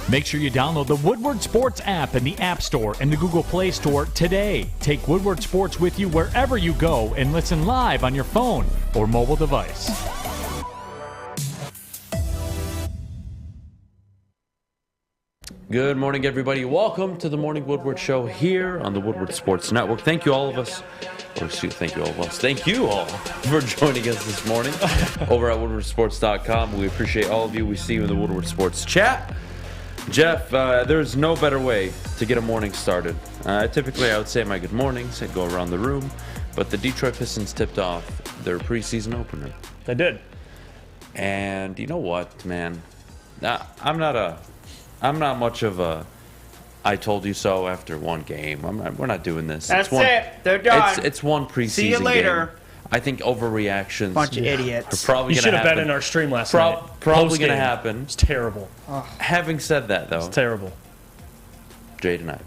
Make sure you download the Woodward Sports app in the App Store and the Google Play Store today. Take Woodward Sports with you wherever you go and listen live on your phone or mobile device. Good morning, everybody. Welcome to the Morning Woodward Show here on the Woodward Sports Network. Thank you all of us. Thank you all for joining us this morning over at woodwardsports.com. We appreciate all of you. We see you in the Woodward Sports chat. Jeff, there's no better way to get a morning started. Typically, I would say my good mornings. I'd go around the room. But the Detroit Pistons tipped off their preseason opener. They did. And you know what, man? I'm not much of a I told you so after one game. We're not doing this. That's it. They're done. It's one preseason See you later. game. I think overreactions. Bunch of idiots. Are probably you should have been in our stream last night. Probably going to happen. It's terrible. Having said that, though. It's terrible. Aidan Hutchinson.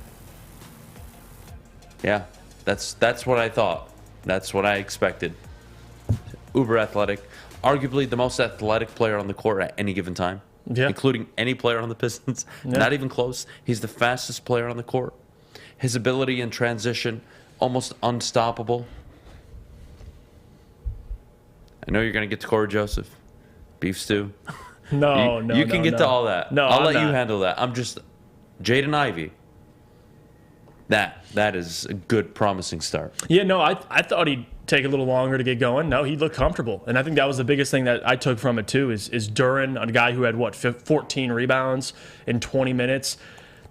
Yeah, that's what I thought. That's what I expected. Uber athletic. Arguably the most athletic player on the court at any given time. Yeah. Including any player on the Pistons. Yeah. Not even close. He's the fastest player on the court. His ability in transition, almost unstoppable. I know you're going to get to Corey Joseph. Beef stew. No. You can get to all that. No, I'll let you handle that. I'm just... Jaden Ivey. That is a good, promising start. Yeah, no, I thought he'd take a little longer to get going. No, he looked comfortable. And I think that was the biggest thing that I took from it, too, is Duren, a guy who had, 14 rebounds in 20 minutes.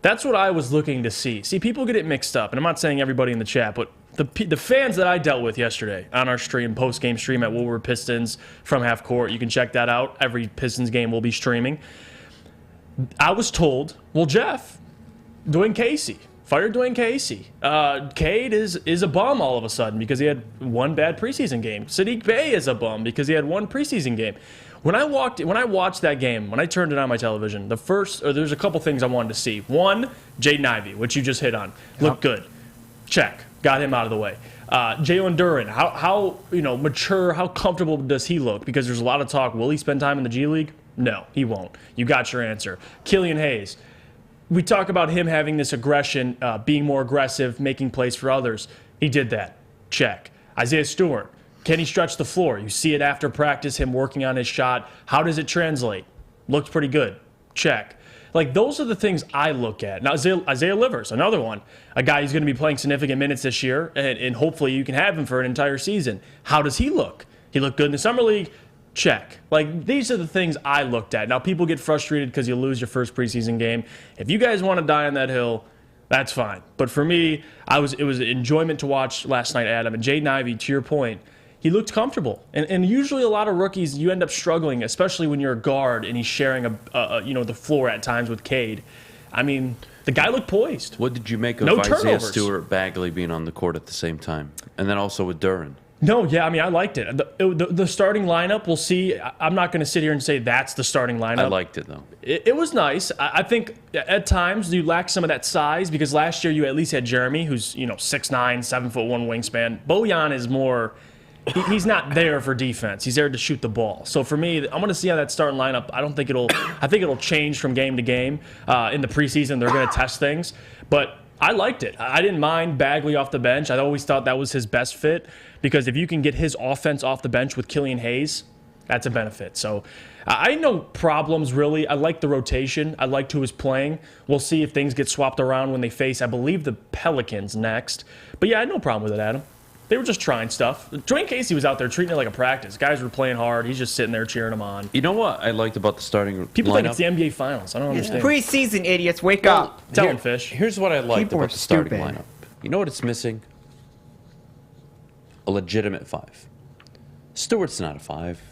That's what I was looking to see. See, people get it mixed up, and I'm not saying everybody in the chat, but the fans that I dealt with yesterday on our stream, post-game stream at Woodward Pistons from Half Court, you can check that out. Every Pistons game will be streaming. I was told, well, Jeff, Dwayne Casey. Fire Dwayne Casey. Cade is a bum all of a sudden because he had one bad preseason game. Sadiq Bey is a bum because he had one preseason game. When I watched that game, when I turned it on my television, there's a couple things I wanted to see. One, Jaden Ivey, which you just hit on, looked good. Check, got him out of the way. Jalen Duren, how mature, how comfortable does he look? Because there's a lot of talk. Will he spend time in the G League? No, he won't. You got your answer. Killian Hayes. We talk about him having this aggression, being more aggressive, making plays for others. He did that. Check. Isaiah Stewart. Can he stretch the floor? You see it after practice, him working on his shot. How does it translate? Looked pretty good. Check. Like, those are the things I look at. Now, Isaiah Livers, another one. A guy who's going to be playing significant minutes this year, and hopefully you can have him for an entire season. How does he look? He looked good in the summer league. Check. Like, these are the things I looked at. Now, people get frustrated because you lose your first preseason game. If you guys want to die on that hill, that's fine. But for me, it was an enjoyment to watch last night, Adam. And Jaden Ivey, to your point, he looked comfortable. And usually a lot of rookies, you end up struggling, especially when you're a guard and he's sharing the floor at times with Cade. I mean, the guy looked poised. What did you make of Isaiah Stewart, Bagley being on the court at the same time? And then also with Duren? No, yeah, I mean, I liked it. The starting lineup, we'll see. I'm not going to sit here and say that's the starting lineup. I liked it, though. It was nice. I think at times you lack some of that size because last year you at least had Jeremy, who's 6'9", 7'1" wingspan. Bojan is more... He's not there for defense. He's there to shoot the ball. So for me, I'm going to see how that starting lineup. I think it'll change from game to game. In the preseason, they're going to test things. But I liked it. I didn't mind Bagley off the bench. I always thought that was his best fit because if you can get his offense off the bench with Killian Hayes, that's a benefit. So I had no problems, really. I like the rotation. I liked who was playing. We'll see if things get swapped around when they face, I believe, the Pelicans next. But, yeah, I had no problem with it, Adam. They were just trying stuff. Dwayne Casey was out there treating it like a practice. Guys were playing hard. He's just sitting there cheering them on. You know what I liked about the starting People lineup? think it's the NBA Finals. I don't understand. Preseason, idiots. Wake up. Tell them, Fish. Here's what I liked People about are the starting stupid. lineup. You know what it's missing? A legitimate 5. Stewart's not a 5.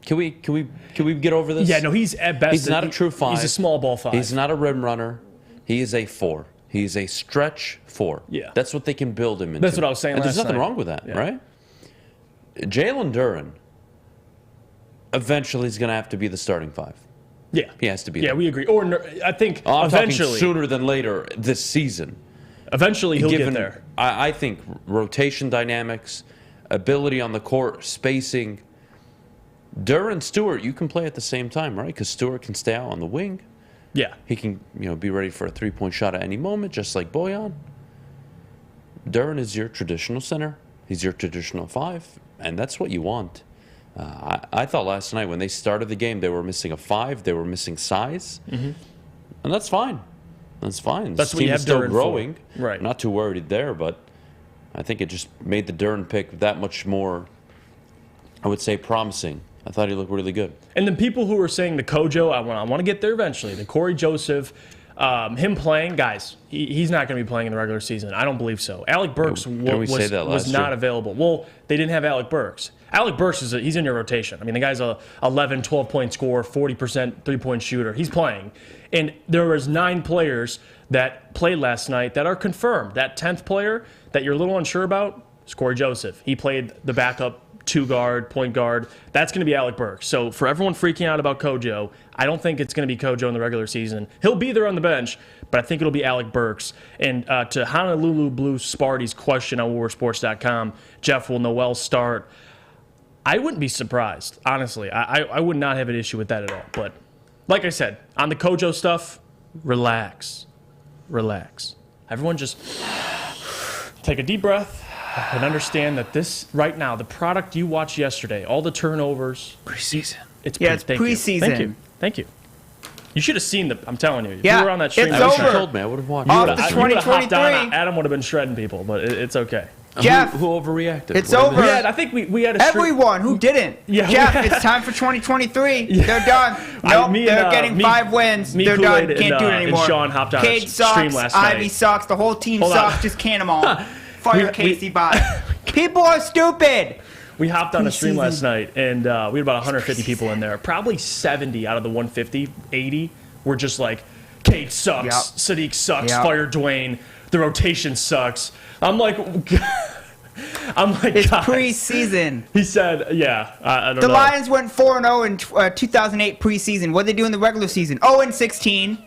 Can we get over this? Yeah, no, he's at best. He's not a true 5. He's a small ball 5. He's not a rim runner. He is a 4. He's a stretch 4. Yeah. That's what they can build him into. That's what I was saying and last there's nothing night. wrong with that, Yeah. right? Jalen Duren eventually is going to have to be the starting 5. Yeah. He has to be Yeah, there. we agree. Or I think I'm eventually. talking sooner than later this season. Eventually he'll Given, get there. I think rotation dynamics, ability on the court, spacing. Duren, Stewart, you can play at the same time, right? Because Stewart can stay out on the wing. Yeah. He can, be ready for a three-point shot at any moment, just like Bojan. Duren is your traditional center. He's your traditional 5, and that's what you want. I thought last night when they started the game, they were missing a 5. They were missing size, and that's fine. That's fine. That's this what team you have is still Duren growing. for. Right. I'm not too worried there, but I think it just made the Duren pick that much more, I would say, promising. I thought he looked really good. And the people who were saying the Kojo, I want to get there eventually. The Corey Joseph, him playing, guys, he's not going to be playing in the regular season. I don't believe so. Alec Burks was not available. Well, they didn't have Alec Burks. Alec Burks, he's in your rotation. I mean, the guy's a 11, 12-point scorer, 40% three-point shooter. He's playing. And there was 9 players that played last night that are confirmed. That 10th player that you're a little unsure about is Corey Joseph. He played the backup 2-guard, point guard. That's going to be Alec Burks. So for everyone freaking out about Kojo, I don't think it's going to be Kojo in the regular season. He'll be there on the bench, but I think it'll be Alec Burks. And to Honolulu Blue Sparty's question on WoodwardSports.com, Jeff, will Noel start? I wouldn't be surprised, honestly. I would not have an issue with that at all. But like I said, on the Kojo stuff, relax. Relax. Everyone just take a deep breath and understand that this, right now, the product you watched yesterday, all the turnovers. Preseason. It's preseason. Thank you. You should have seen I'm telling you. If Yeah, you were on that stream, it's I wish you over. told me. I would have watched. Off it. the you would've hopped 2023. on. Adam would have been shredding people, but it's okay. Jeff, Who overreacted? it's What did over. they- Yeah, I think we had a stream. everyone who didn't. Yeah, Jeff, we- it's time for 2023. They're done. Nope, me and, they're getting me- 5 wins. me, They're Kool-Aid, done. Can't and, do it and anymore. Sean hopped on a Cade stream sucks. last night. Ivy sucks. The whole team Hold on. sucks. Just can them all. Fire We- Casey Bot. People are stupid. We hopped on a stream Preseason. last night, and we had about 150 people in there. Probably 70 out of the 150, 80 were just like, Cade sucks, Yep. Sadiq sucks, Yep. fire Dwayne, the rotation sucks. I'm like, It's guys. preseason. He said, yeah, I don't The know. Lions went 4-0 in 2008 preseason. What did they do in the regular season? 0-16.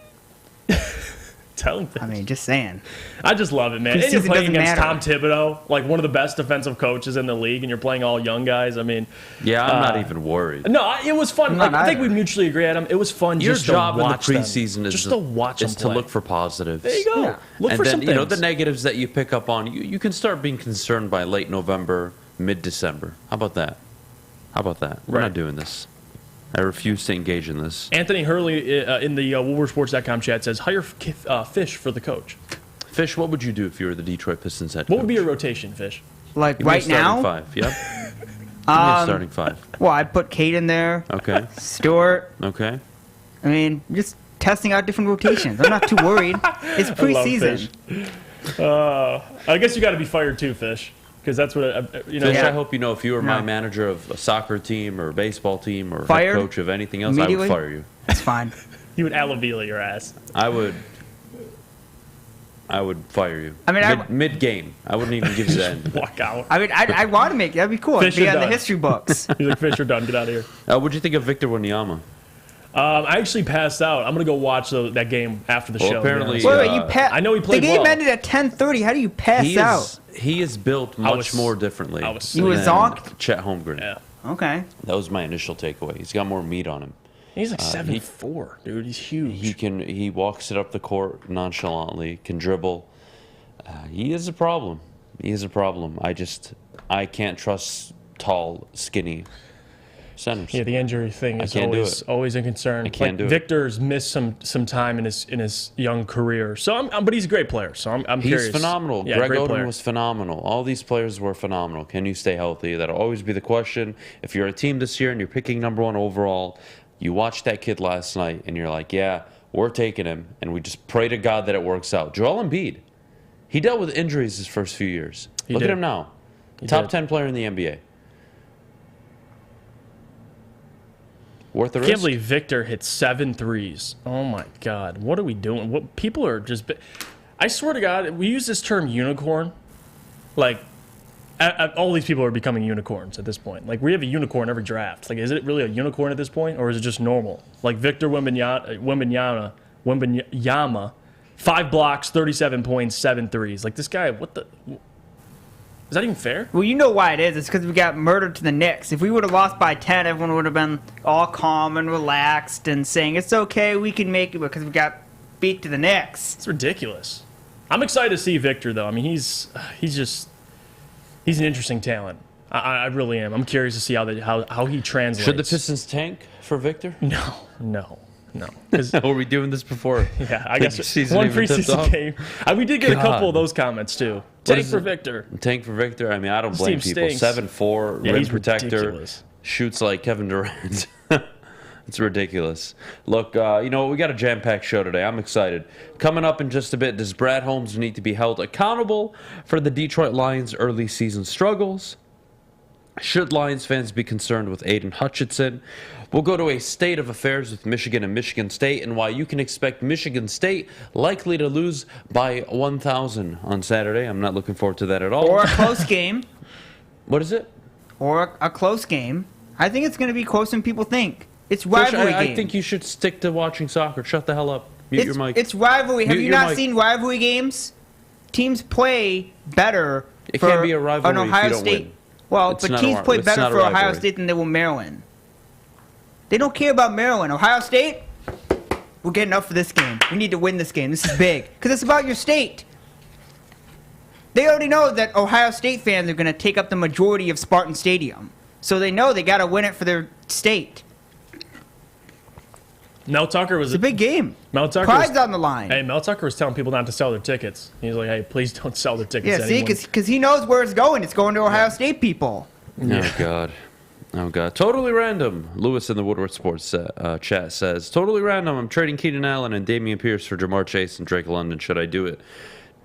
Tell him. I mean, just saying. I just love it, man. And you're Preseason playing doesn't against matter. Tom Thibodeau, like one of the best defensive coaches in the league, and you're playing all young guys. I mean, Yeah, I'm not even worried. no, it was fun. Not Like, I think we either. mutually agree, Adam. It was fun Your just job to in the watch them. preseason Just to watch them is to play. look for positives. There you go. Yeah. Look and for then, some things. the negatives that you pick up on, you can start being concerned by late November, mid-December. How about that? We're Right. not doing this. I refuse to engage in this. Anthony Hurley in the WoodwardSports.com chat says, hire Fish for the coach. Fish, what would you do if you were the Detroit Pistons head What coach? would be your rotation, Fish? Like Give me a right starting now? 5. Yep. Give me a starting 5. Well, I'd put Cade in there. Okay. Stewart. Okay. I mean, just testing out different rotations. I'm not too worried. It's I love preseason. Fish. I guess you got to be fired too, Fish, because that's what Fish, Yeah. I hope you know if you were my No. manager of a soccer team or a baseball team or Fired head coach of anything else, I would immediately? fire you. It's fine. you would Alavila your ass. I would fire you. I mean, mid-game. I wouldn't even give you the end. Walk out. I mean, I want to make it. That'd be cool. It'd Fish be are on the done. history books. You're like, Fish, you're done. Get out of here. What'd you think of Victor Wanyama? I actually passed out. I'm going to go watch that game after the Well, show. apparently- to be honest. Wait, you I know he played The game well. ended at 10:30. How do you pass out? He is built much more differently. I was You were than zonked? Chet Holmgren. Yeah. Okay. That was my initial takeaway. He's got more meat on him. He's like 7'4", dude. He's huge. He walks it up the court nonchalantly, can dribble. He is a problem. I can't trust tall, skinny centers. Yeah, the injury thing is can't do always a concern. can't do it. Victor's missed some time in his young career, so but he's a great player. So I'm He's curious. phenomenal. Yeah, Greg great Oden player. was phenomenal. All these players were phenomenal. Can you stay healthy? That'll always be the question. If you're a team this year and you're picking number 1 overall, you watched that kid last night and you're like, yeah, we're taking him, and we just pray to God that it works out. Joel Embiid, he dealt with injuries his first few years. Look did. at him now. He Top did. 10 player in the NBA. Worth the I risk? can't believe Victor hit 7 threes. Oh my God, what are we doing? What people are just. I swear to God, we use this term unicorn. Like, all these people are becoming unicorns at this point. Like, we have a unicorn every draft. Like, is it really a unicorn at this point, or is it just normal? Like Victor Wembanyama, 5 blocks, 37 points, 7 threes. Like, this guy, what the? Is that even fair? Well, you know why it is. It's because we got murdered to the Knicks. If we would have lost by 10, everyone would have been all calm and relaxed and saying, it's okay, we can make it because we got beat to the Knicks. It's ridiculous. I'm excited to see Victor, though. I mean, he's an interesting talent. I really am. I'm curious to see how he translates. Should the Pistons tank for Victor? No. Were we doing this before? Yeah, I guess season one even tipped preseason off? game. We did get a couple of those comments, too. Tank is for it? Victor. Tank for Victor? I mean, I don't This blame team people. stinks. 7'4", Yeah, rim he's protector, ridiculous. shoots like Kevin Durant. It's ridiculous. Look, we got a jam-packed show today. I'm excited. Coming up in just a bit, does Brad Holmes need to be held accountable for the Detroit Lions' early season struggles? Should Lions fans be concerned with Aidan Hutchinson? We'll go to a state of affairs with Michigan and Michigan State and why you can expect Michigan State likely to lose by 1,000 on Saturday. I'm not looking forward to that at all. Or a close game. What is it? Or a close game. I think it's going to be closer than people think. It's rivalry game. I think you should stick to watching soccer. Shut the hell up. Mute your mic. It's rivalry. Have Mute you your not mic. seen rivalry games? Teams play better. It for can't be a rivalry an if you Ohio don't State. win. Well, It's but not teams play it's better not a for Ohio rivalry. State than they will Maryland. They don't care about Maryland. Ohio State, we're getting up for this game. We need to win this game. This is big because it's about your state. They already know that Ohio State fans are going to take up the majority of Spartan Stadium, so they know they got to win it for their state. Mel Tucker was It's a big game. Mel Tucker Pride's was, on the line. Hey, Mel Tucker was telling people not to sell their tickets. He was like, "Hey, please don't sell their tickets." Yeah, see, anymore. because he knows where it's going. It's going to Ohio State people. Oh, God. Totally random. Lewis in the Woodward Sports chat says, totally random. I'm trading Keenan Allen and Damian Pierce for Jamar Chase and Drake London. Should I do it?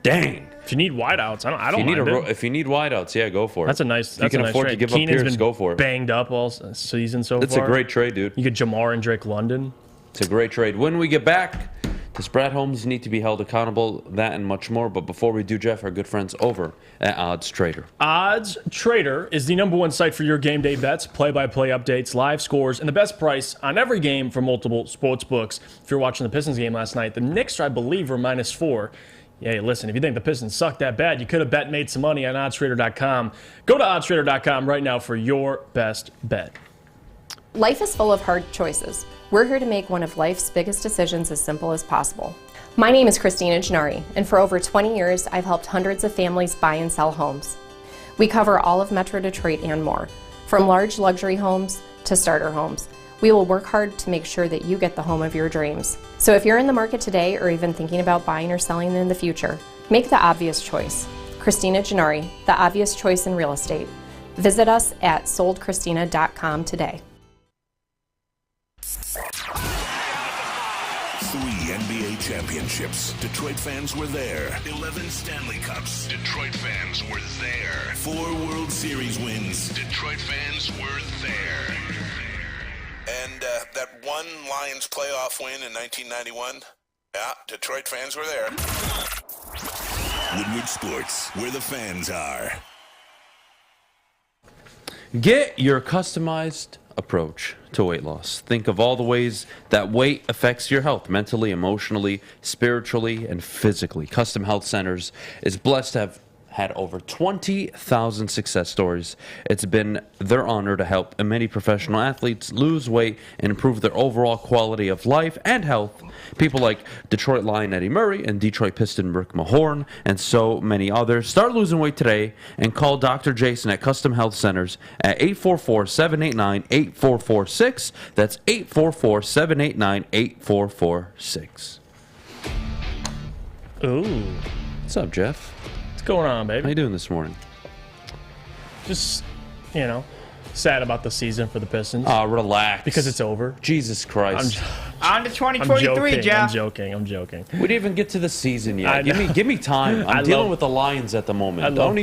Dang. If you need wideouts, I don't mind it. If you need wideouts, yeah, go for it. That's a nice. If you can afford trade. to give Keenan's up Pierce, been go for it. Banged up all season so It's far. a great trade, dude. You get Jamar and Drake London. It's a great trade. When we get back, does Brad Holmes need to be held accountable? That and much more. But before we do, Jeff, our good friends over at Odds Trader. Odds Trader is the #1 site for your game day bets, play-by-play updates, live scores, and the best price on every game from multiple sports books. If you're watching the Pistons game last night, the Knicks, I believe, were -4. Yeah, hey, listen, if you think the Pistons suck that bad, you could have made some money on oddstrader.com. Go to oddstrader.com right now for your best bet. Life is full of hard choices. We're here to make one of life's biggest decisions as simple as possible. My name is Christina Gennari, and for over 20 years, I've helped hundreds of families buy and sell homes. We cover all of Metro Detroit and more, from large luxury homes to starter homes. We will work hard to make sure that you get the home of your dreams. So if you're in the market today or even thinking about buying or selling in the future, make the obvious choice. Christina Gennari, the obvious choice in real estate. Visit us at soldchristina.com today. 3 NBA championships. Detroit fans were there. 11 Stanley Cups. Detroit fans were there. 4 World Series wins. Detroit fans were there. And that one Lions playoff win in 1991? Yeah, Detroit fans were there. Woodward Sports, where the fans are. Get your customized approach to weight loss. Think of all the ways that weight affects your health mentally, emotionally, spiritually, and physically. Custom Health Centers is blessed to have had over 20,000 success stories. It's been their honor to help many professional athletes lose weight and improve their overall quality of life and health. People like Detroit Lion Eddie Murray and Detroit Piston Rick Mahorn and so many others. Start losing weight today and call Dr. Jason at Custom Health Centers at 844-789-8446. That's 844-789-8446. Ooh. What's up, Jeff? What's going on, baby? How you doing this morning? Just, sad about the season for the Pistons. Relax. Because it's over. Jesus Christ. On to 2023, Jeff. I'm joking. We didn't even get to the season I yet. know. Give me time. I'm I dealing love- with the Lions at the moment. I love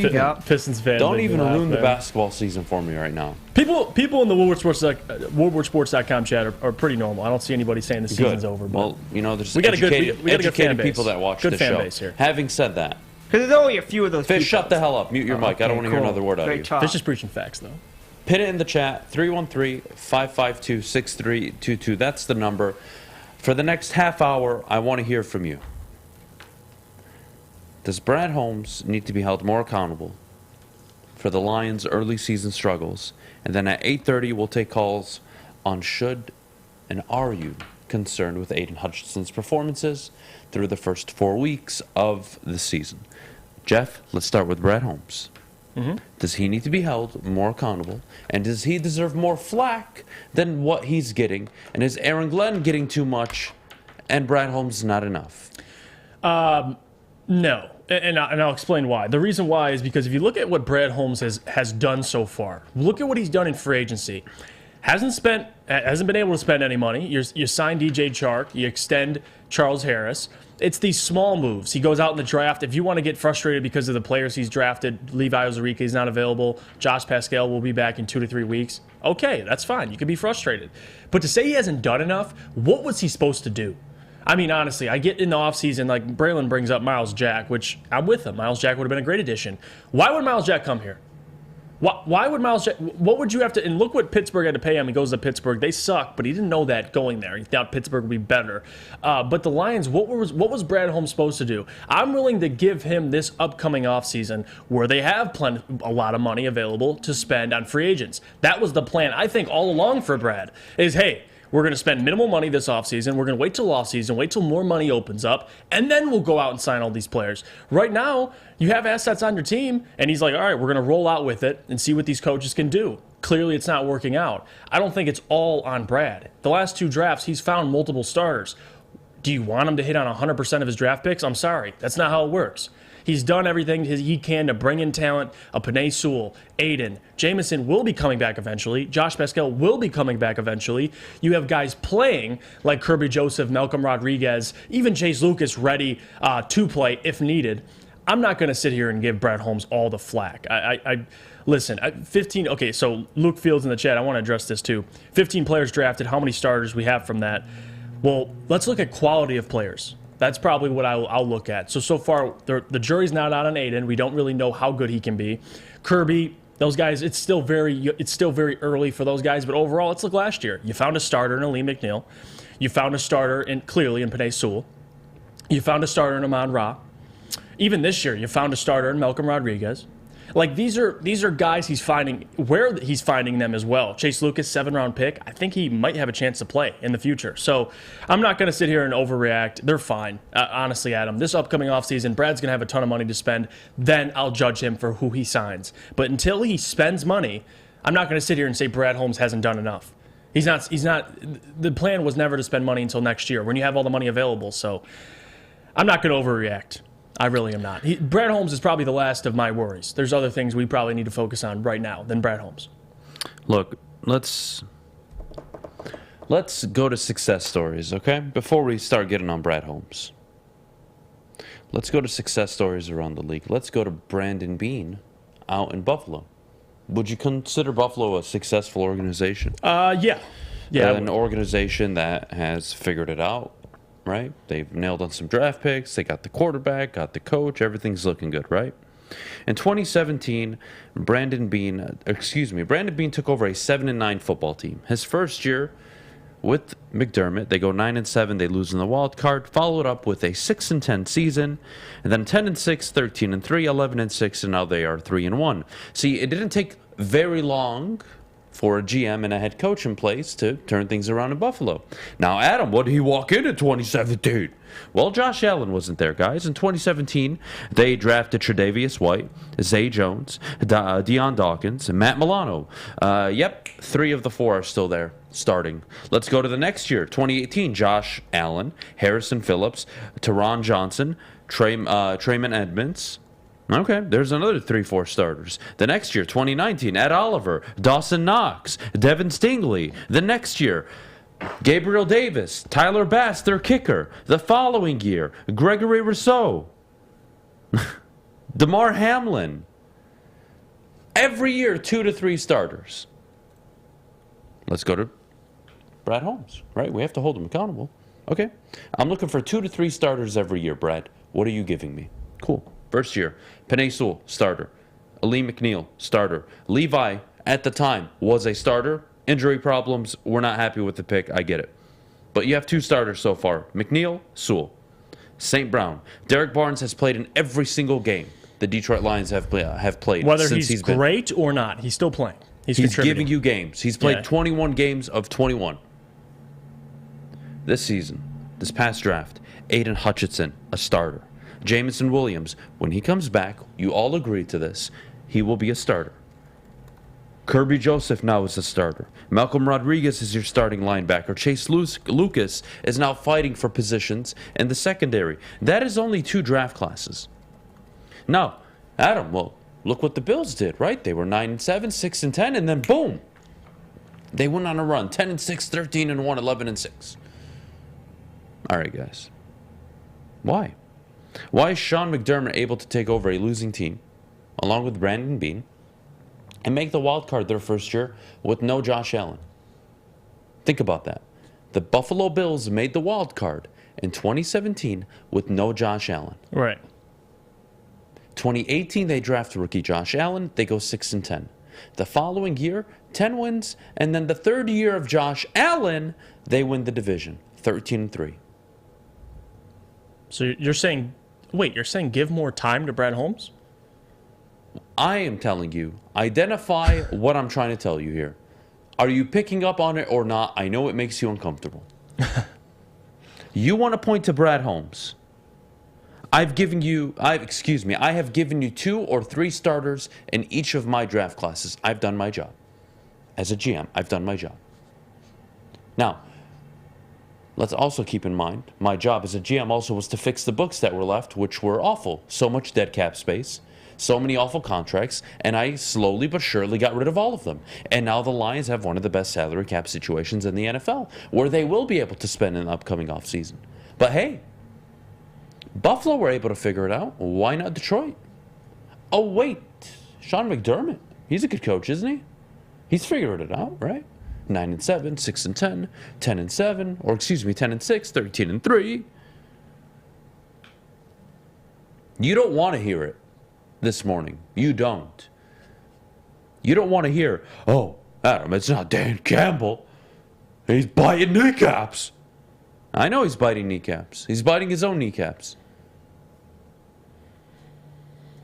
Pistons fans. Don't make me even laugh, ruin the man. basketball season for me right now. People in the WoodwardSports.com chat are pretty normal. I don't see anybody saying the season's over. But Well, there's we got a good educated fan base. people that watch Good the fan show. base here. Having said that, Because there's only a few of those Fish, people. shut the hell up. Mute your mic. I don't want to hear cool. another word out of Great you. talk. Fish is preaching facts, though. Put it in the chat, 313-552-6322. That's the number. For the next half hour, I want to hear from you. Does Brad Holmes need to be held more accountable for the Lions' early season struggles. And then at 8:30, we'll take calls on should and are you concerned with Aidan Hutchinson's performances through the first 4 weeks of the season. Jeff, let's start with Brad Holmes. Does he need to be held more accountable? And does he deserve more flack than what he's getting? And is Aaron Glenn getting too much and Brad Holmes not enough? No. And I'll explain why. The reason why is because if you look at what Brad Holmes has done so far, look at what he's done in free agency. Hasn't been able to spend any money. You sign DJ Chark, you extend Charles Harris. It's these small moves. He goes out in the draft. If you want to get frustrated because of the players he's drafted, Levi Ozarike is not available. Josh Pascal will be back in 2 to 3 weeks. Okay, that's fine. You can be frustrated. But to say he hasn't done enough, what was he supposed to do? I mean, honestly, I get in the offseason, like Braylon brings up Miles Jack, which I'm with him. Miles Jack would have been a great addition. Why would Miles Jack come here? Why would Miles Jack, what would you have to, and look what Pittsburgh had to pay him. He goes to Pittsburgh. They suck, but he didn't know that going there. He thought Pittsburgh would be better. But the Lions, what was Brad Holmes supposed to do? I'm willing to give him this upcoming offseason where they have a lot of money available to spend on free agents. That was the plan, I think, all along for Brad, is, hey, we're going to spend minimal money this offseason. We're going to wait till offseason, wait till more money opens up, and then we'll go out and sign all these players. Right now, you have assets on your team, and he's like, all right, we're going to roll out with it and see what these coaches can do. Clearly, it's not working out. I don't think it's all on Brad. The last 2 drafts, he's found multiple starters. Do you want him to hit on 100% of his draft picks? I'm sorry. That's not how it works. He's done everything he can to bring in talent. A Penei Sewell, Aidan, Jameson will be coming back eventually. Josh Pascal will be coming back eventually. You have guys playing like Kirby Joseph, Malcolm Rodriguez, even Chase Lucas ready to play if needed. I'm not going to sit here and give Brad Holmes all the flack. Listen, 15, okay, so Luke Fields in the chat, I want to address this too. 15 players drafted, how many starters we have from that? Well, let's look at quality of players. That's probably what I'll look at. So far, the jury's not out on Aidan. We don't really know how good he can be. Kirby, those guys, it's still very early for those guys. But overall, let's look last year. You found a starter in Ali McNeil. You found a starter clearly in Penei Sewell. You found a starter in Amon Ra. Even this year, you found a starter in Malcolm Rodriguez. Like, these are guys he's finding, where he's finding them as well. Chase Lucas, 7th-round pick. I think he might have a chance to play in the future. So I'm not going to sit here and overreact. They're fine. Honestly, Adam, this upcoming offseason, Brad's going to have a ton of money to spend. Then I'll judge him for who he signs. But until he spends money, I'm not going to sit here and say Brad Holmes hasn't done enough. He's not. The plan was never to spend money until next year when you have all the money available. So I'm not going to overreact. I really am not. Brad Holmes is probably the last of my worries. There's other things we probably need to focus on right now than Brad Holmes. Look, let's go to success stories, okay? Before we start getting on Brad Holmes. Let's go to success stories around the league. Let's go to Brandon Beane out in Buffalo. Would you consider Buffalo a successful organization? Yeah. An organization that has figured it out. Right? They've nailed on some draft picks. They got the quarterback, got the coach. Everything's looking good, right? In 2017, Brandon Beane took over a 7-9 football team. His first year with McDermott, they go 9-7. They lose in the wild card. Followed up with a 6-10 season, and then 10-6, 13-3, 11-6, and now they are 3-1. See, it didn't take very long for a GM and a head coach in place to turn things around in Buffalo. Now, Adam, what did he walk in 2017? Well, Josh Allen wasn't there, guys. In 2017, they drafted Tre'Davious White, Zay Jones, Deion Dawkins, and Matt Milano. 3 of the 4 are still there, starting. Let's go to the next year, 2018. Josh Allen, Harrison Phillips, Teron Johnson, Trayman Edmonds. Okay, there's another 3-4 starters. The next year, 2019, Ed Oliver, Dawson Knox, Devin Stingley. The next year, Gabriel Davis, Tyler Bass, their kicker. The following year, Gregory Rousseau, DeMar Hamlin. Every year, 2 to 3 starters. Let's go to Brad Holmes, right? We have to hold him accountable. Okay, I'm looking for 2 to 3 starters every year, Brad. What are you giving me? Cool. First year, Penei Sewell, starter. Ali McNeil, starter. Levi, at the time, was a starter. Injury problems, we're not happy with the pick, I get it. But you have 2 starters so far, McNeil, Sewell. St. Brown. Derek Barnes has played in every single game. the Detroit Lions have played. Whether since he's been great or not, he's still playing. He's giving you games. He's played Yeah. 21 games of 21. This season, this past draft, Aidan Hutchinson, a starter. Jamison Williams, when he comes back, you all agree to this, he will be a starter. Kirby Joseph now is a starter. Malcolm Rodriguez is your starting linebacker. Chase Lucas is now fighting for positions in the secondary. That is only 2 draft classes. Now, Adam, well, look what the Bills did, right? They were 9-7, 6-10, and then boom, they went on a run: 10-6, 13-1, 11-6. All right, guys. Why? Why is Sean McDermott able to take over a losing team, along with Brandon Beane, and make the wild card their first year with no Josh Allen? Think about that. The Buffalo Bills made the wild card in 2017 with no Josh Allen. Right. 2018, they draft rookie Josh Allen. They go 6-10. The following year, 10 wins. And then the third year of Josh Allen, they win the division, 13-3. So you're saying give more time to Brad Holmes? I am telling you, identify what I'm trying to tell you here. Are you picking up on it or not? I know it makes you uncomfortable. You want to point to Brad Holmes. I have given you 2 or 3 starters in each of my draft classes. I've done my job. As a GM, I've done my job. Now, let's also keep in mind, my job as a GM also was to fix the books that were left, which were awful. So much dead cap space, so many awful contracts, and I slowly but surely got rid of all of them. And now the Lions have one of the best salary cap situations in the NFL, where they will be able to spend in the upcoming offseason. But hey, Buffalo were able to figure it out. Why not Detroit? Oh, wait. Sean McDermott. He's a good coach, isn't he? He's figured it out, right? 9-7, 6-10, 10-7, or 10-6, 13-3. You don't want to hear it this morning. You don't. You don't want to hear, oh, Adam, it's not Dan Campbell. He's biting kneecaps. I know he's biting kneecaps. He's biting his own kneecaps.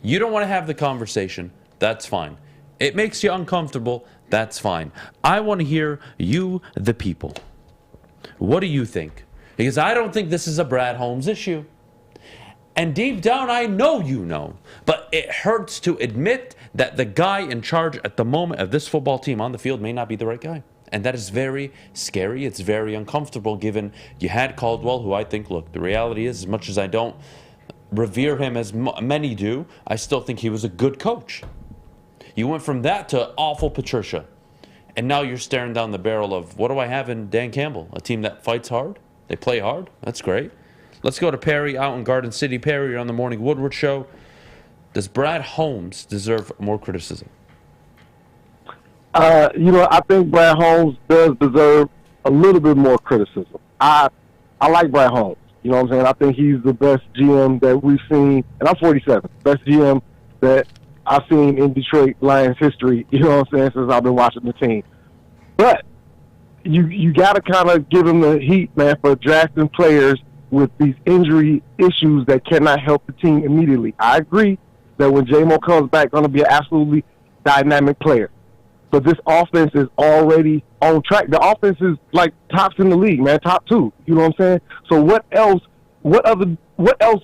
You don't want to have the conversation. That's fine. It makes you uncomfortable. That's fine. I want to hear you, the people. What do you think? Because I don't think this is a Brad Holmes issue. And deep down, I know you know. But it hurts to admit that the guy in charge at the moment of this football team on the field may not be the right guy. And that is very scary. It's very uncomfortable, given you had Caldwell, who I think, look, the reality is, as much as I don't revere him as many do, I still think he was a good coach. You went from that to awful Patricia. And now you're staring down the barrel of, what do I have in Dan Campbell? A team that fights hard? They play hard? That's great. Let's go to Perry out in Garden City. Perry, you're on the Morning Woodward Show. Does Brad Holmes deserve more criticism? I think Brad Holmes does deserve a little bit more criticism. I like Brad Holmes. You know what I'm saying? I think he's the best GM that we've seen, and I'm 47, best GM that I've seen in Detroit Lions history, you know what I'm saying, since I've been watching the team. But you got to kind of give him the heat, man, for drafting players with these injury issues that cannot help the team immediately. I agree that when J-Mo comes back, going to be an absolutely dynamic player. But this offense is already on track. The offense is like tops in the league, man, top 2. You know what I'm saying? So what else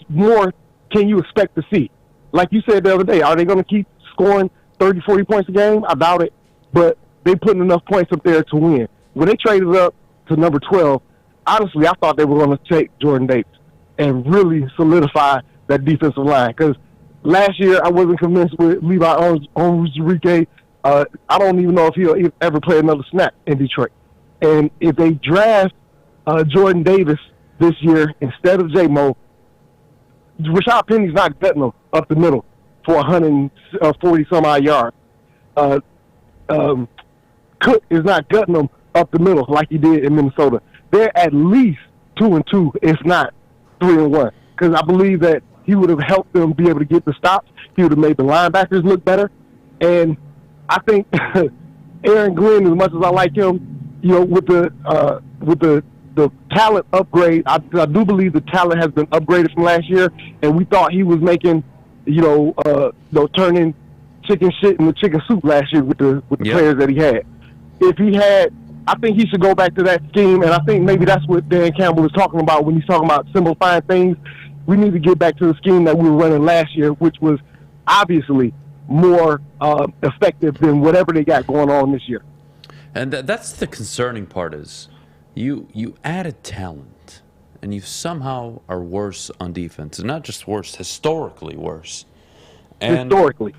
more can you expect to see? Like you said the other day, are they going to keep scoring 30, 40 points a game? I doubt it. But they putting enough points up there to win. When they traded up to number 12, honestly, I thought they were going to take Jordan Davis and really solidify that defensive line. Because last year, I wasn't convinced with Levi Onwuzurike. I don't even know if he'll ever play another snap in Detroit. And if they draft Jordan Davis this year instead of J-Mo, Rashad Penny's not gutting them up the middle for 140-some-odd yards. Cook is not gutting them up the middle like he did in Minnesota. They're at least 2-2, if not 3-1. Because I believe that he would have helped them be able to get the stops. He would have made the linebackers look better. And I think Aaron Glenn, as much as I like him, you know, with the talent upgrade, I do believe the talent has been upgraded from last year, and we thought he was making, turning chicken shit into chicken soup last year with the players that he had. If he had, I think he should go back to that scheme, and I think maybe that's what Dan Campbell is talking about when he's talking about simplifying things. We need to get back to the scheme that we were running last year, which was obviously more effective than whatever they got going on this year. And that's the concerning part is you added talent, and you somehow are worse on defense. And not just worse, historically worse. And historically.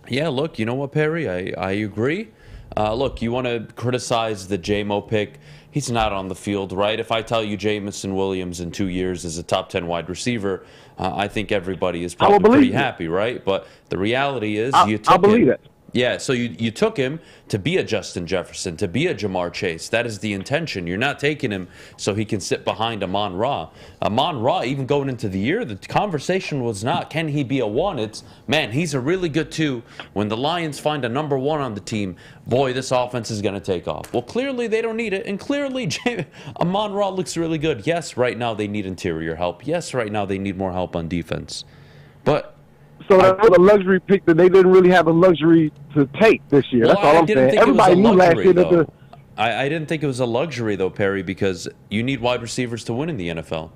Yeah, look, you know what, Perry? I agree. Look, you want to criticize the J-Mo pick. He's not on the field, right? If I tell you Jamison Williams in 2 years is a top 10 wide receiver, I think everybody is probably pretty happy, right? But the reality is you took I believe it. Yeah, so you took him to be a Justin Jefferson, to be a Jamar Chase. That is the intention. You're not taking him so he can sit behind Amon-Ra. Amon-Ra, even going into the year, the conversation was not, can he be a 1? It's, man, he's a really good 2. When the Lions find a number 1 on the team, boy, this offense is going to take off. Well, clearly they don't need it, and clearly Amon-Ra looks really good. Yes, right now they need interior help. Yes, right now they need more help on defense. But so that was a luxury pick that they didn't really have a luxury to take this year. Well, that's all I'm saying. Everybody knew last year that I didn't think it was a luxury, though, Perry, because you need wide receivers to win in the NFL.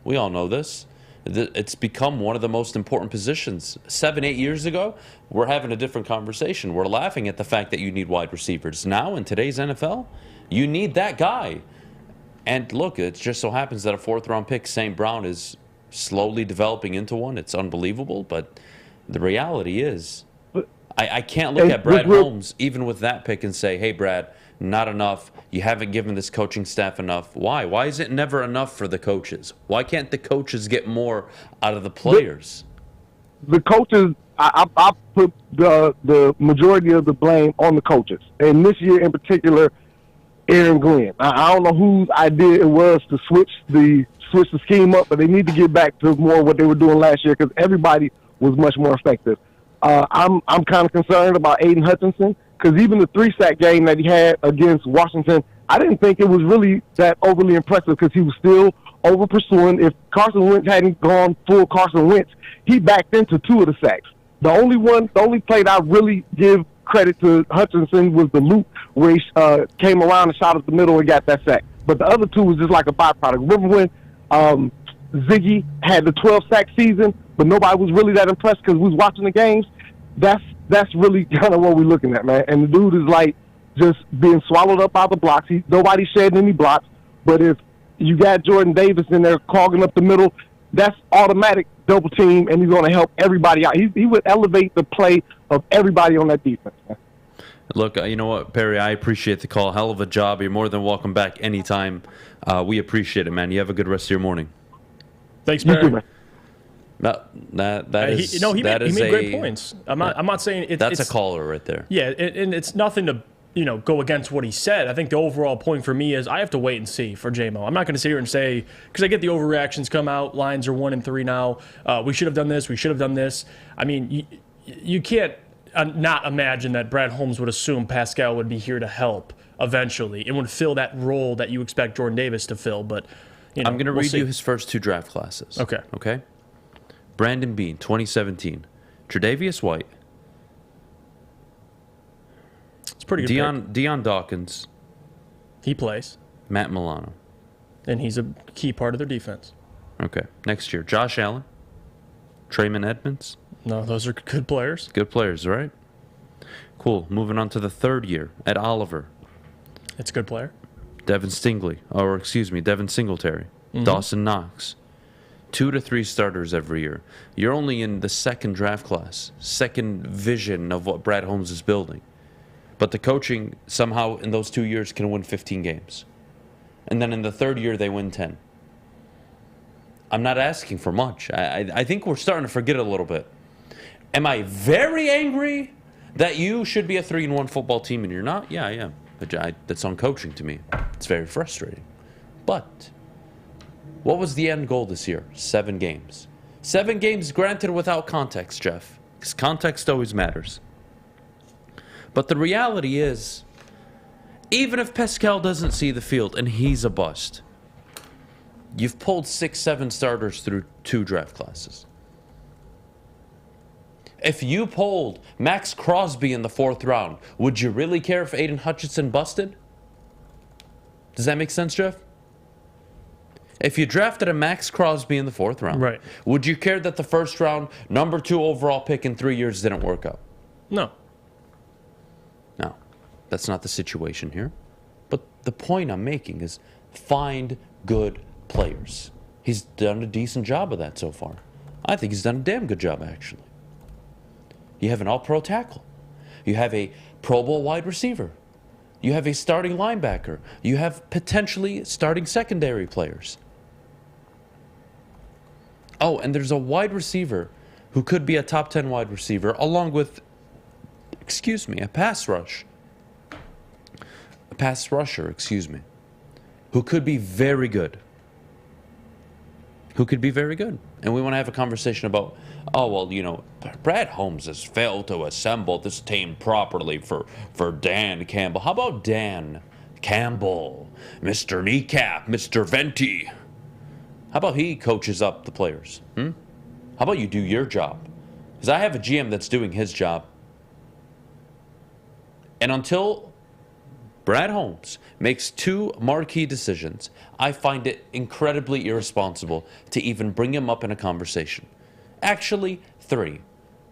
We all know this. It's become one of the most important positions. 7-8 years ago, we're having a different conversation. We're laughing at the fact that you need wide receivers. Now, in today's NFL, you need that guy. And look, it just so happens that a 4th-round pick, St. Brown, is slowly developing into one. It's unbelievable, but the reality is, I can't look at Brad Holmes, even with that pick, and say, hey, Brad, not enough. You haven't given this coaching staff enough. Why? Why is it never enough for the coaches? Why can't the coaches get more out of the players? The coaches, I put the majority of the blame on the coaches. And this year in particular, Aaron Glenn. I don't know whose idea it was to switch the scheme up, but they need to get back to more what they were doing last year because everybody was much more effective. I'm kind of concerned about Aidan Hutchinson because even the 3-sack game that he had against Washington, I didn't think it was really that overly impressive because he was still over pursuing. If Carson Wentz hadn't gone full Carson Wentz, he backed into 2 of the sacks. The only play that I really give credit to Hutchinson was the loop where he came around and shot up the middle and got that sack. But the other 2 was just like a byproduct. Remember when Ziggy had the 12-sack season, but nobody was really that impressed because we was watching the games? That's really kind of what we're looking at, man. And the dude is like just being swallowed up by the blocks. Nobody's shedding any blocks. But if you got Jordan Davis in there clogging up the middle, that's automatic double team, and he's going to help everybody out. He would elevate the play of everybody on that defense, man. Look, you know what, Perry, I appreciate the call. Hell of a job. You're more than welcome back anytime. We appreciate it, man. You have a good rest of your morning. Thanks, Perry. You too, man. He made great points. I'm not saying it's a caller right there. Yeah, and it's nothing to go against what he said. I think the overall point for me is I have to wait and see for J-Mo. I'm not going to sit here and say, because I get the overreactions come out. Lions are 1-3 now. We should have done this. We should have done this. I mean, you can't not imagine that Brad Holmes would assume Pascal would be here to help eventually and would fill that role that you expect Jordan Davis to fill. But I'm going to read you his first 2 draft classes. Okay. Brandon Beane, 2017. Tre'Davious White. It's pretty good. Deion Dawkins. He plays. Matt Milano. And he's a key part of their defense. Okay. Next year, Josh Allen. Trayman Edmonds. No, those are good players. Good players, right? Cool. Moving on to the 3rd year. Ed Oliver. It's a good player. Devin Singletary. Mm-hmm. Dawson Knox. 2 to 3 starters every year. You're only in the 2nd draft class, 2nd vision of what Brad Holmes is building. But the coaching somehow in those 2 years can win 15 games. And then in the 3rd year, they win 10. I'm not asking for much. I think we're starting to forget a little bit. Am I very angry that you should be a 3-1 football team and you're not? Yeah, I am. But that's on coaching to me. It's very frustrating. But what was the end goal this year? 7 games. 7 games granted without context, Jeff. Because context always matters. But the reality is, even if Pascal doesn't see the field and he's a bust, you've pulled 6-7 starters through 2 draft classes. If you polled Max Crosby in the 4th round, would you really care if Aidan Hutchinson busted? Does that make sense, Jeff? If you drafted a Max Crosby in the 4th round, right, would you care that the 1st round, number 2 overall pick in 3 years didn't work out? No. No, that's not the situation here. But the point I'm making is find good players. He's done a decent job of that so far. I think he's done a damn good job, actually. You have an all-pro tackle. You have a Pro Bowl wide receiver. You have a starting linebacker. You have potentially starting secondary players. Oh, and there's a wide receiver who could be a top 10 wide receiver, along with, a pass rusher, who could be very good. And we want to have a conversation about, Brad Holmes has failed to assemble this team properly for Dan Campbell. How about Dan Campbell, Mr. Kneecap, Mr. Venti? How about he coaches up the players? How about you do your job? Because I have a GM that's doing his job. And until Brad Holmes makes 2 marquee decisions, I find it incredibly irresponsible to even bring him up in a conversation. Actually, 3.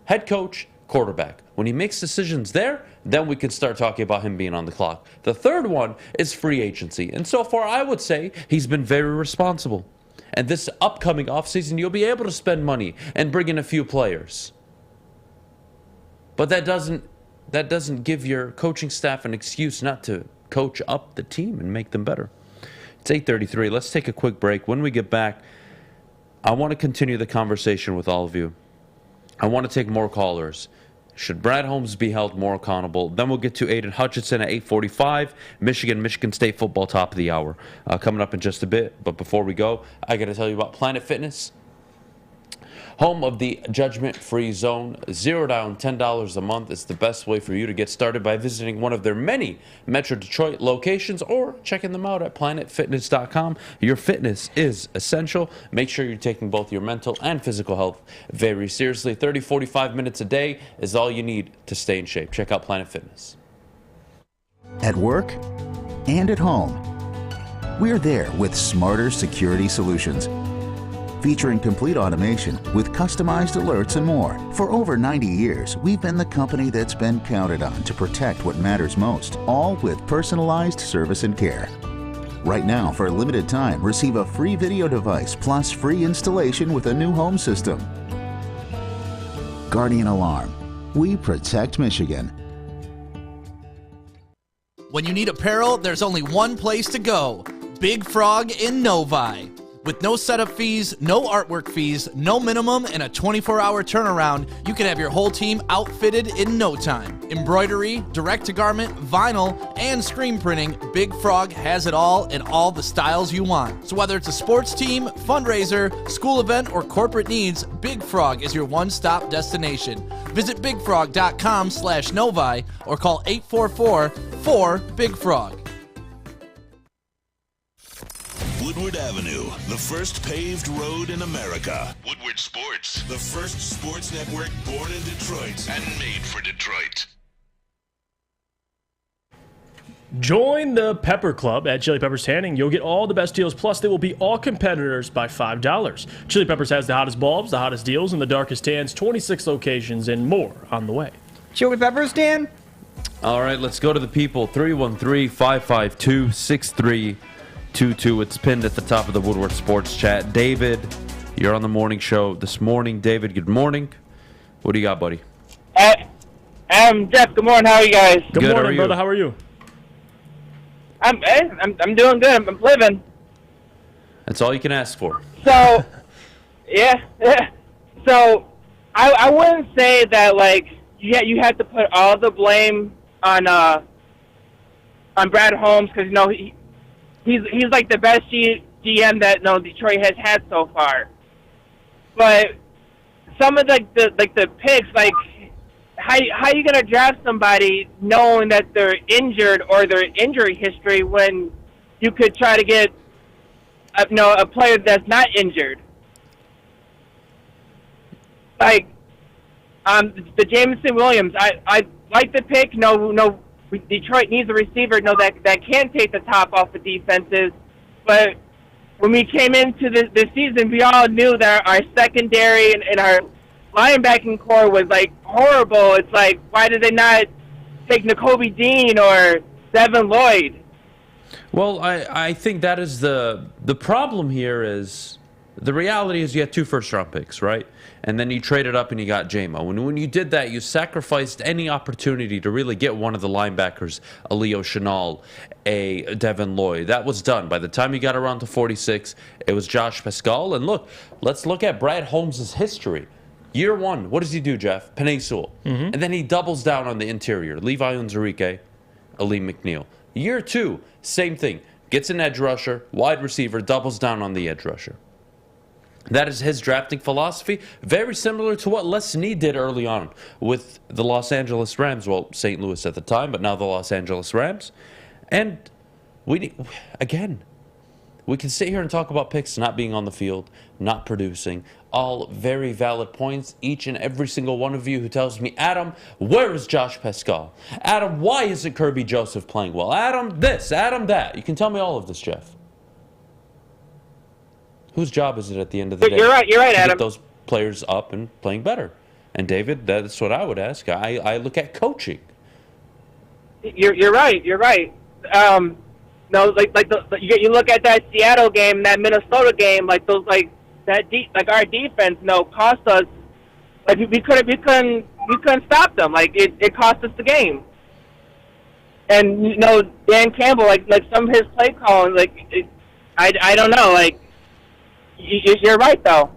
Head coach, quarterback. When he makes decisions there, then we can start talking about him being on the clock. The 3rd one is free agency. And so far, I would say he's been very responsible. And this upcoming offseason, you'll be able to spend money and bring in a few players. But that doesn't give your coaching staff an excuse not to coach up the team and make them better. It's 8:33. Let's take a quick break. When we get back, I want to continue the conversation with all of you. I want to take more callers. Should Brad Holmes be held more accountable? Then we'll get to Aidan Hutchinson at 8:45. Michigan State football top of the hour coming up in just a bit. But before we go, I got to tell you about Planet Fitness. Home of the judgment-free zone. $0 down, $10 a month is the best way for you to get started by visiting one of their many Metro Detroit locations or checking them out at planetfitness.com. Your fitness is essential. Make sure you're taking both your mental and physical health very seriously. 30, 45 minutes a day is all you need to stay in shape. Check out Planet Fitness. At work and at home, we're there with smarter security solutions. Featuring complete automation with customized alerts and more. For over 90 years, we've been the company that's been counted on to protect what matters most, all with personalized service and care. Right now, for a limited time, receive a free video device plus free installation with a new home system. Guardian Alarm. We protect Michigan. When you need apparel, there's only one place to go. Big Frog in Novi. With no setup fees, no artwork fees, no minimum, and a 24-hour turnaround, you can have your whole team outfitted in no time. Embroidery, direct-to-garment, vinyl, and screen printing, Big Frog has it all in all the styles you want. So whether it's a sports team, fundraiser, school event, or corporate needs, Big Frog is your one-stop destination. Visit bigfrog.com/Novi or call 844-4-BIG-FROG. Woodward Avenue, the first paved road in America. Woodward Sports, the first sports network born in Detroit and made for Detroit. Join the Pepper Club at Chili Peppers Tanning. You'll get all the best deals, plus they will be all competitors by $5. Chili Peppers has the hottest bulbs, the hottest deals, and the darkest tans, 26 locations, and more on the way. Chili Peppers, Dan? All right, let's go to the people. 313-552-6322. It's pinned at the top of the Woodward Sports chat. David, you're on the morning show this morning. David, good morning. What do you got, buddy? Jeff, good morning. How are you guys? Good morning, brother. How are you? I'm doing good. I'm living. That's all you can ask for. So, yeah. So, I wouldn't say that you have to put all the blame on Brad Holmes because he's like the best GM that Detroit has had so far. But some of the picks, how you gonna draft somebody knowing that they're injured or their injury history when you could try to get a player that's not injured? The Jameson Williams. I like the pick. No, Detroit needs a receiver. No, that can take the top off the defenses. But when we came into this season, we all knew that our secondary and our linebacking core was like horrible. It's like, why did they not take Nakobe Dean or Devin Lloyd? Well, I think that is the problem here is the reality is you had 2 first-round picks, right? And then you traded up and you got J-Mo. And when you did that, you sacrificed any opportunity to really get one of the linebackers, a Leo Chenal, a Devin Lloyd. That was done. By the time you got around to 46, it was Josh Pascal. And look, let's look at Brad Holmes' history. Year 1, what does he do, Jeff? Penei Sewell. And then he doubles down on the interior. Levi Onwuzurike, Aleem McNeil. Year 2, same thing. Gets an edge rusher, wide receiver, doubles down on the edge rusher. That is his drafting philosophy, very similar to what Les Snead did early on with the Los Angeles Rams. Well, St. Louis at the time, but now the Los Angeles Rams. And we can sit here and talk about picks not being on the field, not producing, all very valid points, each and every single one of you who tells me, Adam, where is Josh Pascal? Adam, why isn't Kirby Joseph playing well? Adam, this, Adam, that. You can tell me all of this, Jeff. Whose job is it at the end of the day? You're right, to Adam. get those players up and playing better. And David, that's what I would ask. I look at coaching. You're right. No, you look at that Seattle game, that Minnesota game, like those, like our defense, cost us. Like we couldn't stop them. Like it cost us the game. And Dan Campbell, like some of his play calling, I don't know, like. You're right, though.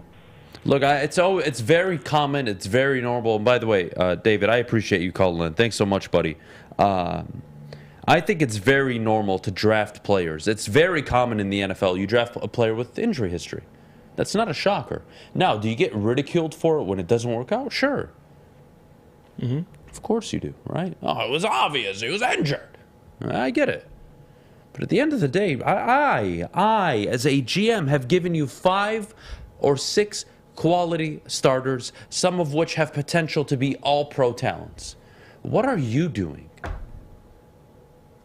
Look, it's very common. It's very normal. And by the way, David, I appreciate you calling in. Thanks so much, buddy. I think it's very normal to draft players. It's very common in the NFL. You draft a player with injury history. That's not a shocker. Now, do you get ridiculed for it when it doesn't work out? Sure. Of course you do, right? Oh, it was obvious. He was injured. I get it. But at the end of the day, I, as a GM, have given you 5 or 6 quality starters, some of which have potential to be all-pro talents. What are you doing?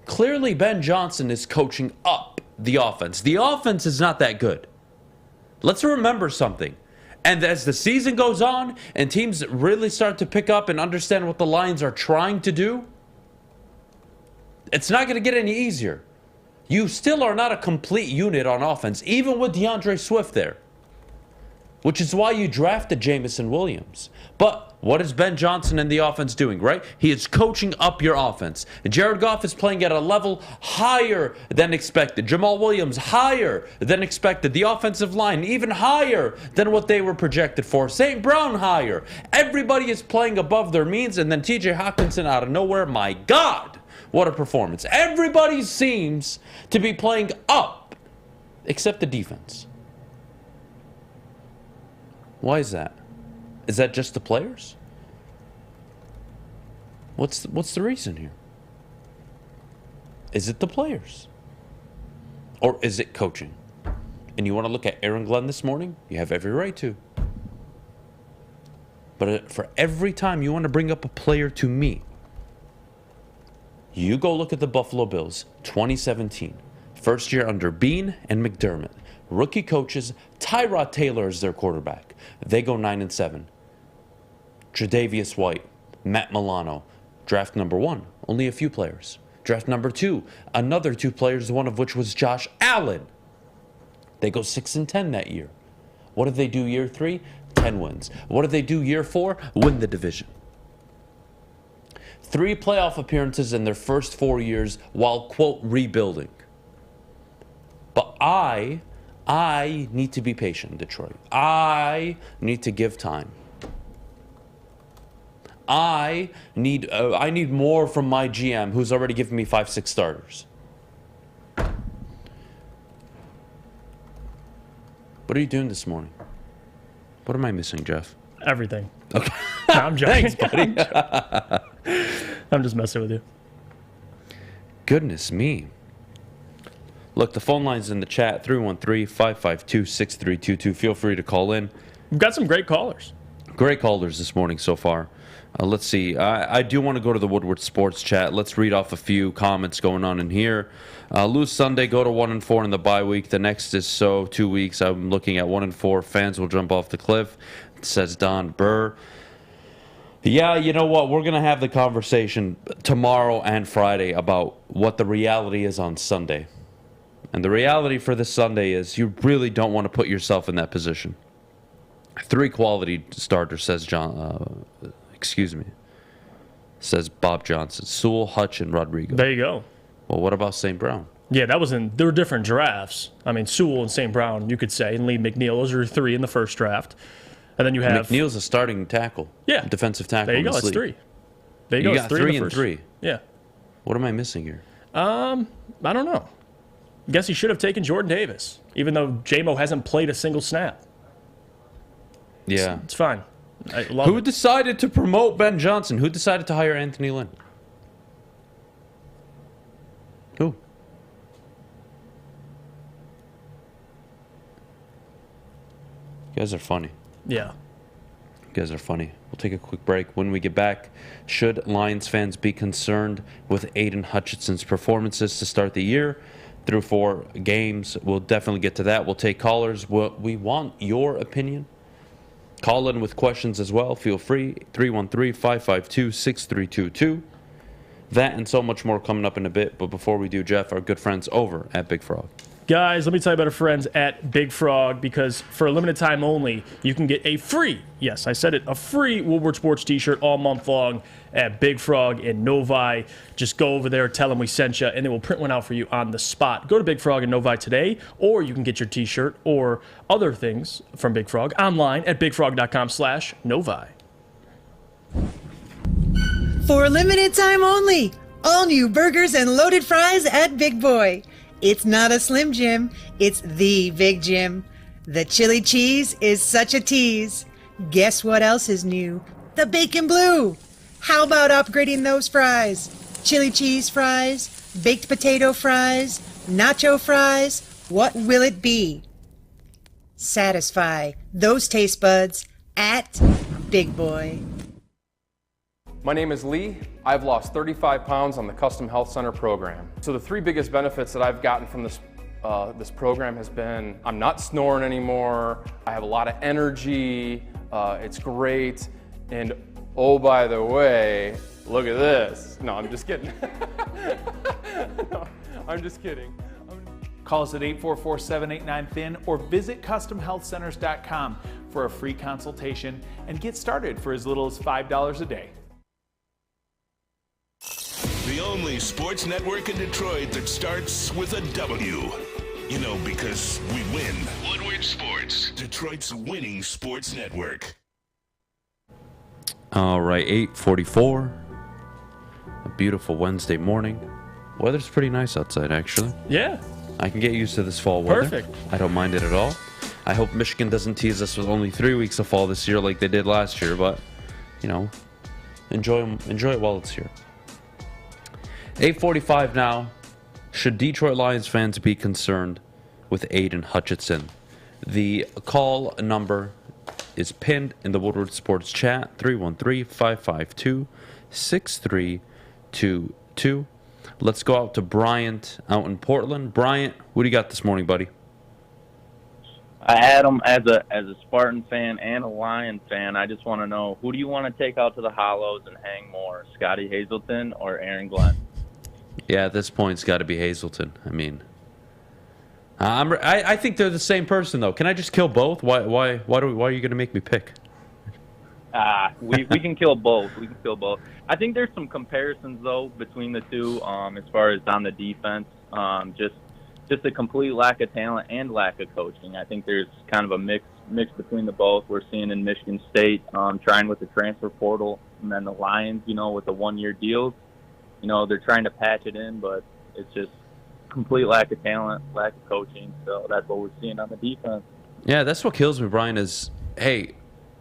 Clearly, Ben Johnson is coaching up the offense. The offense is not that good. Let's remember something. And as the season goes on and teams really start to pick up and understand what the Lions are trying to do, it's not going to get any easier. You still are not a complete unit on offense, even with DeAndre Swift there. Which is why you drafted Jameson Williams. But what is Ben Johnson and the offense doing, right? He is coaching up your offense. Jared Goff is playing at a level higher than expected. Jamal Williams higher than expected. The offensive line even higher than what they were projected for. St. Brown higher. Everybody is playing above their means. And then TJ Hawkinson out of nowhere, my God. What a performance. Everybody seems to be playing up, except the defense. Why is that? Is that just the players? What's the reason here? Is it the players? Or is it coaching? And you want to look at Aaron Glenn this morning? You have every right to. But for every time you want to bring up a player to me, you go look at the Buffalo Bills, 2017. First year under Bean and McDermott. Rookie coaches, Tyrod Taylor is their quarterback. They go 9-7. Tre'Davious White, Matt Milano. Draft number 1, only a few players. Draft number 2, another 2 players, one of which was Josh Allen. They go 6-10 that year. What did they do year 3? 10 wins. What did they do year 4? Win the division. 3 playoff appearances in their first 4 years while, quote, rebuilding. But I need to be patient, Detroit. I need to give time. I need more from my GM, who's already given me 5-6 starters. What are you doing this morning? What am I missing, Jeff? Everything. Okay. No, I'm joking. Thanks, buddy. I'm just messing with you. Goodness me. Look, the phone line's in the chat, 313-552-6322. Feel free to call in. We've got some great callers. Great callers this morning so far. Let's see. I do want to go to the Woodward Sports chat. Let's read off a few comments going on in here. Lose Sunday, go to 1-4 in the bye week. The next is 2 weeks. I'm looking at 1-4. Fans will jump off the cliff, says Don Burr. Yeah, you know what? We're going to have the conversation tomorrow and Friday about what the reality is on Sunday. And the reality for this Sunday is you really don't want to put yourself in that position. 3 quality starters, says says Bob Johnson. Sewell, Hutch, and Rodrigo. There you go. Well, what about St. Brown? Yeah, there were different drafts. I mean, Sewell and St. Brown, you could say, and Lee McNeil. Those are 3 in the first draft. And then you have... McNeil's a starting tackle. Yeah. Defensive tackle. There you go. That's 3. There you go. You got 3 and 3. Yeah. What am I missing here? I don't know. Guess he should have taken Jordan Davis, even though J-Mo hasn't played a single snap. Yeah. It's fine. I love Who it. decided to promote Ben Johnson? Who decided to hire Anthony Lynn? Who? You guys are funny. Yeah. You guys are funny. We'll take a quick break. When we get back, should Lions fans be concerned with Aidan Hutchinson's performances to start the year? Through 4 games. We'll definitely get to that. We'll take callers. We want your opinion. Call in with questions as well. Feel free. 313-552-6322. That and so much more coming up in a bit. But before we do, Jeff, our good friends over at Big Frog. Guys, let me tell you about our friends at Big Frog, because for a limited time only, you can get a free, yes, I said it, a free Woodward Sports t-shirt all month long at Big Frog in Novi. Just go over there, tell them we sent you, and they will print one out for you on the spot. Go to Big Frog in Novi today, or you can get your t-shirt or other things from Big Frog online at bigfrog.com/Novi. For a limited time only, all new burgers and loaded fries at Big Boy. It's not a Slim Jim, it's the Big Jim. The chili cheese is such a tease. Guess what else is new? The bacon blue. How about upgrading those fries? Chili cheese fries, baked potato fries, nacho fries, what will it be? Satisfy those taste buds at Big Boy. My name is Lee. I've lost 35 pounds on the Custom Health Center program. So the 3 biggest benefits that I've gotten from this program has been I'm not snoring anymore, I have a lot of energy, it's great, and oh, by the way, look at this. No, I'm just kidding. No, I'm just kidding. Call us at 844-789-THIN or visit CustomHealthCenters.com for a free consultation and get started for as little as $5 a day. The only sports network in Detroit that starts with a W. You know, because we win. Woodward Sports, Detroit's winning sports network. All right, 8:44. A beautiful Wednesday morning. Weather's pretty nice outside, actually. Yeah. I can get used to this fall weather. Perfect. I don't mind it at all. I hope Michigan doesn't tease us with only 3 weeks of fall this year like they did last year, but, you know, enjoy it while it's here. 8:45 now. Should Detroit Lions fans be concerned with Aidan Hutchinson? The call number is pinned in the Woodward Sports chat, 313-552-6322. Let's go out to Bryant out in Portland. Bryant, what do you got this morning, buddy? Adam, as a Spartan fan and a Lion fan, I just want to know, who do you want to take out to the Hollows and hang more, Scotty Hazelton or Aaron Glenn? Yeah, at this point, it's got to be Hazelton. I mean, I think they're the same person, though. Can I just kill both? Why are you going to make me pick? We can kill both. We can kill both. I think there's some comparisons, though, between the two as far as on the defense. Just a complete lack of talent and lack of coaching. I think there's kind of a mix between the both. We're seeing in Michigan State trying with the transfer portal, and then the Lions, with the one-year deals. They're trying to patch it in, but it's just complete lack of talent, lack of coaching. So that's what we're seeing on the defense. Yeah, that's what kills me, Brian, is, hey,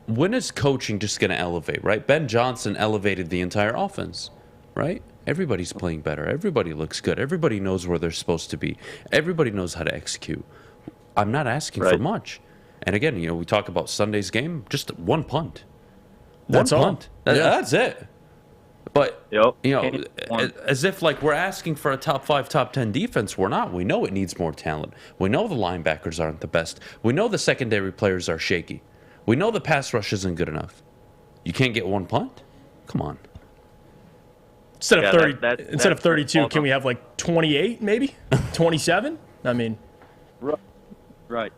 when is coaching just going to elevate, right? Ben Johnson elevated the entire offense, right? Everybody's playing better. Everybody looks good. Everybody knows where they're supposed to be. Everybody knows how to execute. I'm not asking for much. And again, we talk about Sunday's game, just one punt. That's one all. punt. That's it. But, as if like we're asking for a top 5, top 10 defense. We're not. We know it needs more talent. We know the linebackers aren't the best. We know the secondary players are shaky. We know the pass rush isn't good enough. You can't get one punt? Come on. Instead of 32, can we have like 28 maybe? 27? I mean. Right.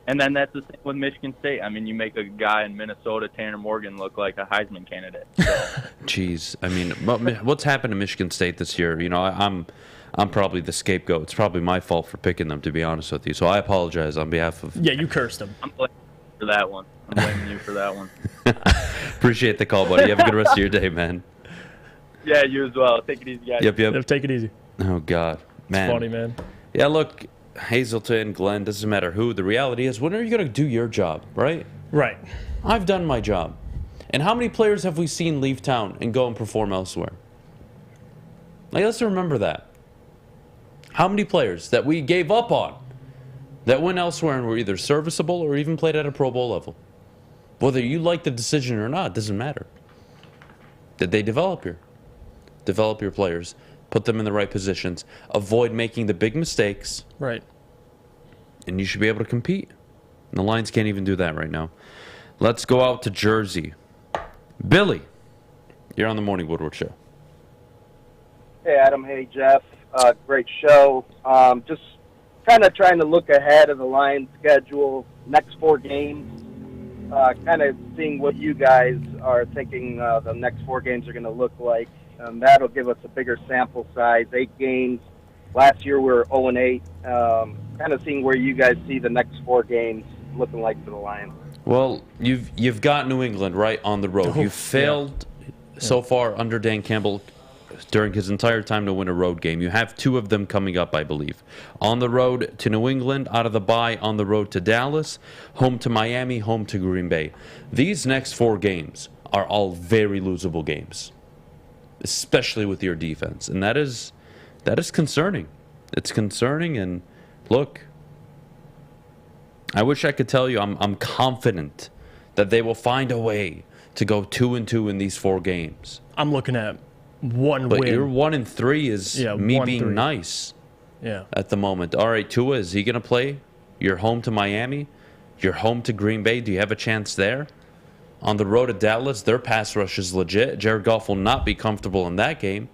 And then that's the same with Michigan State. I mean, you make a guy in Minnesota, Tanner Morgan, look like a Heisman candidate. So. Jeez. I mean, what's happened to Michigan State this year? You know, I'm probably the scapegoat. It's probably my fault for picking them, to be honest with you. So I apologize on behalf of... Yeah, you cursed them. I'm blaming you for that one. Appreciate the call, buddy. You have a good rest of your day, man. Yeah, you as well. Take it easy, guys. Yep. Take it easy. Oh, God. Man. It's funny, man. Yeah, look... Hazelton, Glenn, doesn't matter who. The reality is, when are you going to do your job, right? Right. I've done my job. And how many players have we seen leave town and go and perform elsewhere? Like, let's remember that. How many players that we gave up on that went elsewhere and were either serviceable or even played at a Pro Bowl level? Whether you like the decision or not, doesn't matter. Did they develop your players? Put them in the right positions. Avoid making the big mistakes. Right. And you should be able to compete. And the Lions can't even do that right now. Let's go out to Jersey. Billy, you're on the Morning Woodward Show. Hey, Adam. Hey, Jeff. Great show. Just kind of trying to look ahead of the Lions' schedule, next 4 games. Kind of seeing what you guys are thinking the next 4 games are going to look like. That'll give us a bigger sample size, 8 games. Last year we were 0-8. Kind of seeing where you guys see the next 4 games looking like for the Lions. Well, you've got New England right on the road. You've failed so far under Dan Campbell during his entire time to win a road game. You have 2 of them coming up, I believe. On the road to New England, out of the bye, on the road to Dallas, home to Miami, home to Green Bay. These next 4 games are all very losable games, especially with your defense. And that is concerning. It's concerning, and look, I wish I could tell you I'm confident that they will find a way to go 2-2 in these 4 games. I'm looking at one but win. Your 1-3 is me being 1-3. nice Yeah. at the moment. All right, Tua, is he going to play? You're home to Miami. You're home to Green Bay. Do you have a chance there? On the road to Dallas, their pass rush is legit. Jared Goff will not be comfortable in that game.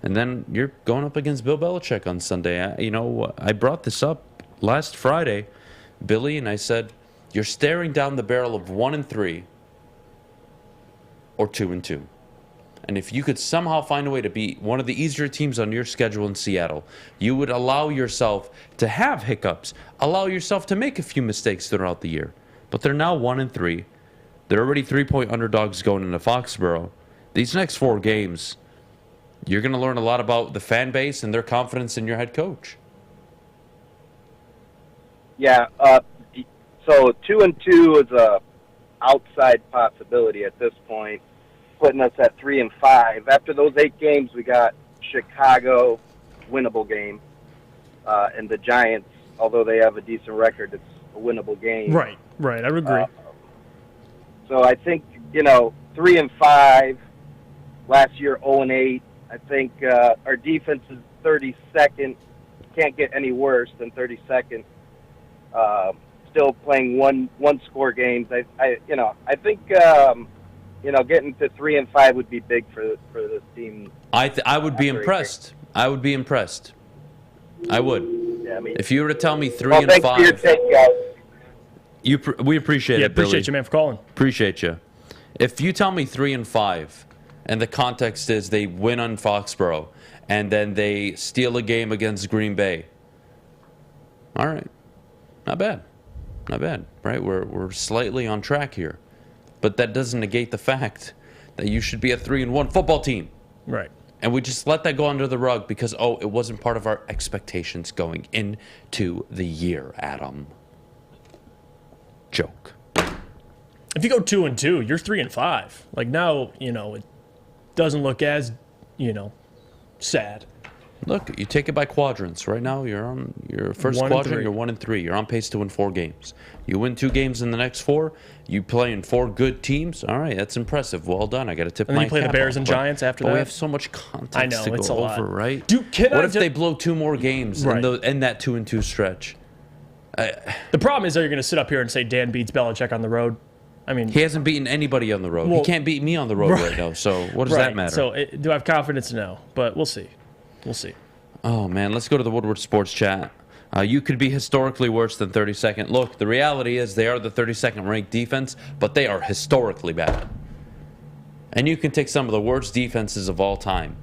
And then you're going up against Bill Belichick on Sunday. I brought this up last Friday, Billy, and I said, you're staring down the barrel of 1-3 or 2-2. And if you could somehow find a way to beat one of the easier teams on your schedule in Seattle, you would allow yourself to have hiccups, allow yourself to make a few mistakes throughout the year. But they're now 1-3. They're already 3-point underdogs going into Foxborough. These next 4 games, you're going to learn a lot about the fan base and their confidence in your head coach. Yeah, so 2-2 is a outside possibility at this point, putting us at 3-5. After those 8 games, we got Chicago, winnable game, and the Giants, although they have a decent record, it's a winnable game. Right. I would agree. So I think 3-5. Last year 0-8. I think our defense is 32nd. Can't get any worse than 32nd. Still playing one score games. I think getting to 3-5 would be big for this team. I would be impressed. I would be impressed. I would. Yeah, if you were to tell me 3-5. Thanks for your take, guys. We appreciate it, Billy. Appreciate you, man, for calling. Appreciate you. If you tell me 3-5, and the context is they win on Foxborough, and then they steal a game against Green Bay, all right, not bad, right? We're slightly on track here, but that doesn't negate the fact that you should be a 3-1 football team, right? And we just let that go under the rug because it wasn't part of our expectations going into the year, Adam. Joke. If you go 2-2, you're 3-5. Like now, it doesn't look as, sad. Look, you take it by quadrants. Right now, you're on your first 1 and quadrant. 3. You're 1-3. You're on pace to win 4 games. You win 2 games in the next 4. You play in 4 good teams. All right, that's impressive. Well done. I got to tip And my then you play the cap Bears off. and Giants after but that. we have so much context I know, to it's go a lot. over, right? Dude, what if they blow 2 more games Right. in that 2-2 stretch? The problem is that you're going to sit up here and say Dan beats Belichick on the road. I mean, He hasn't beaten anybody on the road. Well, he can't beat me on the road right now. So what does that matter? So do I have confidence? No, but we'll see. We'll see. Oh, man. Let's go to the Woodward Sports chat. You could be historically worse than 32nd. Look, the reality is they are the 32nd ranked defense, but they are historically bad. And you can take some of the worst defenses of all time,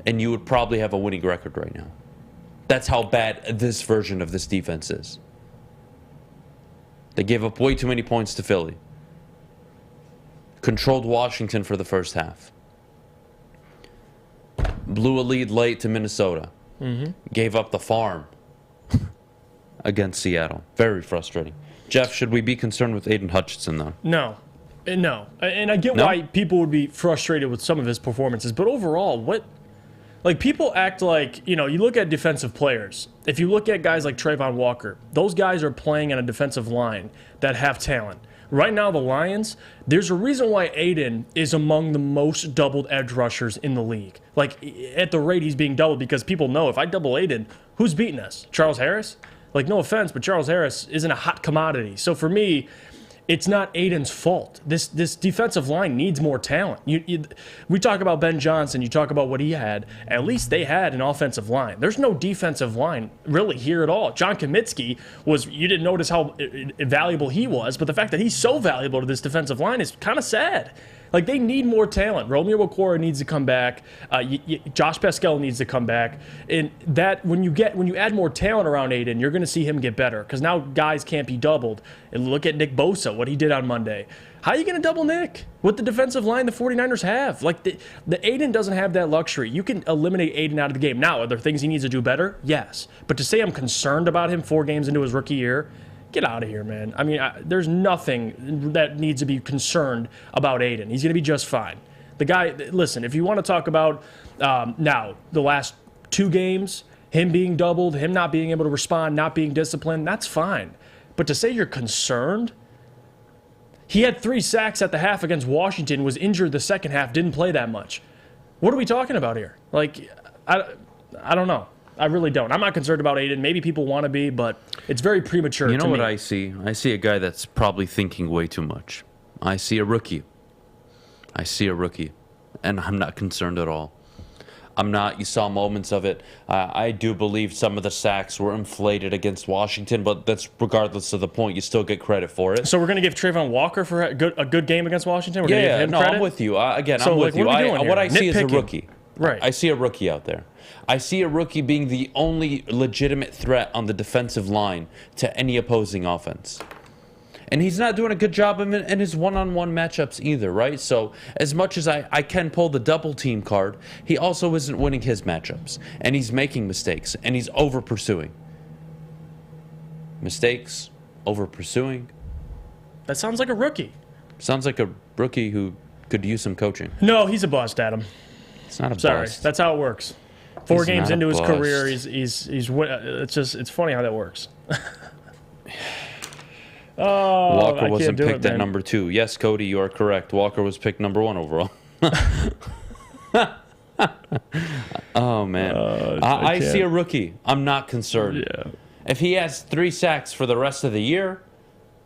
and you would probably have a winning record right now. That's how bad this version of this defense is. They gave up way too many points to Philly. Controlled Washington for the first half. Blew a lead late to Minnesota. Gave up the farm against Seattle. Very frustrating. Jeff, should we be concerned with Aidan Hutchinson, though? No. No. And I get No? why people would be frustrated with some of his performances, but overall, what... Like, people act like, you look at defensive players. If you look at guys like Trayvon Walker, those guys are playing on a defensive line that have talent. Right now, the Lions, there's a reason why Aidan is among the most doubled edge rushers in the league. Like, at the rate he's being doubled, because people know if I double Aidan, who's beating us? Charles Harris? Like, no offense, but Charles Harris isn't a hot commodity. So for me, it's not Aidan's fault. This defensive line needs more talent. We talk about Ben Johnson. You talk about what he had. At least they had an offensive line. There's no defensive line really here at all. John Kaminsky you didn't notice how valuable he was, but the fact that he's so valuable to this defensive line is kind of sad. Like, they need more talent. Romeo Okwara needs to come back. Josh Pascal needs to come back. And that when you add more talent around Aidan, you're going to see him get better, because now guys can't be doubled. And look at Nick Bosa, what he did on Monday. How are you going to double Nick with the defensive line the 49ers have? Like, the Aidan doesn't have that luxury. You can eliminate Aidan out of the game. Now, are there things he needs to do better? Yes. But to say I'm concerned about him 4 games into his rookie year, get out of here, man. I mean, there's nothing that needs to be concerned about Aidan. He's going to be just fine. The guy, listen, if you want to talk about now, the last 2 games, him being doubled, him not being able to respond, not being disciplined, that's fine. But to say you're concerned, he had 3 sacks at the half against Washington, was injured the second half, didn't play that much. What are we talking about here? Like, I don't know. I really don't. I'm not concerned about Aidan. Maybe people want to be, but it's very premature to me. You know what I see? I see a guy that's probably thinking way too much. I see a rookie. And I'm not concerned at all. I'm not. You saw moments of it. I do believe some of the sacks were inflated against Washington, but that's regardless of the point. You still get credit for it. So we're going to give Trayvon Walker for a good game against Washington? We're going to give him credit? I'm with you. Again, So, I'm with like, you. what are we doing What here? I see is a Nitpicking. rookie. Right. I see a rookie out there. I see a rookie being the only legitimate threat on the defensive line to any opposing offense. And he's not doing a good job in his one-on-one matchups either, right? So as much as I can pull the double team card, he also isn't winning his matchups. And he's making mistakes, and he's over-pursuing. Mistakes, over-pursuing. That sounds like a rookie. Sounds like a rookie who could use some coaching. No, he's a bust, Adam. It's not a Sorry, bust. that's how it works. 4 He's games not a into his bust. career, it's funny how that works. Walker I wasn't can't do picked it, at man. number 2. Yes, Cody, you are correct. Walker was picked number 1 overall. Oh, man. I see a rookie. I'm not concerned. Yeah. If he has 3 sacks for the rest of the year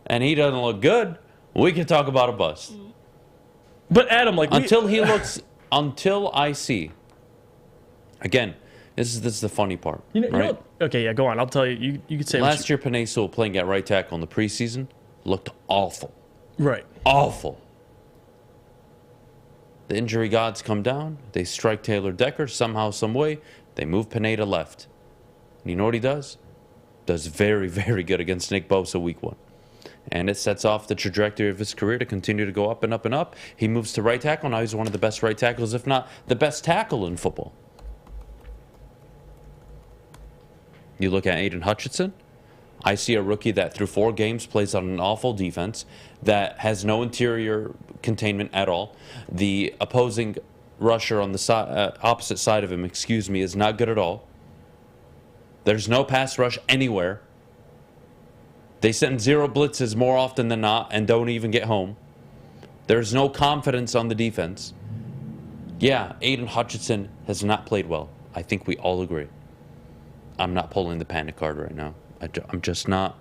and he doesn't look good, we can talk about a bust. But Adam, like, until I see. Again, this is the funny part. You know right? what? Okay, yeah, go on. I'll tell you. You could say Last year, Penei Sewell playing at right tackle in the preseason looked awful. Right. Awful. The injury gods come down. They strike Taylor Decker somehow, some way. They move Penei to left. And you know what he does? Does very, very good against Nick Bosa week 1. And it sets off the trajectory of his career to continue to go up and up and up. He moves to right tackle. Now he's one of the best right tackles, if not the best tackle in football. You look at Aidan Hutchinson. I see a rookie that through 4 games plays on an awful defense that has no interior containment at all. The opposing rusher on the opposite side of him, is not good at all. There's no pass rush anywhere. They send 0 blitzes more often than not and don't even get home. There's no confidence on the defense. Yeah, Aidan Hutchinson has not played well. I think we all agree. I'm not pulling the panic card right now. I'm just not.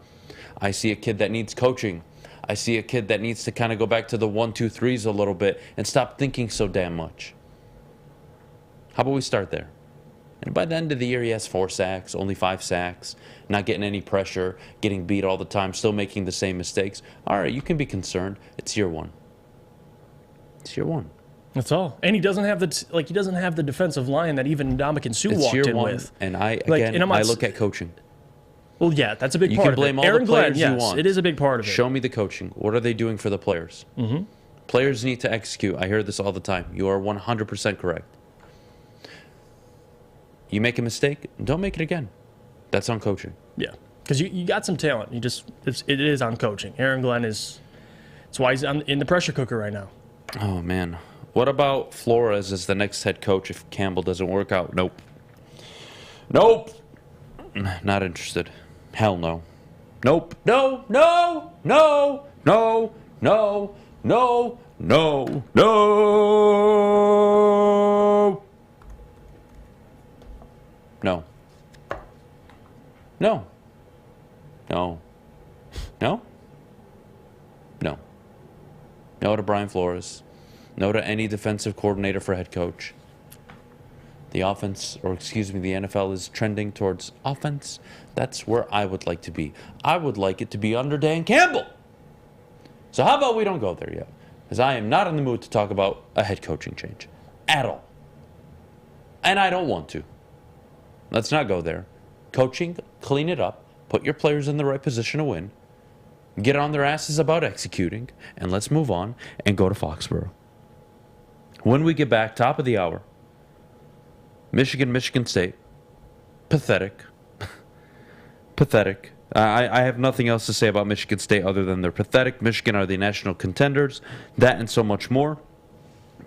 I see a kid that needs coaching. I see a kid that needs to kind of go back to the 1-2-3s a little bit and stop thinking so damn much. How about we start there? And by the end of the year, he has 4 sacks, only 5 sacks, not getting any pressure, getting beat all the time, still making the same mistakes. All right, you can be concerned. It's year 1. It's year 1. That's all. And he doesn't have the defensive line that even Ndamukong Suh walked in with. And I look at coaching. Well, yeah, that's a big part of it. You can blame all the players you want. It is a big part of it. Show me the coaching. What are they doing for the players? Mm-hmm. Players need to execute. I hear this all the time. You are 100% correct. You make a mistake, don't make it again. That's on coaching. Yeah, because you got some talent. It is on coaching. Aaron Glenn that's why he's in the pressure cooker right now. Oh, man. What about Flores as the next head coach if Campbell doesn't work out? Nope. Not interested. Hell no. Nope. No. No to Brian Flores. No to any defensive coordinator for head coach. The NFL is trending towards offense. That's where I would like to be. I would like it to be under Dan Campbell. So how about we don't go there yet? Because I am not in the mood to talk about a head coaching change. At all. And I don't want to. Let's not go there. Coaching, clean it up. Put your players in the right position to win. Get on their asses about executing. And let's move on and go to Foxborough. When we get back, top of the hour, Michigan State. Pathetic. Pathetic. I have nothing else to say about Michigan State other than they're pathetic. Michigan are the national contenders. That and so much more.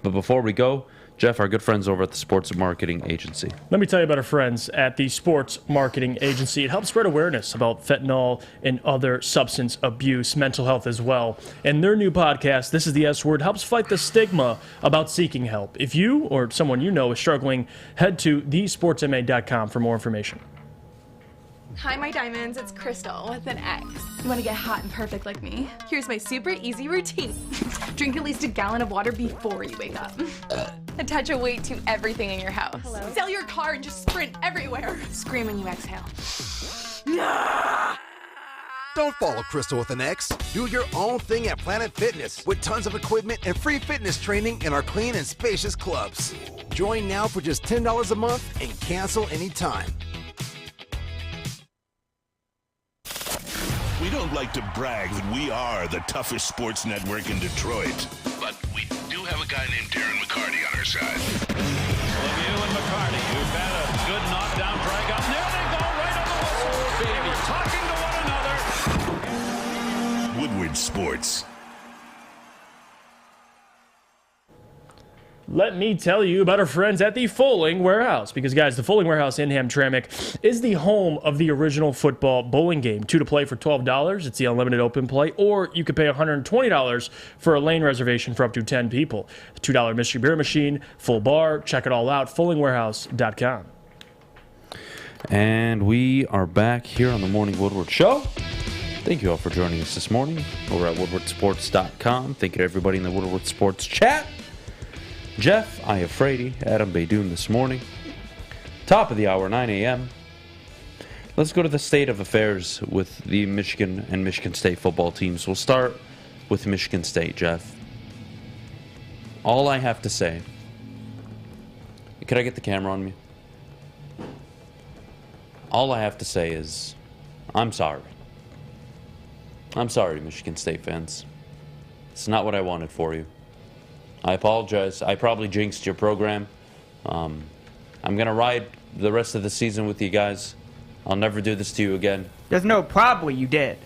But before we go, Jeff, our good friends over at the Sports Marketing Agency. Let me tell you about our friends at the Sports Marketing Agency. It helps spread awareness about fentanyl and other substance abuse, mental health as well. And their new podcast, This is the S Word, helps fight the stigma about seeking help. If you or someone you know is struggling, head to thesportsma.com for more information. Hi, my diamonds. It's Crystal with an X. You want to get hot and perfect like me? Here's my super easy routine. Drink at least a gallon of water before you wake up. Attach a weight to everything in your house. Hello? Sell your car and just sprint everywhere. Scream when you exhale. Don't follow Crystal with an X. Do your own thing at Planet Fitness with tons of equipment and free fitness training in our clean and spacious clubs. Join now for just $10 a month and cancel anytime. We don't like to brag that we are the toughest sports network in Detroit, but we do have a guy named Darren McCarty on our side. Lemieux and McCarty, who've had a good knockdown drag up. There they go, right on the whistle. They were talking to one another. Woodward Sports. Let me tell you about our friends at the Fulling Warehouse. Because, guys, the Fulling Warehouse in Hamtramck is the home of the original football bowling game. 2 to play for $12. It's the unlimited open play. Or you could pay $120 for a lane reservation for up to 10 people. $2 mystery beer machine, full bar. Check it all out. FullingWarehouse.com. And we are back here on the Morning Woodward Show. Thank you all for joining us this morning over at WoodwardSports.com. Thank you to everybody in the Woodward Sports chat. Jeff, Iafrate, Adham, Beydoun this morning. Top of the hour, 9 a.m. Let's go to the state of affairs with the Michigan and Michigan State football teams. We'll start with Michigan State, Jeff. All I have to say... Could I get the camera on me? All I have to say is, I'm sorry. I'm sorry, Michigan State fans. It's not what I wanted for you. I apologize. I probably jinxed your program. I'm going to ride the rest of the season with you guys. I'll never do this to you again. There's no probably you did.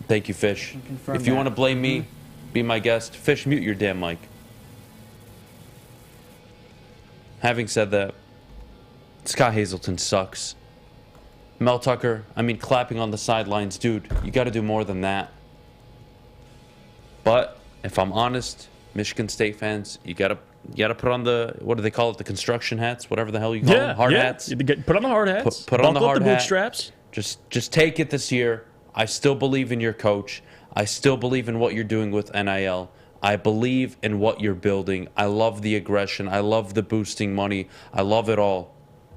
Thank you, Fish. If you want to blame me, be my guest. Fish, mute your damn mic. having said that, Scott Hazelton sucks. Mel Tucker, clapping on the sidelines, dude, you got to do more than that. But if I'm honest, Michigan State fans, you gotta put on the, what do they call it, the construction hats, whatever the hell you call them, hard hats. Put on the hard hats. Put on the hard the hat. bootstraps. Just take it this year. I still believe in your coach. I still believe in what you're doing with NIL. I believe in what you're building. I love the aggression. I love the boosting money. I love it all.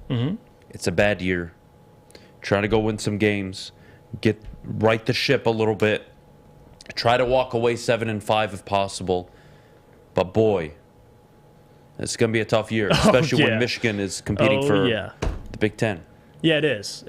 Mm-hmm. It's a bad year. Trying to go win some games. Right the ship a little bit. Try to walk away 7-5 if possible. But boy, it's going to be a tough year, especially when Michigan is competing for the Big Ten. Yeah, it is.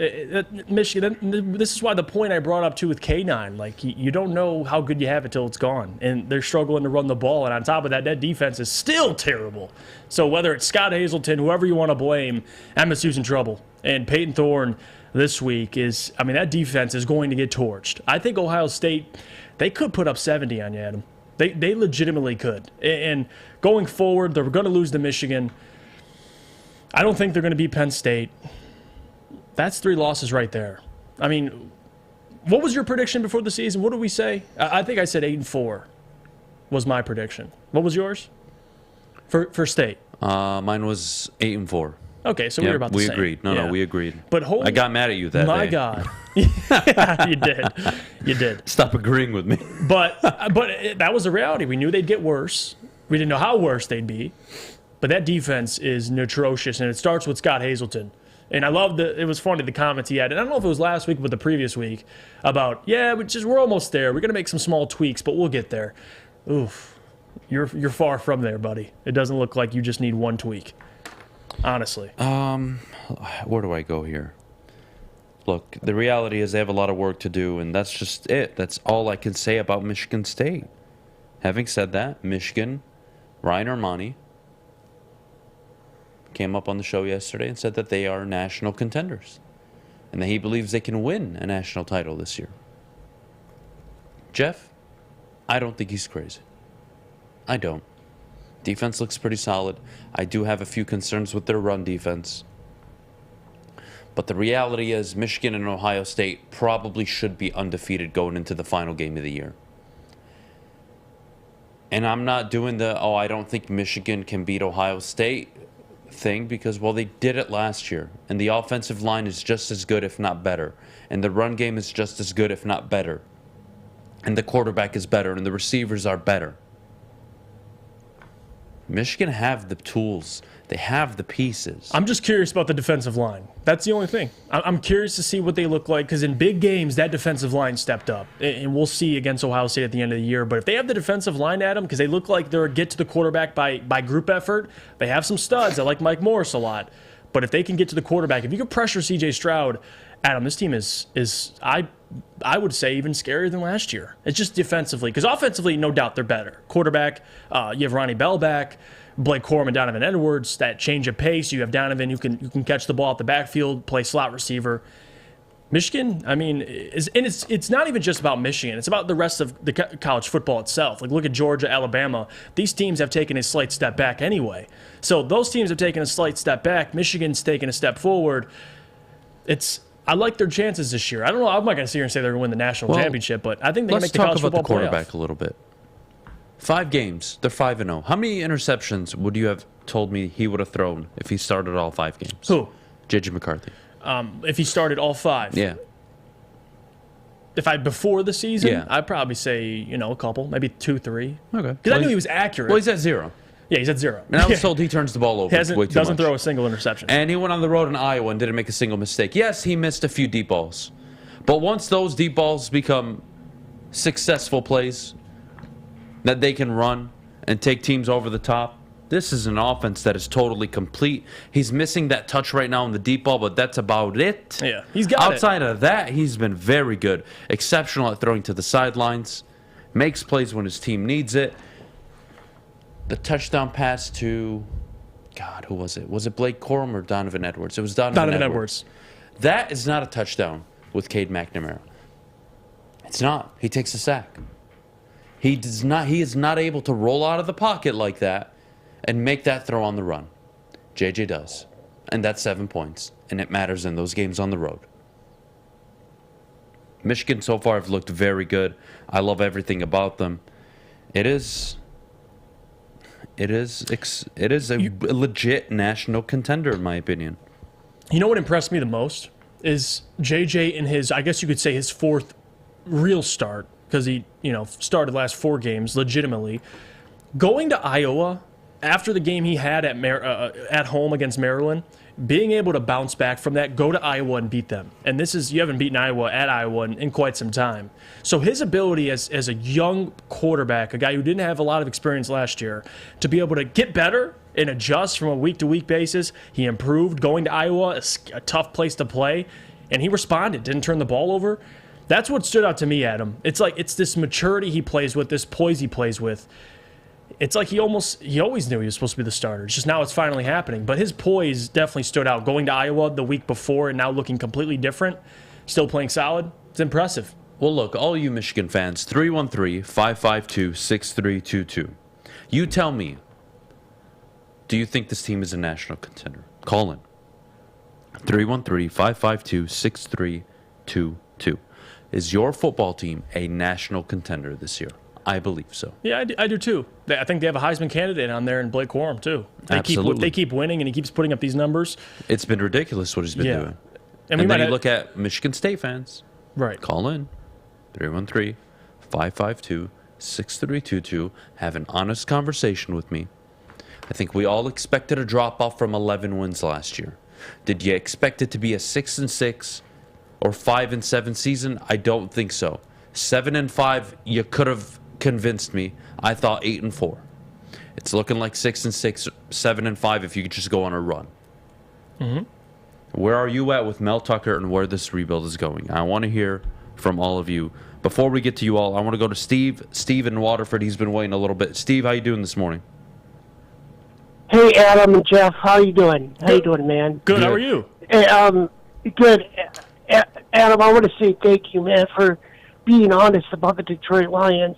Michigan, this is why the point I brought up, too, with K9, like, you don't know how good you have it till it's gone. And they're struggling to run the ball. And on top of that defense is still terrible. So whether it's Scott Hazelton, whoever you want to blame, MSU's in trouble. And Peyton Thorne this week is, that defense is going to get torched. I think Ohio State, they could put up 70 on you, Adam. They legitimately could. And going forward, they're going to lose to Michigan. I don't think they're going to beat Penn State. That's 3 losses right there. What was your prediction before the season? What did we say? I think I said 8-4 was my prediction. What was yours for State? Mine was 8-4. Okay, so we were about the same. We agreed. No, we agreed. But I got mad at you that day. My God. You did. You did. Stop agreeing with me. But that was the reality. We knew they'd get worse. We didn't know how worse they'd be. But that defense is atrocious, and it starts with Scott Hazelton. And I loved it was funny, the comments he had. And I don't know if it was last week, but the previous week about, we're almost there. We're going to make some small tweaks, but we'll get there. Oof. You're far from there, buddy. It doesn't look like you just need one tweak. Honestly. Where do I go here? Look, the reality is they have a lot of work to do, and that's just it. That's all I can say about Michigan State. Having said that, Michigan, Ryan Armani, came up on the show yesterday and said that they are national contenders and that he believes they can win a national title this year. Jeff, I don't think he's crazy. I don't. Defense looks pretty solid. I do have a few concerns with their run defense. But the reality is Michigan and Ohio State probably should be undefeated going into the final game of the year. And I'm not doing I don't think Michigan can beat Ohio State thing because, they did it last year. And the offensive line is just as good, if not better. And the run game is just as good, if not better. And the quarterback is better, and the receivers are better. Michigan have the tools. They have the pieces. I'm just curious about the defensive line. That's the only thing. I'm curious to see what they look like because in big games, that defensive line stepped up. And we'll see against Ohio State at the end of the year. But if they have the defensive line, Adam, because they look like they're get to the quarterback by group effort, they have some studs. I like Mike Morris a lot. But if they can get to the quarterback, if you can pressure C.J. Stroud, Adam, this team is I would say even scarier than last year. It's just defensively. Because offensively, no doubt, they're better. Quarterback, you have Ronnie Bell back. Blake Corum and Donovan Edwards, that change of pace. You have Donovan who can catch the ball at the backfield, play slot receiver. Michigan, it's not even just about Michigan. It's about the rest of the college football itself. Like, look at Georgia, Alabama. These teams have taken a slight step back anyway. So those teams have taken a slight step back. Michigan's taken a step forward. I like their chances this year. I don't know. I'm not going to sit here and say they're going to win the national championship, but I think they can make the college football playoff. Let's talk about the quarterback a little bit. 5 games. They're 5-0. How many interceptions would you have told me he would have thrown if he started all 5 games? Who? J.J. McCarthy. If he started all 5? Yeah. Before the season, yeah. I'd probably say, a couple, maybe 2, 3. Okay. Because I knew he was accurate. Well, he's at 0. Yeah, he's at 0. And I was told he turns the ball over way too much. Doesn't throw a single interception. And he went on the road in Iowa and didn't make a single mistake. Yes, he missed a few deep balls. But once those deep balls become successful plays that they can run and take teams over the top, this is an offense that is totally complete. He's missing that touch right now in the deep ball, but that's about it. Yeah, he's got Outside of that, he's been very good. Exceptional at throwing to the sidelines. Makes plays when his team needs it. The touchdown pass to, God, who was it? Was it Blake Corum or Donovan Edwards? It was Donovan Edwards. That is not a touchdown with Cade McNamara. It's not. He takes a sack. He is not able to roll out of the pocket like that and make that throw on the run. JJ does. And that's 7 points. And it matters in those games on the road. Michigan so far have looked very good. I love everything about them. It is a legit national contender, in my opinion. You know what impressed me the most is JJ in his, I guess you could say, his fourth real start, because he, started last 4 games legitimately. Going to Iowa after the game he had at home against Maryland, being able to bounce back from that, go to Iowa and beat them. And you haven't beaten Iowa at Iowa in quite some time. So his ability as a young quarterback, a guy who didn't have a lot of experience last year, to be able to get better and adjust from a week-to-week basis, he improved. Going to Iowa, a tough place to play, and he responded, didn't turn the ball over. That's what stood out to me, Adam. It's this maturity he plays with, this poise he plays with. It's like he always knew he was supposed to be the starter. It's just now it's finally happening. But his poise definitely stood out. Going to Iowa the week before and now looking completely different, still playing solid. It's impressive. Well, look, all you Michigan fans, 313-552-6322. You tell me, do you think this team is a national contender? Call in. 313-552-6322. Is your football team a national contender this year? I believe so. Yeah, I do too. I think they have a Heisman candidate on there in Blake Corum too. Absolutely. They keep winning, and he keeps putting up these numbers. It's been ridiculous what he's been doing. And then you look at Michigan State fans. Right. Call in. 313-552-6322. Have an honest conversation with me. I think we all expected a drop-off from 11 wins last year. Did you expect it to be a 6-6 or 5-7 season? I don't think so. 7-5, you could have convinced me. I thought 8-4. It's looking like 6-6, 7-5 if you could just go on a run. Mm-hmm. Where are you at with Mel Tucker and where this rebuild is going? I want to hear from all of you. Before we get to you all, I want to go to Steve. Steve in Waterford. He's been waiting a little bit. Steve, how you doing this morning? Hey, Adam and Jeff. How you doing? How you doing, man? Good. How are you? Hey, good. Adam, I want to say thank you, man, for being honest about the Detroit Lions.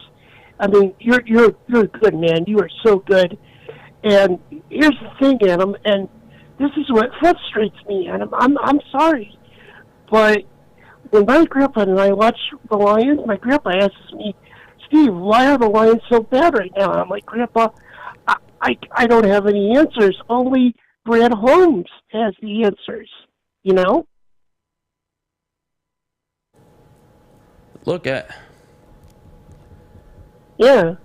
I mean, you're good, man. You are so good. And here's the thing, Adam, and this is what frustrates me, Adam. I'm sorry, but when my grandpa and I watch the Lions, my grandpa asks me, Steve, why are the Lions so bad right now? I'm like, Grandpa, I don't have any answers. Only Brad Holmes has the answers, Look at... Yeah.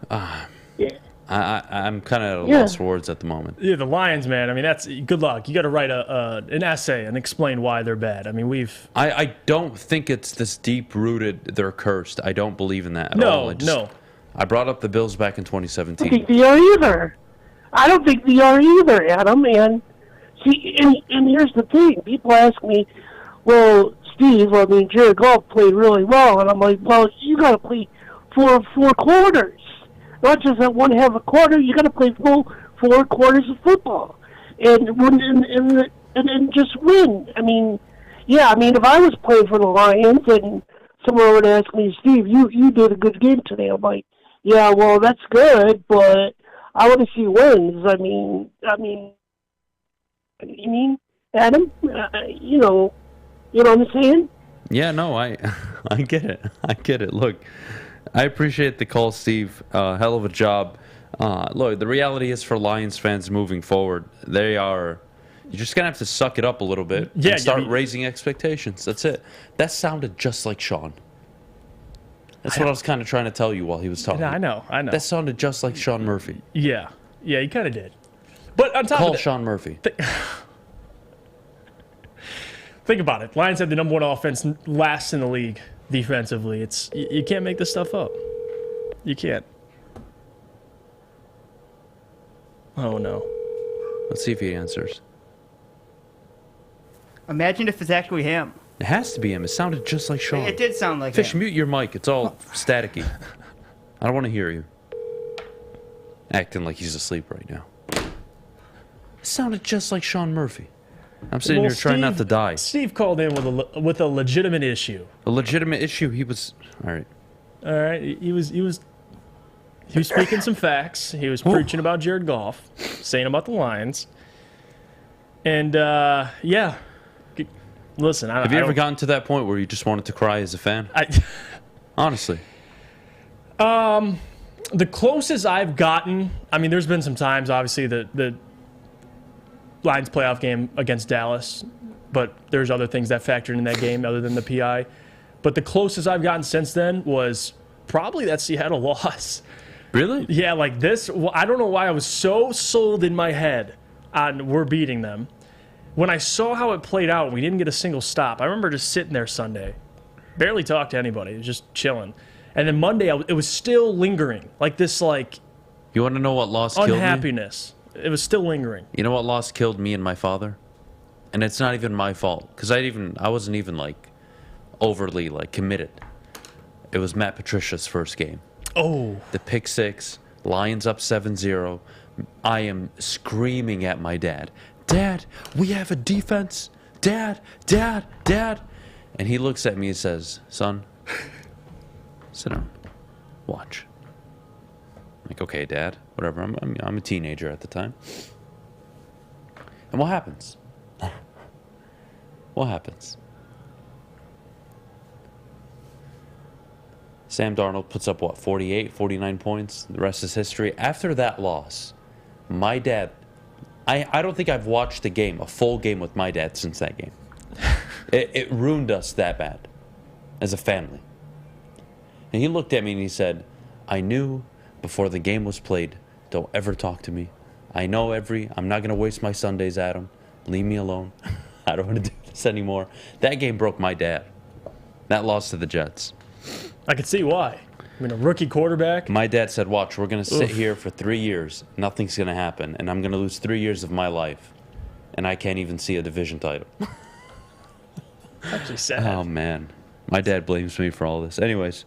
I'm kind of at a loss for words at the moment. Yeah, the Lions, man. I mean, that's good luck. You got to write an essay and explain why they're bad. I mean, I don't think it's this deep-rooted, they're cursed. I don't believe in that at all. No. I brought up the Bills back in 2017. I don't think they are either. I don't think they are either, Adam. And see, and here's the thing. People ask me, well, Steve, Jared Goff played really well. And I'm like, well, you got to play four quarters. Not just that one half a quarter. You got to play full 4 quarters of football, and just win. I mean, if I was playing for the Lions and someone would ask me, Steve, you did a good game today. I'm like, yeah, well, that's good, but I want to see wins. I mean, Adam, you know what I'm saying? Yeah, no, I get it. I get it. Look, I appreciate the call, Steve. Hell of a job. Look, the reality is for Lions fans moving forward, you're just going to have to suck it up a little bit and start raising expectations. That's it. That sounded just like Sean. That's what I was kind of trying to tell you while he was talking. Yeah, I know. That sounded just like Sean Murphy. Yeah, he kind of did. But on top Call of that, Sean Murphy. Think about it. Lions have the number 1 offense, last in the league defensively. You can't make this stuff up. You can't. Oh, no. Let's see if he answers. Imagine if it's actually him. It has to be him. It sounded just like Sean. It did sound like Fish, him. mute your mic. It's all staticky. I don't want to hear you. Acting like he's asleep right now. It sounded just like Sean Murphy. I'm sitting here trying not to die. Steve called in with a legitimate issue. A legitimate issue? He was... All right. All right. He was speaking some facts. He was preaching about Jared Goff, saying about the Lions. And, yeah. Listen, have you ever gotten to that point where you just wanted to cry as a fan? Honestly. The closest I've gotten, I mean, there's been some times, obviously, the Lions playoff game against Dallas, but there's other things that factored in that game other than the PI. But the closest I've gotten since then was probably that Seattle loss. Really? Yeah, like this. I don't know why I was so sold in my head on we're beating them. When I saw how it played out, we didn't get a single stop. I remember just sitting there Sunday, barely talked to anybody, just chilling. And then Monday, it was still lingering, like this, like you want to know what loss killed me? Unhappiness. It was still lingering. You know what loss killed me and my father? And it's not even my fault because I wasn't even like overly like committed. It was Matt Patricia's first game. Oh. The pick six, Lions up 7-0. I am screaming at my dad. Dad, we have a defense. Dad. And he looks at me and says, son, sit down. Watch. I'm like, okay, Dad, whatever. I'm a teenager at the time. And what happens? What happens? Sam Darnold puts up, 48, 49 points. The rest is history. After that loss, my dad, I don't think I've watched a full game with my dad since that game. It ruined us that bad as a family. And he looked at me and he said, I knew before the game was played, don't ever talk to me. I know I'm not going to waste my Sundays, Adam. Leave me alone. I don't want to do this anymore. That game broke my dad. That loss to the Jets. I could see why. I mean, a rookie quarterback. My dad said, watch, we're going to sit here for 3 years. Nothing's going to happen. And I'm going to lose 3 years of my life. And I can't even see a division title. Actually sad. Oh, man. My dad blames me for all this. Anyways,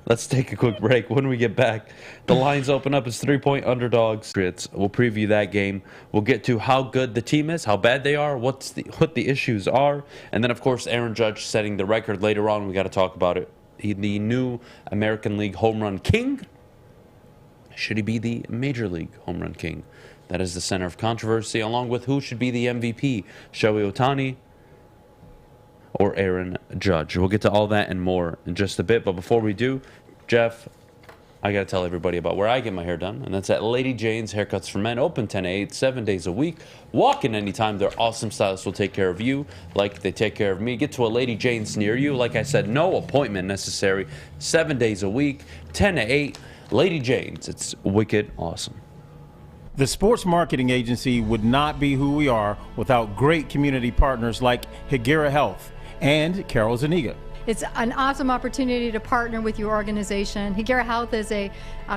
let's take a quick break. When we get back, the Lions open up as 3-point underdogs. We'll preview that game. We'll get to how good the team is, how bad they are, what the issues are. And then, of course, Aaron Judge setting the record later on. We got to talk about it. The new American League home run king. Should he be the Major League home run king? That is the center of controversy, along with who should be the MVP, Shohei Ohtani or Aaron Judge. We'll get to all that and more in just a bit. But before we do, Jeff, I got to tell everybody about where I get my hair done, and that's at Lady Jane's Haircuts for Men, open 10 to 8, 7 days a week. Walk in anytime. Their awesome stylists will take care of you like they take care of me. Get to a Lady Jane's near you. Like I said, no appointment necessary. 7 days a week, 10 to 8. Lady Jane's. It's wicked awesome. The sports marketing agency would not be who we are without great community partners like Higuera Health and Carol Zaniga. It's an awesome opportunity to partner with your organization. Higuera Health is a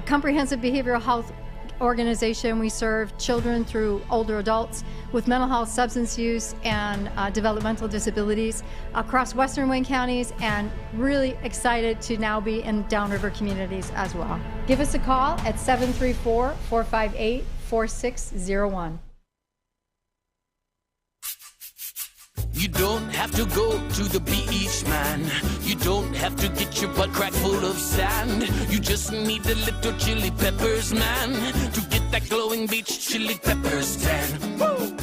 comprehensive behavioral health organization. We serve children through older adults with mental health, substance use, and developmental disabilities across Western Wayne counties, and really excited to now be in downriver communities as well. Give us a call at 734-458-4601. You don't have to go to the beach, man. You don't have to get your butt crack full of sand. You just need a little chili peppers, man, to get that glowing beach chili peppers tan. Woo!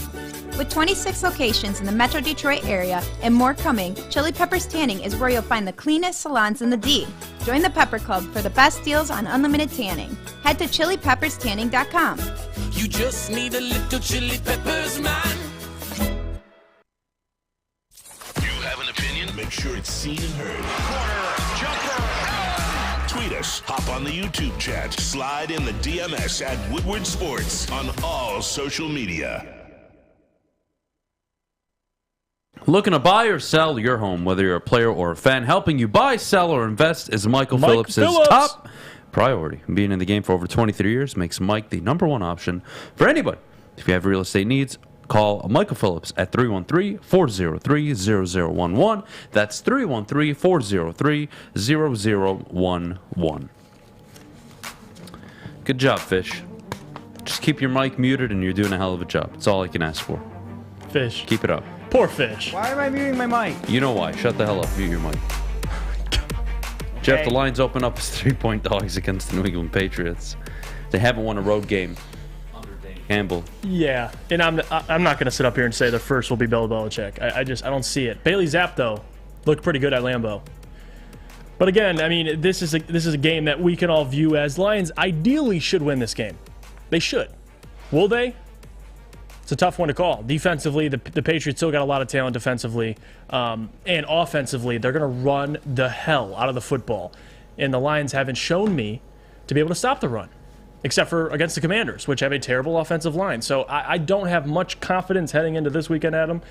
With 26 locations in the Metro Detroit area and more coming, Chili Peppers Tanning is where you'll find the cleanest salons in the D. Join the Pepper Club for the best deals on unlimited tanning. Head to chilipepperstanning.com. You just need a little chili peppers, man. Make sure it's seen and heard. Corner, jumper, tweet us, hop on the YouTube chat, slide in the DMS at Woodward Sports on all social media. Looking to buy or sell your home, whether you're a player or a fan, helping you buy, sell, or invest is Michael Phillips' top priority. Being in the game for over 23 years makes Mike the #1 option for anybody. If you have real estate needs, call Michael Phillips at 313-403-0011. That's 313-403-0011. Good job, Fish. Just keep your mic muted and you're doing a hell of a job. That's all I can ask for. Fish. Keep it up. Poor Fish. Why am I muting my mic? You know why. Shut the hell up. Mute your mic. Jeff, the Lions open up as 3-point dogs against the New England Patriots. They haven't won a road game Campbell. Yeah, and I'm not going to sit up here and say the first will be Bill Belichick. I don't see it. Bailey Zapp, though, looked pretty good at Lambeau. But again, I mean, this is a game that we can all view as Lions ideally should win this game. They should. Will they? It's a tough one to call. Defensively, the Patriots still got a lot of talent defensively. And offensively, they're going to run the hell out of the football. And the Lions haven't shown me to be able to stop the run, except for against the Commanders, which have a terrible offensive line. So I don't have much confidence heading into this weekend, Adam.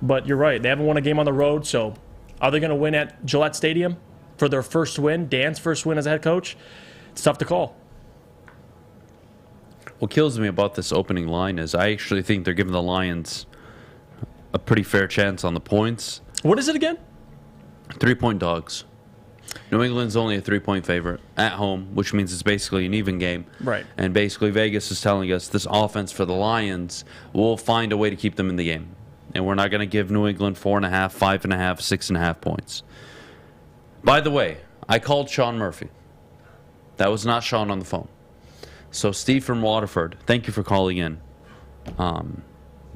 But you're right. They haven't won a game on the road. So are they going to win at Gillette Stadium for their first win, Dan's first win as a head coach? It's tough to call. What kills me about this opening line is I actually think they're giving the Lions a pretty fair chance on the points. What is it again? 3-point dogs. New England's only a 3-point favorite at home, which means it's basically an even game. Right. And basically Vegas is telling us this offense for the Lions will find a way to keep them in the game. And we're not going to give New England 4.5, 5.5, 6.5 points. By the way, I called Sean Murphy. That was not Sean on the phone. So Steve from Waterford, thank you for calling in.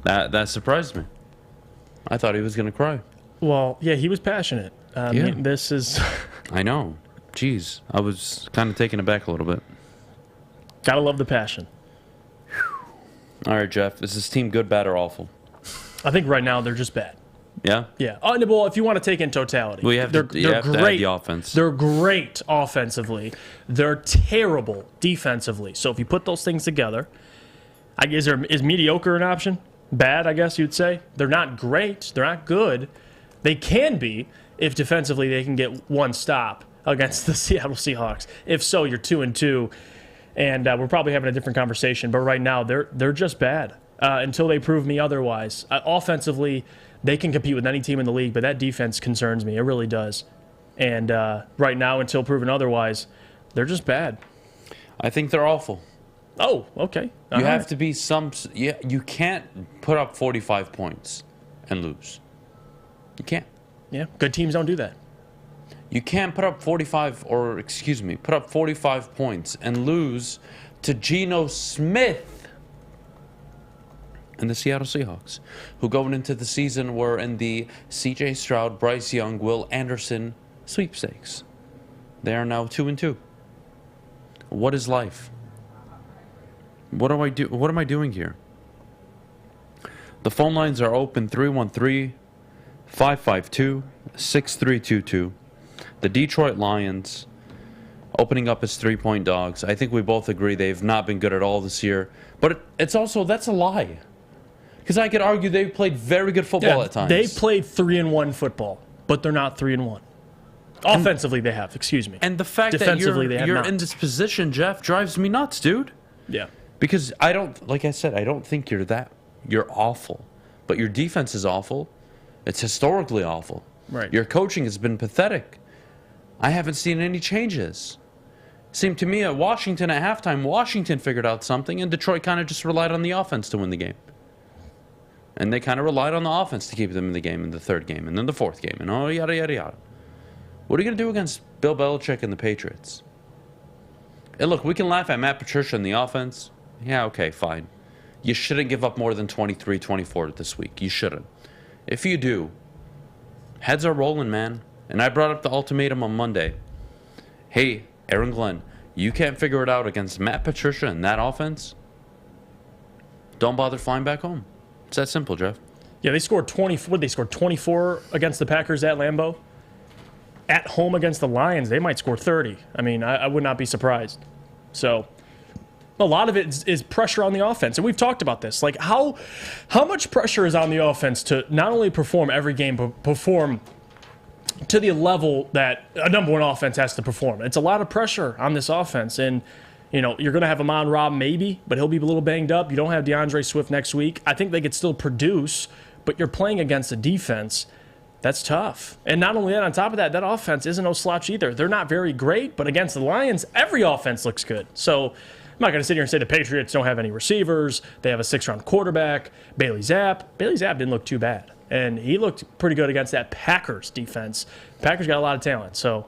That surprised me. I thought he was going to cry. Well, yeah, he was passionate. This is... I know. Jeez, I was kind of taken aback a little bit. Gotta love the passion. All right, Jeff, is this team good, bad, or awful? I think right now they're just bad. Yeah? Yeah. Oh, well, if you want to take in totality, Well, you have to add the offense. They're great offensively. They're terrible defensively. So if you put those things together, is mediocre an option? Bad, I guess you'd say. They're not great. They're not good. They can be if defensively they can get one stop against the Seattle Seahawks. If so, you're 2-2, and we're probably having a different conversation. But right now, they're just bad until they prove me otherwise. Offensively, they can compete with any team in the league, but that defense concerns me. It really does. And right now, until proven otherwise, they're just bad. I think they're awful. Oh, okay. You have to be you can't put up 45 points and lose. You can't. Yeah, good teams don't do that. You can't put up 45 points and lose to Geno Smith and the Seattle Seahawks, who going into the season were in the C.J. Stroud, Bryce Young, Will Anderson sweepstakes. They are now 2-2. What is life? What am I doing here? The phone lines are open 313-552-6322. The Detroit Lions opening up as 3-point dogs. I think we both agree they've not been good at all this year. But it's also, that's a lie. Because I could argue they've played very good football at times. They played 3-1 football, but they're not 3-1. Offensively, they have. Excuse me. And the fact that you're in this position, Jeff, drives me nuts, dude. Yeah. Because like I said, I don't think you're awful. But your defense is awful. It's historically awful. Right. Your coaching has been pathetic. I haven't seen any changes. Seemed to me at Washington at halftime, Washington figured out something, and Detroit kind of just relied on the offense to win the game. And they kind of relied on the offense to keep them in the game in the third game, and then the fourth game, and yada, yada, yada. What are you going to do against Bill Belichick and the Patriots? And look, we can laugh at Matt Patricia and the offense. Yeah, okay, fine. You shouldn't give up more than 23, 24 this week. You shouldn't. If you do, heads are rolling, man. And I brought up the ultimatum on Monday. Hey, Aaron Glenn, you can't figure it out against Matt Patricia and that offense? Don't bother flying back home. It's that simple, Jeff. Yeah, they scored 24. They scored 24 against the Packers at Lambeau. At home against the Lions, they might score 30. I mean, I would not be surprised. So a lot of it is pressure on the offense. And we've talked about this. Like, how much pressure is on the offense to not only perform every game, but perform to the level that a number one offense has to perform. It's a lot of pressure on this offense. And, you know, you're going to have Amon-Ra maybe, but he'll be a little banged up. You don't have DeAndre Swift next week. I think they could still produce, but you're playing against a defense that's tough. And not only that, on top of that, that offense isn't no slouch either. They're not very great, but against the Lions, every offense looks good. So I'm not going to sit here and say the Patriots don't have any receivers. They have a 6th-round quarterback, Bailey Zapp. Bailey Zapp didn't look too bad. And he looked pretty good against that Packers defense. Packers got a lot of talent. So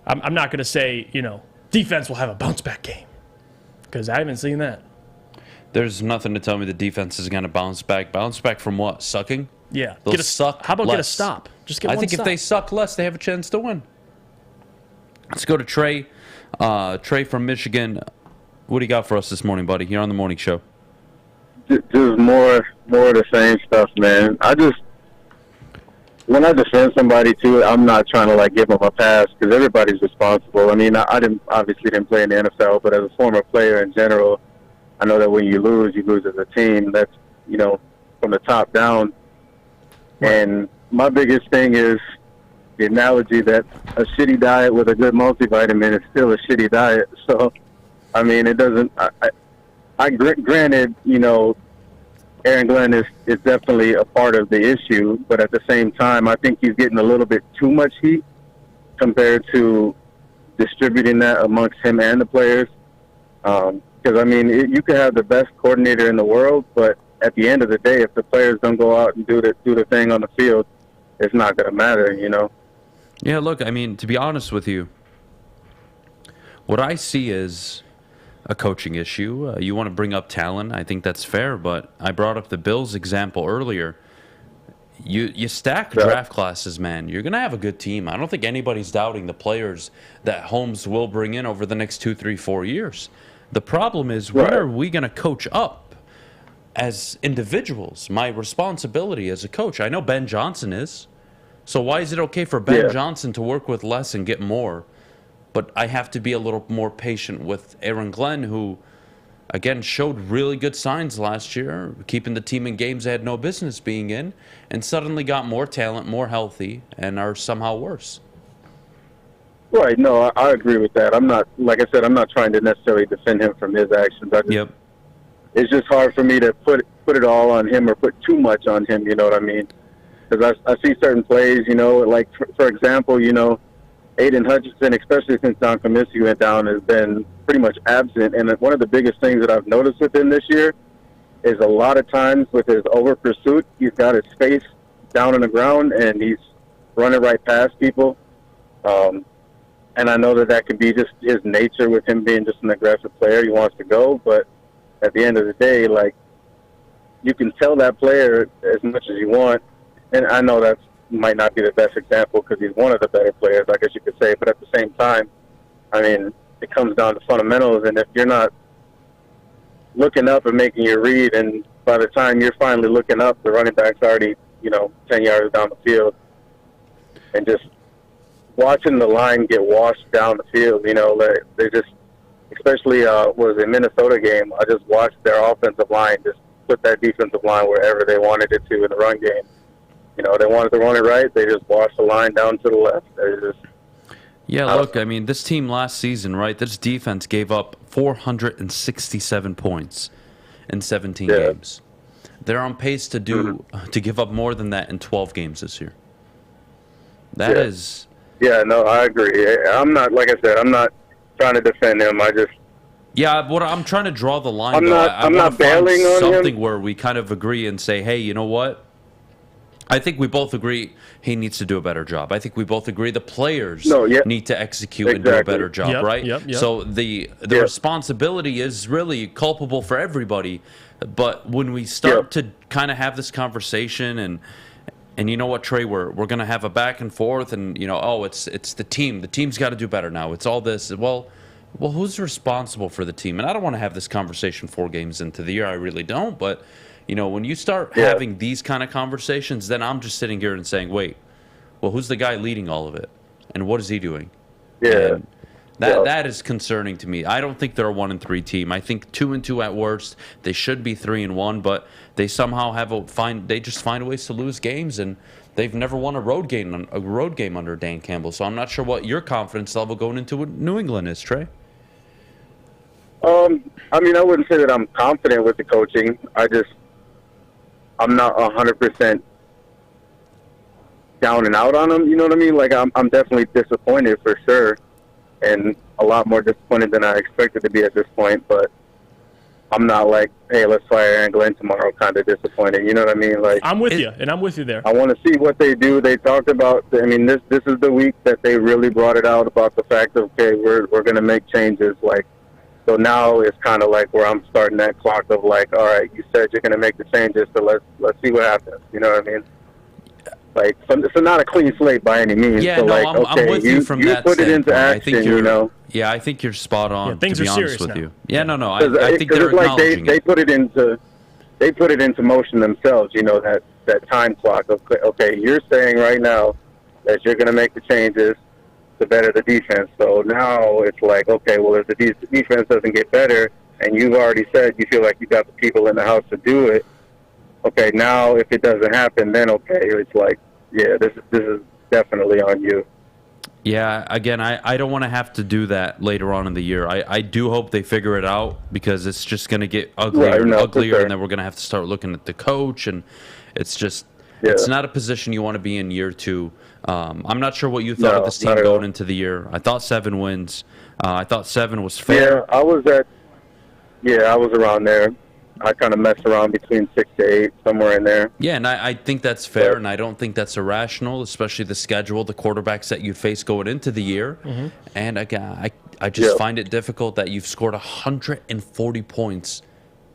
I'm not going to say, you know, defense will have a bounce-back game, because I haven't seen that. There's nothing to tell me the defense is going to bounce back. Bounce back from what? Sucking? Yeah. They'll suck How about less. get a stop? Just get I one think stop. if they suck less, they have a chance to win. Let's go to Trey. Trey from Michigan. What do you got for us this morning, buddy? Here on the morning show. Just more of the same stuff, man. When I defend somebody too, I'm not trying to give them a pass because everybody's responsible. I mean, I didn't play in the NFL, but as a former player in general, I know that when you lose as a team. That's from the top down. And my biggest thing is the analogy that a shitty diet with a good multivitamin is still a shitty diet. So, I mean, it doesn't. Granted, Aaron Glenn is definitely a part of the issue, but at the same time, I think he's getting a little bit too much heat compared to distributing that amongst him and the players. Because, I mean, you could have the best coordinator in the world, but at the end of the day, if the players don't go out and do the thing on the field, it's not going to matter, Yeah, look, I mean, to be honest with you, what I see is a coaching issue. You want to bring up talent. I think that's fair, but I brought up the Bills example earlier. You stack draft classes, man. You're going to have a good team. I don't think anybody's doubting the players that Holmes will bring in over the next 2, 3, 4 years. The problem is, when are we going to coach up as individuals? My responsibility as a coach. I know Ben Johnson is. So why is it okay for Ben Johnson to work with less and get more? But I have to be a little more patient with Aaron Glenn, who, again, showed really good signs last year, keeping the team in games they had no business being in, and suddenly got more talent, more healthy, and are somehow worse. Right. No, I agree with that. I'm not, like I said, I'm not trying to necessarily defend him from his actions. It's just hard for me to put it all on him or put too much on him. You know what I mean? Because I see certain plays. Like for example, Aidan Hutchinson, especially since Don Comiskey went down, has been pretty much absent. And one of the biggest things that I've noticed with him this year is a lot of times with his over pursuit, he's got his face down on the ground and he's running right past people. And I know that can be just his nature with him being just an aggressive player. He wants to go, but at the end of the day, you can tell that player as much as you want. And I know that might not be the best example because he's one of the better players, I guess you could say. But at the same time, I mean, it comes down to fundamentals. And if you're not looking up and making your read, and by the time you're finally looking up, the running back's already, 10 yards down the field. And just watching the line get washed down the field, they just, especially was a Minnesota game, I just watched their offensive line just put that defensive line wherever they wanted it to in the run game. They wanted to run it right, they just washed the line down to the left. Look, I mean, this team last season, right, this defense gave up 467 points in 17 games. They're on pace to give up more than that in 12 games this year. That is... Yeah, no, I agree. I'm not, like I said, I'm not trying to defend him. What I'm trying to draw the line, I'm not bailing on something him. Where we kind of agree and say, hey, you know what? I think we both agree he needs to do a better job. I think we both agree the players need to execute and do a better job, right? Yep. So the responsibility is really culpable for everybody. But when we start to kind of have this conversation and you know what, Trey, we're going to have a back and forth and, it's the team. The team's got to do better now. It's all this. Well, who's responsible for the team? And I don't want to have this conversation 4 games into the year. I really don't. But, when you start having these kind of conversations, then I'm just sitting here and saying, wait, well, who's the guy leading all of it? And what is he doing? Yeah. And that is concerning to me. I don't think they're a 1-3 team. I think 2-2 at worst. They should be 3-1, but they somehow they just find ways to lose games, and they've never won a road game under Dan Campbell. So I'm not sure what your confidence level going into New England is, Trey. I mean, I wouldn't say that I'm confident with the coaching. I'm not 100% down and out on them. You know what I mean? I'm definitely disappointed for sure, and a lot more disappointed than I expected to be at this point. But I'm not like, hey, let's fire Aaron Glenn tomorrow, kind of disappointed. You know what I mean? I'm with you, and I'm with you there. I want to see what they do. They talked about, I mean, this is the week that they really brought it out about the fact of, okay, we're going to make changes. So now it's kind of like where I'm starting that clock of like, all right, you said you're going to make the changes, so let's see what happens. You know what I mean? Like, so it's not a clean slate by any means. Yeah, so no, like, I'm with you from that put it into standpoint. action, I think you know? Yeah, I think you're spot on, things to be are honest serious with now. you. Yeah, no, I think Because they're it's like acknowledging they it. put it into motion themselves, you know, that time clock of, okay, you're saying right now that you're going to make the changes to better the defense. So now it's like, okay, well, if the defense doesn't get better, and you've already said you feel like you got the people in the house to do it, okay, now if it doesn't happen, then okay, it's like, yeah, this is definitely on you. Yeah, again, I don't want to have to do that later on in the year. I do hope they figure it out, because it's just going to get uglier and uglier, and then we're going to have to start looking at the coach, and it's just it's not a position you want to be in year 2. I'm not sure what you thought of this team going into the year. I thought 7 wins. I thought 7 was fair. Yeah, I was around there. I kind of messed around between 6 to 8, somewhere in there. Yeah, and I think that's fair, and I don't think that's irrational, especially the schedule, the quarterbacks that you face going into the year. Mm-hmm. And again, I just find it difficult that you've scored 140 points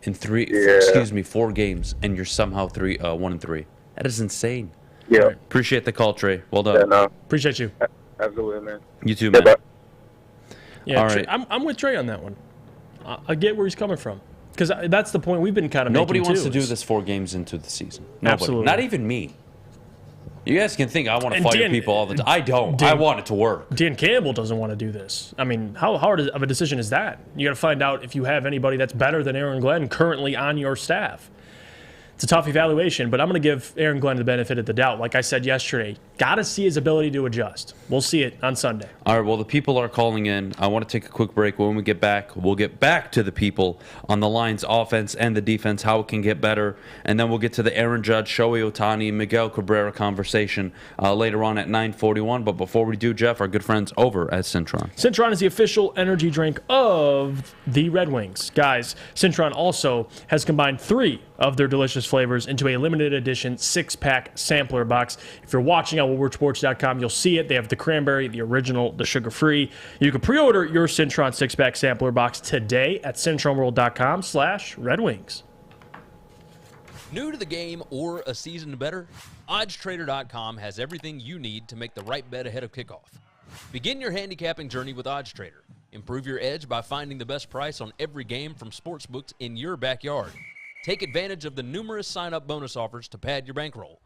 in 4 games, and you're somehow 1-3. That is insane. Yeah. Appreciate the call, Trey. Well done. Yeah, no. Appreciate you. Absolutely, man. You too, man. Yeah, All Trey, right. I'm with Trey on that one. I get where he's coming from, because that's the point we've been kind of Nobody making wants too, to do is- this 4 games into the season. Nobody. Absolutely. Not even me. You guys can think I want to And fire Dan- people all the time. I don't. I Dan- want it to work. Dan Campbell doesn't want to do this. I mean, how hard of a decision is that? You got to find out if you have anybody that's better than Aaron Glenn currently on your staff. It's a tough evaluation, but I'm going to give Aaron Glenn the benefit of the doubt. Like I said yesterday, got to see his ability to adjust. We'll see it on Sunday. All right, well, the people are calling in. I want to take a quick break. When we get back, we'll get back to the people on the Lions offense and the defense, how it can get better. And then we'll get to the Aaron Judge, Shohei Ohtani, Miguel Cabrera conversation later on at 9:41. But before we do, Jeff, our good friends over at Cintron. Cintron is the official energy drink of the Red Wings. Guys, Cintron also has combined 3 of their delicious flavors into a limited edition 6-pack sampler box. If you're watching on WoodwardSports.com, you'll see it. They have the cranberry, the original, the sugar-free. You can pre-order your Cintron 6-pack sampler box today at CintronWorld.com/Red Wings. New to the game or a season better? OddsTrader.com has everything you need to make the right bet ahead of kickoff. Begin your handicapping journey with OddsTrader. Improve your edge by finding the best price on every game from sportsbooks in your backyard. Take advantage of the numerous sign-up bonus offers to pad your bankroll.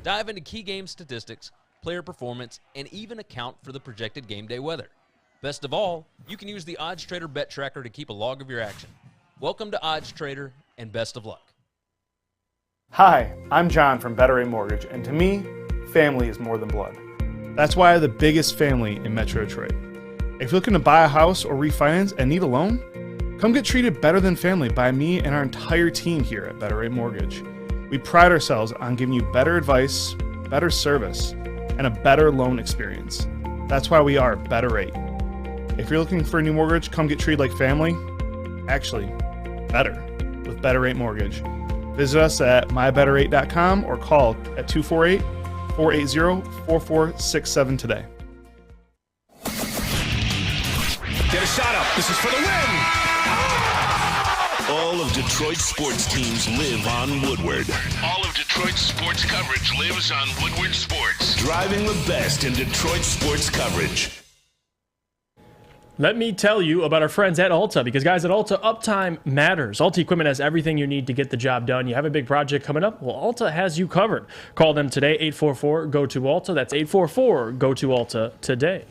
Dive into key game statistics, player performance, and even account for the projected game day weather. Best of all, you can use the OddsTrader Bet Tracker to keep a log of your action. Welcome to OddsTrader, and best of luck. Hi, I'm John from Better Rate Mortgage, and to me, family is more than blood. That's why I have the biggest family in Metro Detroit. If you're looking to buy a house or refinance and need a loan, come get treated better than family by me and our entire team here at Better Rate Mortgage. We pride ourselves on giving you better advice, better service, and a better loan experience. That's why we are Better Rate. If you're looking for a new mortgage, come get treated like family. Actually, better with Better Rate Mortgage. Visit us at mybetterrate.com or call at 248-480-4467 today. Get a shot up. This is for the win. All of Detroit's sports teams live on Woodward. All of Detroit's sports coverage lives on Woodward Sports. Driving the best in Detroit sports coverage. Let me tell you about our friends at Alta, because guys, at Alta, uptime matters. Alta Equipment has everything you need to get the job done. You have a big project coming up? Well, Alta has you covered. Call them today, 844-GO-TO-ALTA. That's 844-GO-TO-ALTA today.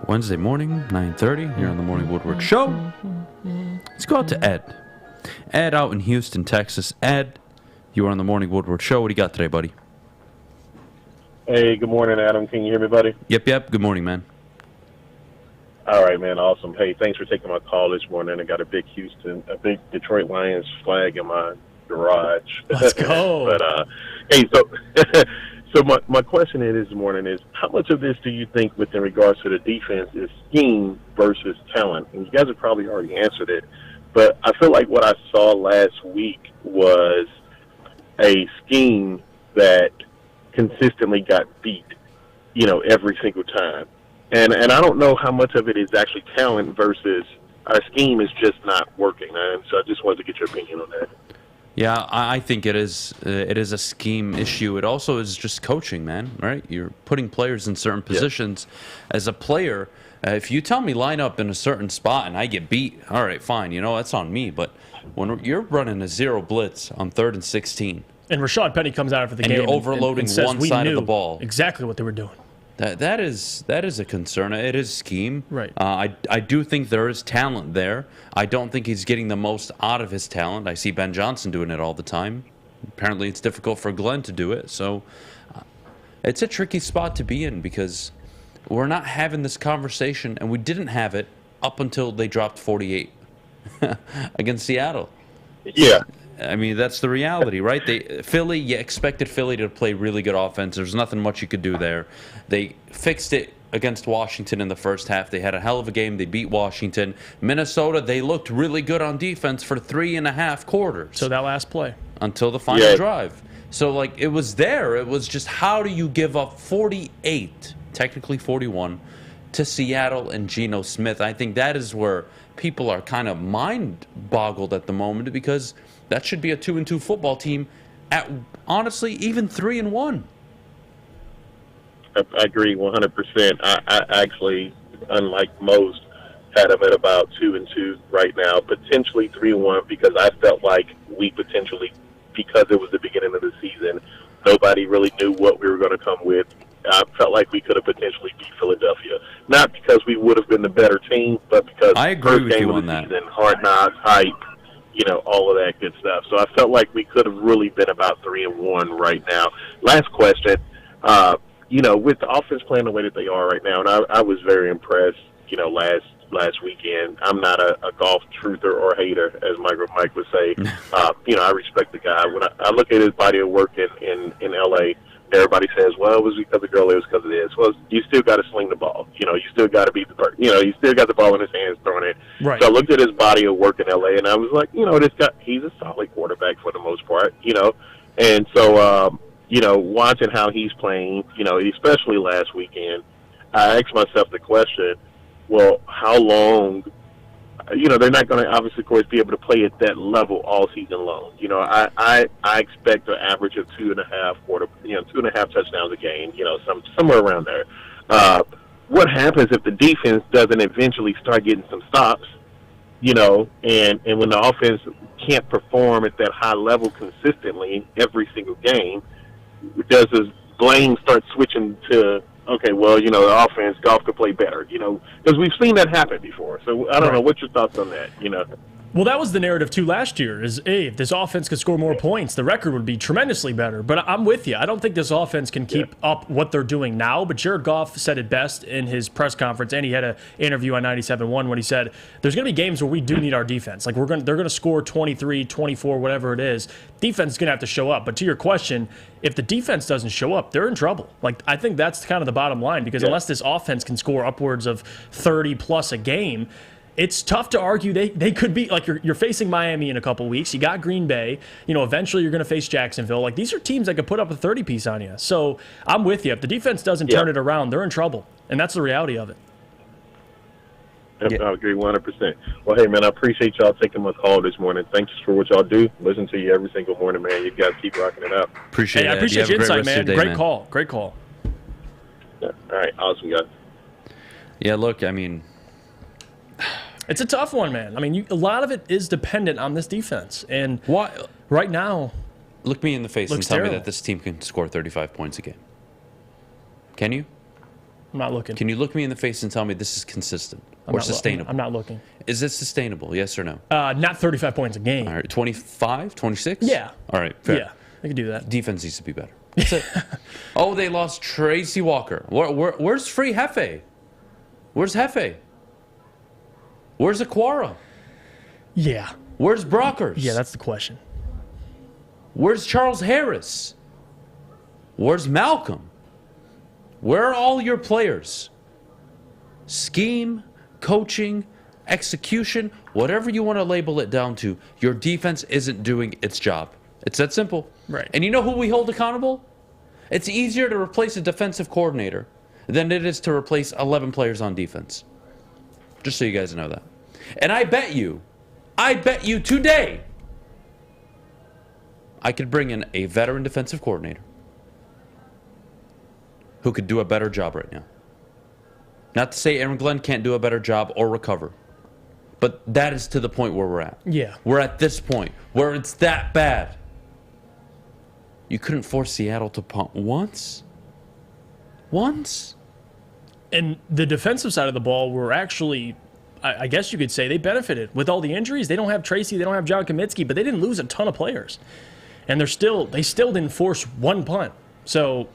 Wednesday morning, 9:30, here on the Morning Woodward Show. Let's go out to Ed. Ed out in Houston, Texas. Ed, you are on the Morning Woodward Show. What do you got today, buddy? Hey, good morning, Adam. Can you hear me, buddy? Yep. Good morning, man. All right, man. Awesome. Hey, thanks for taking my call this morning. I got a big Detroit Lions flag in my garage. Let's go. But, hey, so my question this morning is, how much of this do you think in regards to the defense is scheme versus talent? And you guys have probably already answered it, but I feel like what I saw last week was a scheme that consistently got beat, every single time. And I don't know how much of it is actually talent versus our scheme is just not working. And so I just wanted to get your opinion on that. Yeah, I think it is a scheme issue. It also is just coaching, man, right? You're putting players in certain positions. As a player, if you tell me line up in a certain spot and I get beat, all right, fine, that's on me. But when you're running a zero blitz on 3rd and 16, and Rashad Penny comes out after the game, you're overloading and says, one side of the ball, exactly what they were doing. That is a concern. It is scheme. Right. I do think there is talent there. I don't think he's getting the most out of his talent. I see Ben Johnson doing it all the time. Apparently, it's difficult for Glenn to do it. So it's a tricky spot to be in because we're not having this conversation, and we didn't have it up until they dropped 48 against Seattle. Yeah. I mean, that's the reality, right? You expected Philly to play really good offense. There's nothing much you could do there. They fixed it against Washington in the first half. They had a hell of a game. They beat Washington. Minnesota, they looked really good on defense for 3.5 quarters. So that last play. Until the final drive. So, it was there. It was just how do you give up 48, technically 41, to Seattle and Geno Smith? I think that is where people are kind of mind-boggled at the moment because that should be a 2-2 football team at, honestly, even 3-1. I agree 100%. I actually, unlike most, had them at about 2-2 right now, potentially 3-1 because I felt like we potentially, because it was the beginning of the season, nobody really knew what we were going to come with. I felt like we could have potentially beat Philadelphia. Not because we would have been the better team, but because I agree with you on that. Season, hard knocks, hype, all of that good stuff. So I felt like we could have really been about 3-1 right now. Last question, with the offense playing the way that they are right now, and I was very impressed, last weekend. I'm not a golf truther or hater, as Mike would say. I respect the guy. When I look at his body of work in L.A., everybody says, well, it was because of Gurley, it was because of this. Well, you still got to sling the ball. You still got to beat the person. You still got the ball in his hands throwing it. Right. So I looked at his body of work in L.A., and I was like, this guy, he's a solid quarterback for the most part, And so, watching how he's playing, especially last weekend, I asked myself the question, well, how long they're not going to obviously, of course, be able to play at that level all season long. I expect an average of 2.5 touchdowns a game. Somewhere around there. What happens if the defense doesn't eventually start getting some stops? And when the offense can't perform at that high level consistently every single game, does the blame start switching to? Okay, well, the offense, golf could play better, because we've seen that happen before. So I don't know. What's your thoughts on that, Well, that was the narrative, too, last year, is, hey, if this offense could score more points, the record would be tremendously better. But I'm with you. I don't think this offense can keep up what they're doing now. But Jared Goff said it best in his press conference, and he had an interview on 97.1 when he said, there's going to be games where we do need our defense. They're going to score 23, 24, whatever it is. Defense is going to have to show up. But to your question, if the defense doesn't show up, they're in trouble. I think that's kind of the bottom line, because unless this offense can score upwards of 30-plus a game, it's tough to argue they could be, you're facing Miami in a couple weeks. You got Green Bay. Eventually you're going to face Jacksonville. These are teams that could put up a 30-piece on you. So I'm with you. If the defense doesn't turn it around, they're in trouble. And that's the reality of it. I agree 100%. Well, hey, man, I appreciate y'all taking my call this morning. Thanks for what y'all do. Listen to you every single morning, man. You guys keep rocking it up. Appreciate it. I appreciate your insight, man. Great man. call. Great call. Yeah. All right. Awesome, guys. Yeah, look, I mean, it's a tough one, man. I mean, a lot of it is dependent on this defense. And right now, look me in the face and tell terrible. me that this team can score 35 points a game. Can you? I'm not looking. Can you look me in the face and tell me this is consistent or sustainable? I'm not looking. Is this sustainable, yes or no? Not 35 points a game. All right, 25, 26? Yeah. All right, fair. Yeah, I can do that. Defense needs to be better. That's it. Oh, they lost Tracy Walker. Where's Free Hefe? Where's Hefe? Where's Aquara? Yeah. Where's Brockers? Yeah, that's the question. Where's Charles Harris? Where's Malcolm? Where are all your players? Scheme, coaching, execution, whatever you want to label it down to, your defense isn't doing its job. It's that simple. Right. And you know who we hold accountable? It's easier to replace a defensive coordinator than it is to replace 11 players on defense. Just so you guys know that. And I bet you today, I could bring in a veteran defensive coordinator who could do a better job right now. Not to say Aaron Glenn can't do a better job or recover, but that is to the point where we're at. Yeah. We're at this point where it's that bad. You couldn't force Seattle to punt once? Once? And the defensive side of the ball were actually, I guess you could say, they benefited. With all the injuries, they don't have Tracy, they don't have John Kaminsky, but they didn't lose a ton of players. And they still didn't force one punt. So,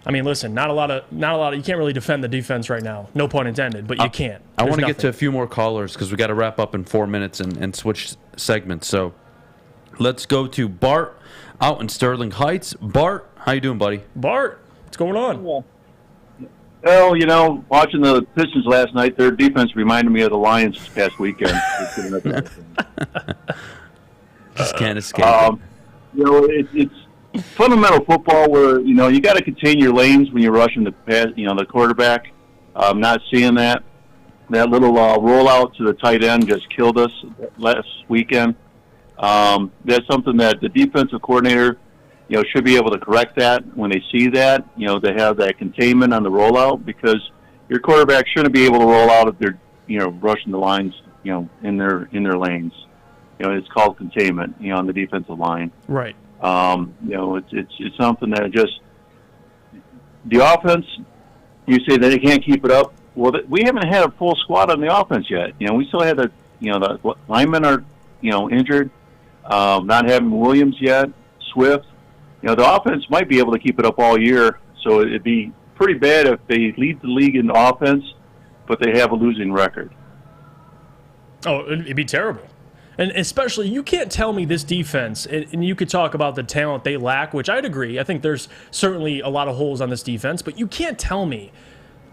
I mean, listen, not a lot of. You can't really defend the defense right now. No pun intended, but you can't. I want to get to a few more callers because we got to wrap up in 4 minutes and switch segments. So let's go to Bart out in Sterling Heights. Bart, how you doing, buddy? Bart, what's going on? Well, you know, watching the Pistons last night, their defense reminded me of the Lions this past weekend. Just can't escape. You know, it's fundamental football where, you know, you got to contain your lanes when you're rushing the pass, you know, the quarterback. Not seeing that. That little rollout to the tight end just killed us last weekend. That's something that the defensive coordinator, you know, should be able to correct that when they see that, you know, to have that containment on the rollout, because your quarterback shouldn't be able to roll out if they're, you know, rushing the lines, you know, in their lanes. You know, it's called containment, you know, on the defensive line. Right. You know, it's something that just the offense. You say that they can't keep it up. Well, we haven't had a full squad on the offense yet. You know, we still had the linemen are, you know, injured. Not having Williams yet, Swift. You know, the offense might be able to keep it up all year. So it'd be pretty bad if they lead the league in offense, but they have a losing record. Oh, it'd be terrible. And especially, you can't tell me this defense, and you could talk about the talent they lack, which I'd agree. I think there's certainly a lot of holes on this defense, but you can't tell me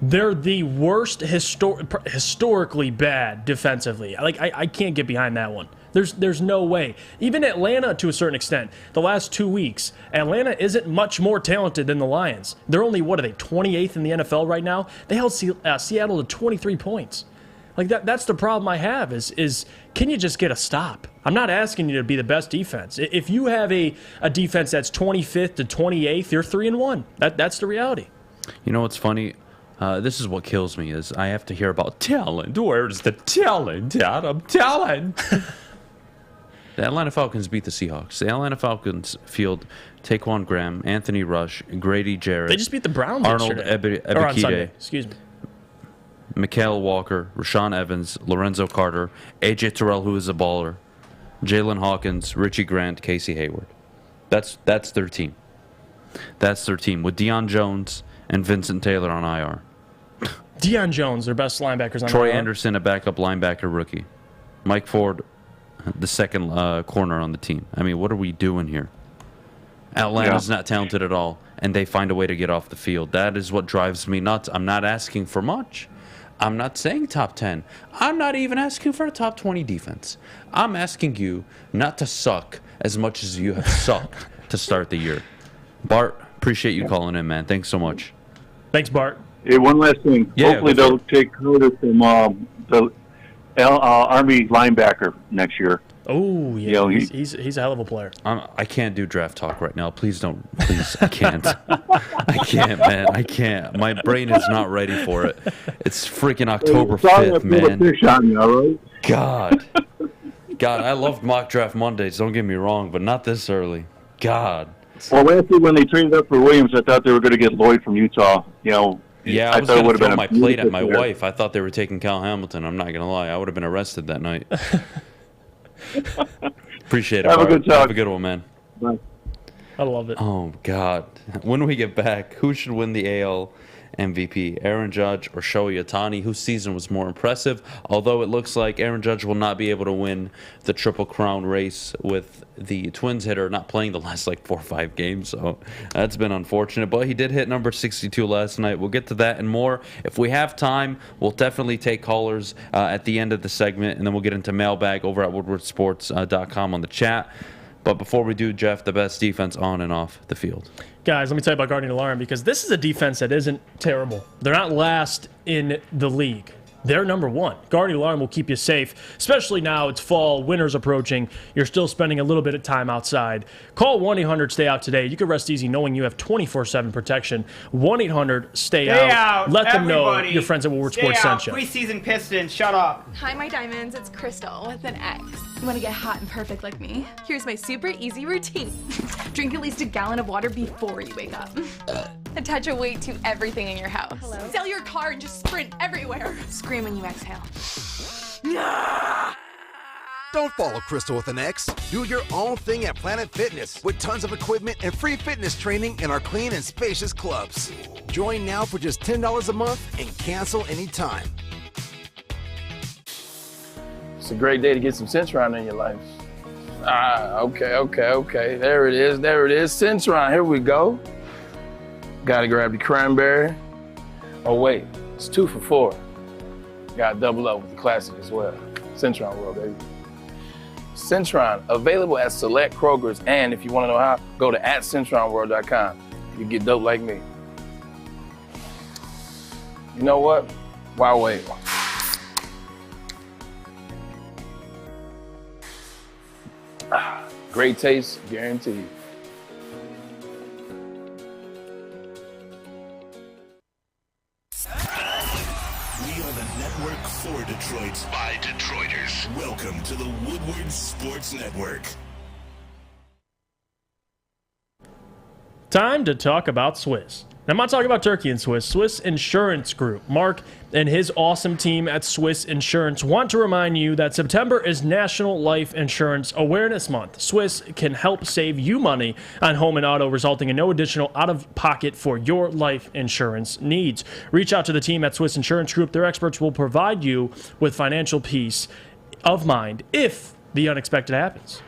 they're the worst historically bad defensively. Like, I can't get behind that one. There's no way. Even Atlanta, to a certain extent, the last 2 weeks, Atlanta isn't much more talented than the Lions. They're only, what are they, 28th in the NFL right now? They held Seattle to 23 points. Like, that's the problem I have is can you just get a stop? I'm not asking you to be the best defense. If you have a defense that's 25th to 28th, you're 3-1. That's the reality. You know what's funny? This is what kills me is I have to hear about talent. Where's the talent, Adam? Talent! The Atlanta Falcons beat the Seahawks. The Atlanta Falcons field Taquan Graham, Anthony Rush, Grady Jarrett. They just beat the Browns Arnold yesterday. Or on Sunday. Excuse me. Mikael Walker, Rashawn Evans, Lorenzo Carter, A.J. Terrell, who is a baller, Jalen Hawkins, Richie Grant, Casey Hayward. That's their team. That's their team with Deion Jones and Vincent Taylor on IR. Deion Jones, their best linebackers on Troy IR. Anderson, a backup linebacker rookie. Mike Ford, the second corner on the team. I mean, what are we doing here? Atlanta's not talented at all, and they find a way to get off the field. That is what drives me nuts. I'm not asking for much. I'm not saying top 10. I'm not even asking for a top 20 defense. I'm asking you not to suck as much as you have sucked to start the year. Bart, appreciate you calling in, man. Thanks so much. Thanks, Bart. Hey, one last thing. Yeah, hopefully they'll take Carter from the Army linebacker next year. Oh, yeah. You know, he's a hell of a player. I can't do draft talk right now. Please don't. Please, I can't. I can't, man. I can't. My brain is not ready for it. It's freaking October 5th, man. Fish on you, all right? God, I loved mock draft Mondays. Don't get me wrong, but not this early. God. Well, last year when they traded up for Williams, I thought they were going to get Lloyd from Utah. You know. Yeah, I was going to throw my plate at my wife. I thought they were taking Cal Hamilton. I'm not going to lie. I would have been arrested that night. Appreciate it. Have a good talk. Have a good one, man. Bye. I love it. Oh, God. When we get back, who should win the AL MVP? Aaron Judge or Shohei Ohtani? Whose season was more impressive? Although it looks like Aaron Judge will not be able to win the Triple Crown race with the Twins hitter not playing the last 4 or 5 games. So that's been unfortunate. But he did hit number 62 last night. We'll get to that and more. If we have time, we'll definitely take callers at the end of the segment. And then we'll get into Mailbag over at woodwardsports.com on the chat. But before we do, Jeff, the best defense on and off the field. Guys, let me tell you about Guardian Alarm, because this is a defense that isn't terrible. They're not last in the league. They're number one. Guardian Alarm will keep you safe, especially now it's fall, winter's approaching. You're still spending a little bit of time outside. Call 1-800-STAY-OUT today. You can rest easy knowing you have 24/7 protection. 1-800-STAY-OUT. Let them know your friends at Woodward Sports sent you. Preseason Pistons, shut up. Hi, my diamonds. It's Crystal with an X. You want to get hot and perfect like me? Here's my super easy routine. Drink at least a gallon of water before you wake up. Attach a weight to everything in your house. Sell your car and just sprint everywhere. Scream when you exhale. Don't follow Crystal with an X. Do your own thing at Planet Fitness with tons of equipment and free fitness training in our clean and spacious clubs. Join now for just $10 a month and cancel anytime. It's a great day to get some Centron in your life. Okay. There it is. Centron, here we go. Gotta grab the cranberry. Oh wait, it's 2 for $4. Gotta double up with the classic as well. Centron World, baby. Centron, available at select Krogers, and if you wanna know how, go to @CentronWorld.com. You get dope like me. You know what? Why wait? Great taste, guaranteed. We are the network for Detroit by Detroiters. Welcome to the Woodward Sports Network. Time to talk about Swiss. Now, I'm not talking about Turkey and Swiss. Swiss Insurance Group. Mark and his awesome team at Swiss Insurance want to remind you that September is National Life Insurance Awareness Month. Swiss can help save you money on home and auto, resulting in no additional out-of-pocket for your life insurance needs. Reach out to the team at Swiss Insurance Group. Their experts will provide you with financial peace of mind if the unexpected happens.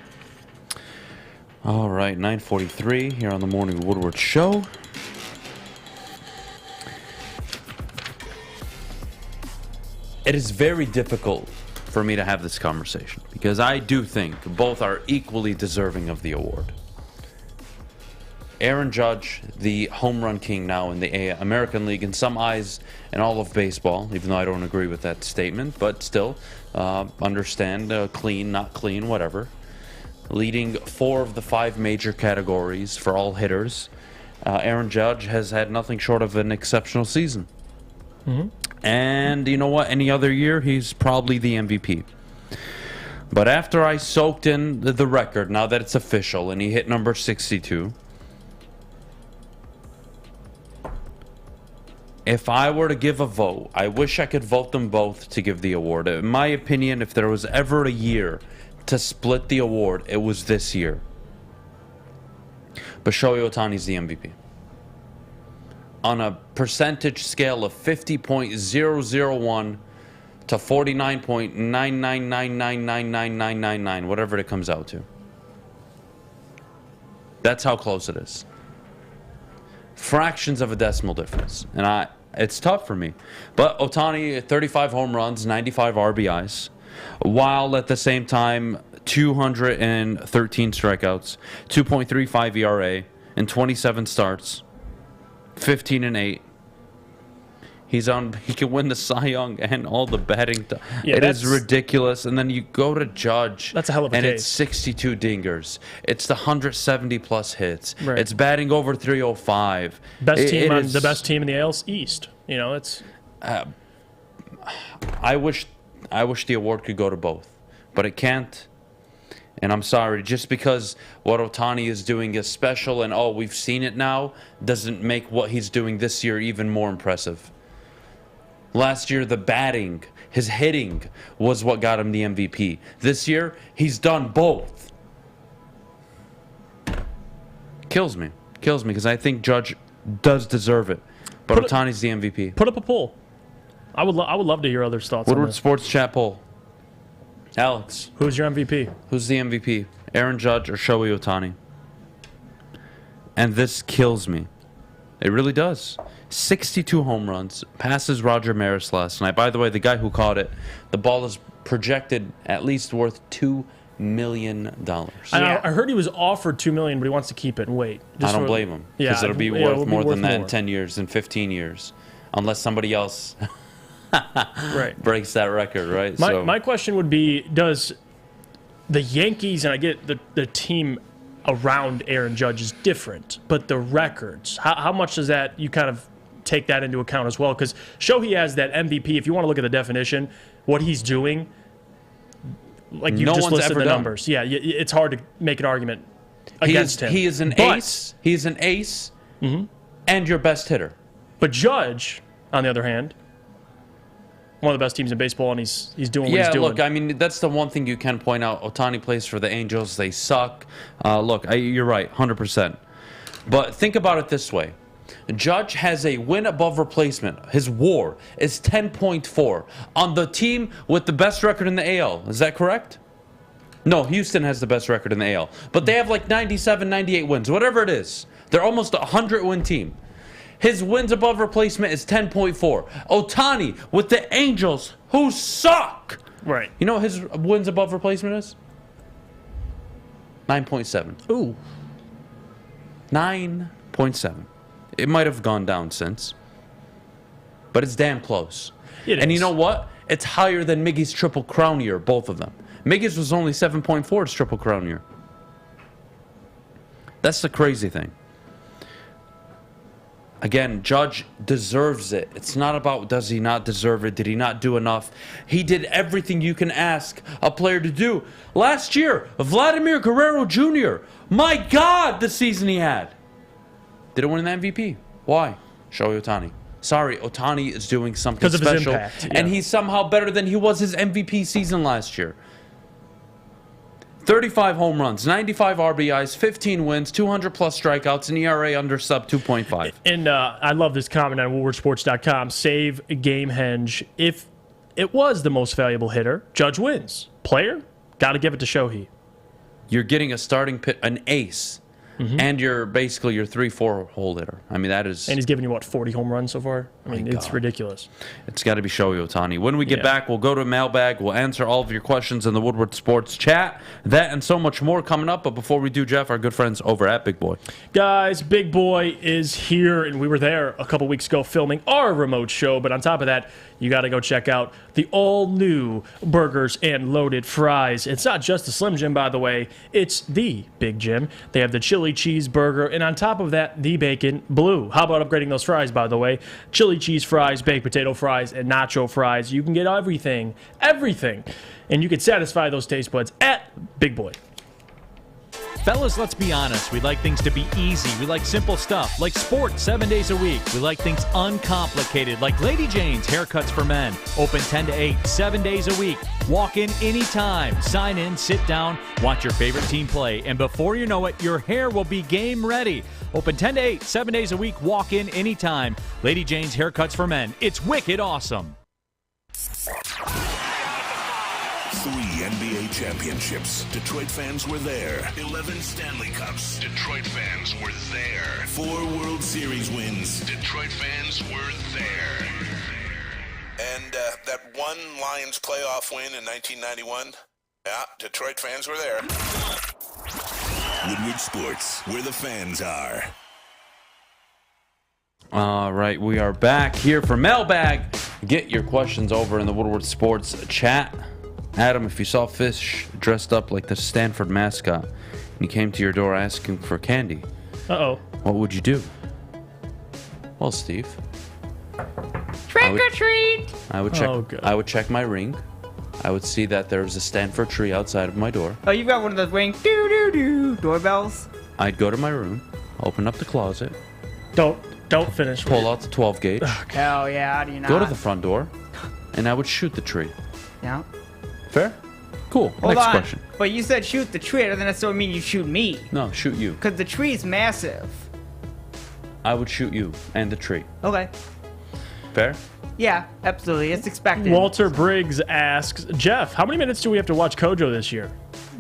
All right, 9:43 here on the Morning Woodward Show. It is very difficult for me to have this conversation because I do think both are equally deserving of the award. Aaron Judge, the home run king now in the American League, in some eyes in all of baseball, even though I don't agree with that statement, but still, understand clean, not clean, whatever. Leading 4 of the 5 major categories for all hitters. Aaron Judge has had nothing short of an exceptional season. Mm-hmm. And you know what? Any other year, he's probably the MVP. But after I soaked in the record, now that it's official, and he hit number 62, if I were to give a vote, I wish I could vote them both to give the award. In my opinion, if there was ever a year to split the award, it was this year. But Shohei Ohtani's the MVP. On a percentage scale of 50.001 to 49.999999999, whatever it comes out to. That's how close it is. Fractions of a decimal difference. And it's tough for me. But Ohtani, 35 home runs, 95 RBIs, while at the same time 213 strikeouts, 2.35 ERA, and 27 starts. 15-8. He can win the Cy Young and all the batting. It is ridiculous. And then you go to Judge. That's a hell of a and case. It's 62 dingers. It's the 170 plus hits. Right. It's batting over 305. The best team in the AL East. You know, it's. I wish the award could go to both, but it can't. And I'm sorry, just because what Ohtani is doing is special and, we've seen it now, doesn't make what he's doing this year even more impressive. Last year, the batting, his hitting, was what got him the MVP. This year, he's done both. Kills me, because I think Judge does deserve it. But Ohtani's the MVP. Put up a poll. I would love to hear others' thoughts on Woodward this. Sports Chat poll. Alex. Who's your MVP? Who's the MVP? Aaron Judge or Shohei Ohtani? And this kills me. It really does. 62 home runs. Passes Roger Maris last night. By the way, the guy who caught it, the ball is projected at least worth $2 million. I heard he was offered $2 million, but he wants to keep it and wait. I don't blame him because it'll be worth more than that in 10 years and 15 years, unless somebody else breaks that record, right? My question would be: does the Yankees, and I get the team around Aaron Judge is different, but the records, how much does that, you kind of take that into account as well? Because Shohei has that MVP. If you want to look at the definition, what he's doing, like you just listed the numbers. Yeah, it's hard to make an argument against him. He is an ace. He's an ace, and your best hitter. But Judge, on the other hand, one of the best teams in baseball, and he's doing what he's doing. Yeah, look, I mean, that's the one thing you can point out. Ohtani plays for the Angels. They suck. You're right, 100%. But think about it this way. Judge has a win above replacement. His WAR is 10.4 on the team with the best record in the AL. Is that correct? No, Houston has the best record in the AL. But they have like 97, 98 wins, whatever it is. They're almost a 100-win team. His wins above replacement is 10.4. Ohtani with the Angels, who suck. Right. You know what his wins above replacement is? 9.7. Ooh. 9.7. It might have gone down since, but it's damn close. And you know what? It's higher than Miggy's Triple Crown year, both of them. Miggy's was only 7.4 its Triple Crown year. That's the crazy thing. Again, Judge deserves it. It's not about does he not deserve it, did he not do enough. He did everything you can ask a player to do. Last year, Vladimir Guerrero Jr., my God, the season he had. Didn't win an MVP. Why? Shohei Ohtani. Sorry, Ohtani is doing something special. Because of his impact. And he's somehow better than he was his MVP season last year. 35 home runs, 95 RBIs, 15 wins, 200-plus strikeouts, and ERA under sub 2.5. And I love this comment on WoodwardSports.com. Save Gamehenge. If it was the most valuable hitter, Judge wins. Player, got to give it to Shohei. You're getting a starting pit, an ace, and you're basically your 3-4 hole hitter. I mean, that is... And he's given you, 40 home runs so far? I mean, it's ridiculous. It's got to be Shohei Ohtani. When we get back, we'll go to Mailbag. We'll answer all of your questions in the Woodward Sports chat. That and so much more coming up. But before we do, Jeff, our good friends over at Big Boy. Guys, Big Boy is here, and we were there a couple weeks ago filming our remote show. But on top of that, you got to go check out the all-new burgers and loaded fries. It's not just the Slim Jim, by the way. It's the Big Jim. They have the chili cheeseburger, and on top of that, the bacon blue. How about upgrading those fries, by the way? Chili cheese fries, baked potato fries, and nacho fries. You can get everything, and you can satisfy those taste buds at Big Boy. Fellas, let's be honest. We like things to be easy. We like simple stuff, like sports 7 days a week. We like things uncomplicated, like Lady Jane's Haircuts for Men. Open 10 to 8, 7 days a week. Walk in anytime. Sign in, sit down, watch your favorite team play, and before you know it, your hair will be game ready. Open 10 to 8, 7 days a week. Walk in anytime. Lady Jane's Haircuts for Men. It's wicked awesome. 3 NBA championships. Detroit fans were there. 11 Stanley Cups. Detroit fans were there. 4 World Series wins. Detroit fans were there. And that one Lions playoff win in 1991. Yeah, Detroit fans were there. Woodward Sports, where the fans are. All right, we are back here for Mailbag. Get your questions over in the Woodward Sports chat. Adam, if you saw Fish dressed up like the Stanford mascot and he came to your door asking for candy, what would you do? Well, Steve, trick or treat. I would check. I would check my ring. I would see that there was a Stanford tree outside of my door. Oh, you've got one of those ring doorbells. I'd go to my room, open up the closet. Don't finish. Pull out the 12 gauge. Hell yeah, how do you not? Go to the front door, and I would shoot the tree. Yeah. Fair? Cool. Hold Next on. question. But you said shoot the tree. Doesn't necessarily mean you shoot me. No, shoot you. Because the tree is massive. I would shoot you and the tree. Okay. Fair? Yeah, absolutely. It's expected. Walter Briggs asks, Jeff, how many minutes do we have to watch Kojo this year?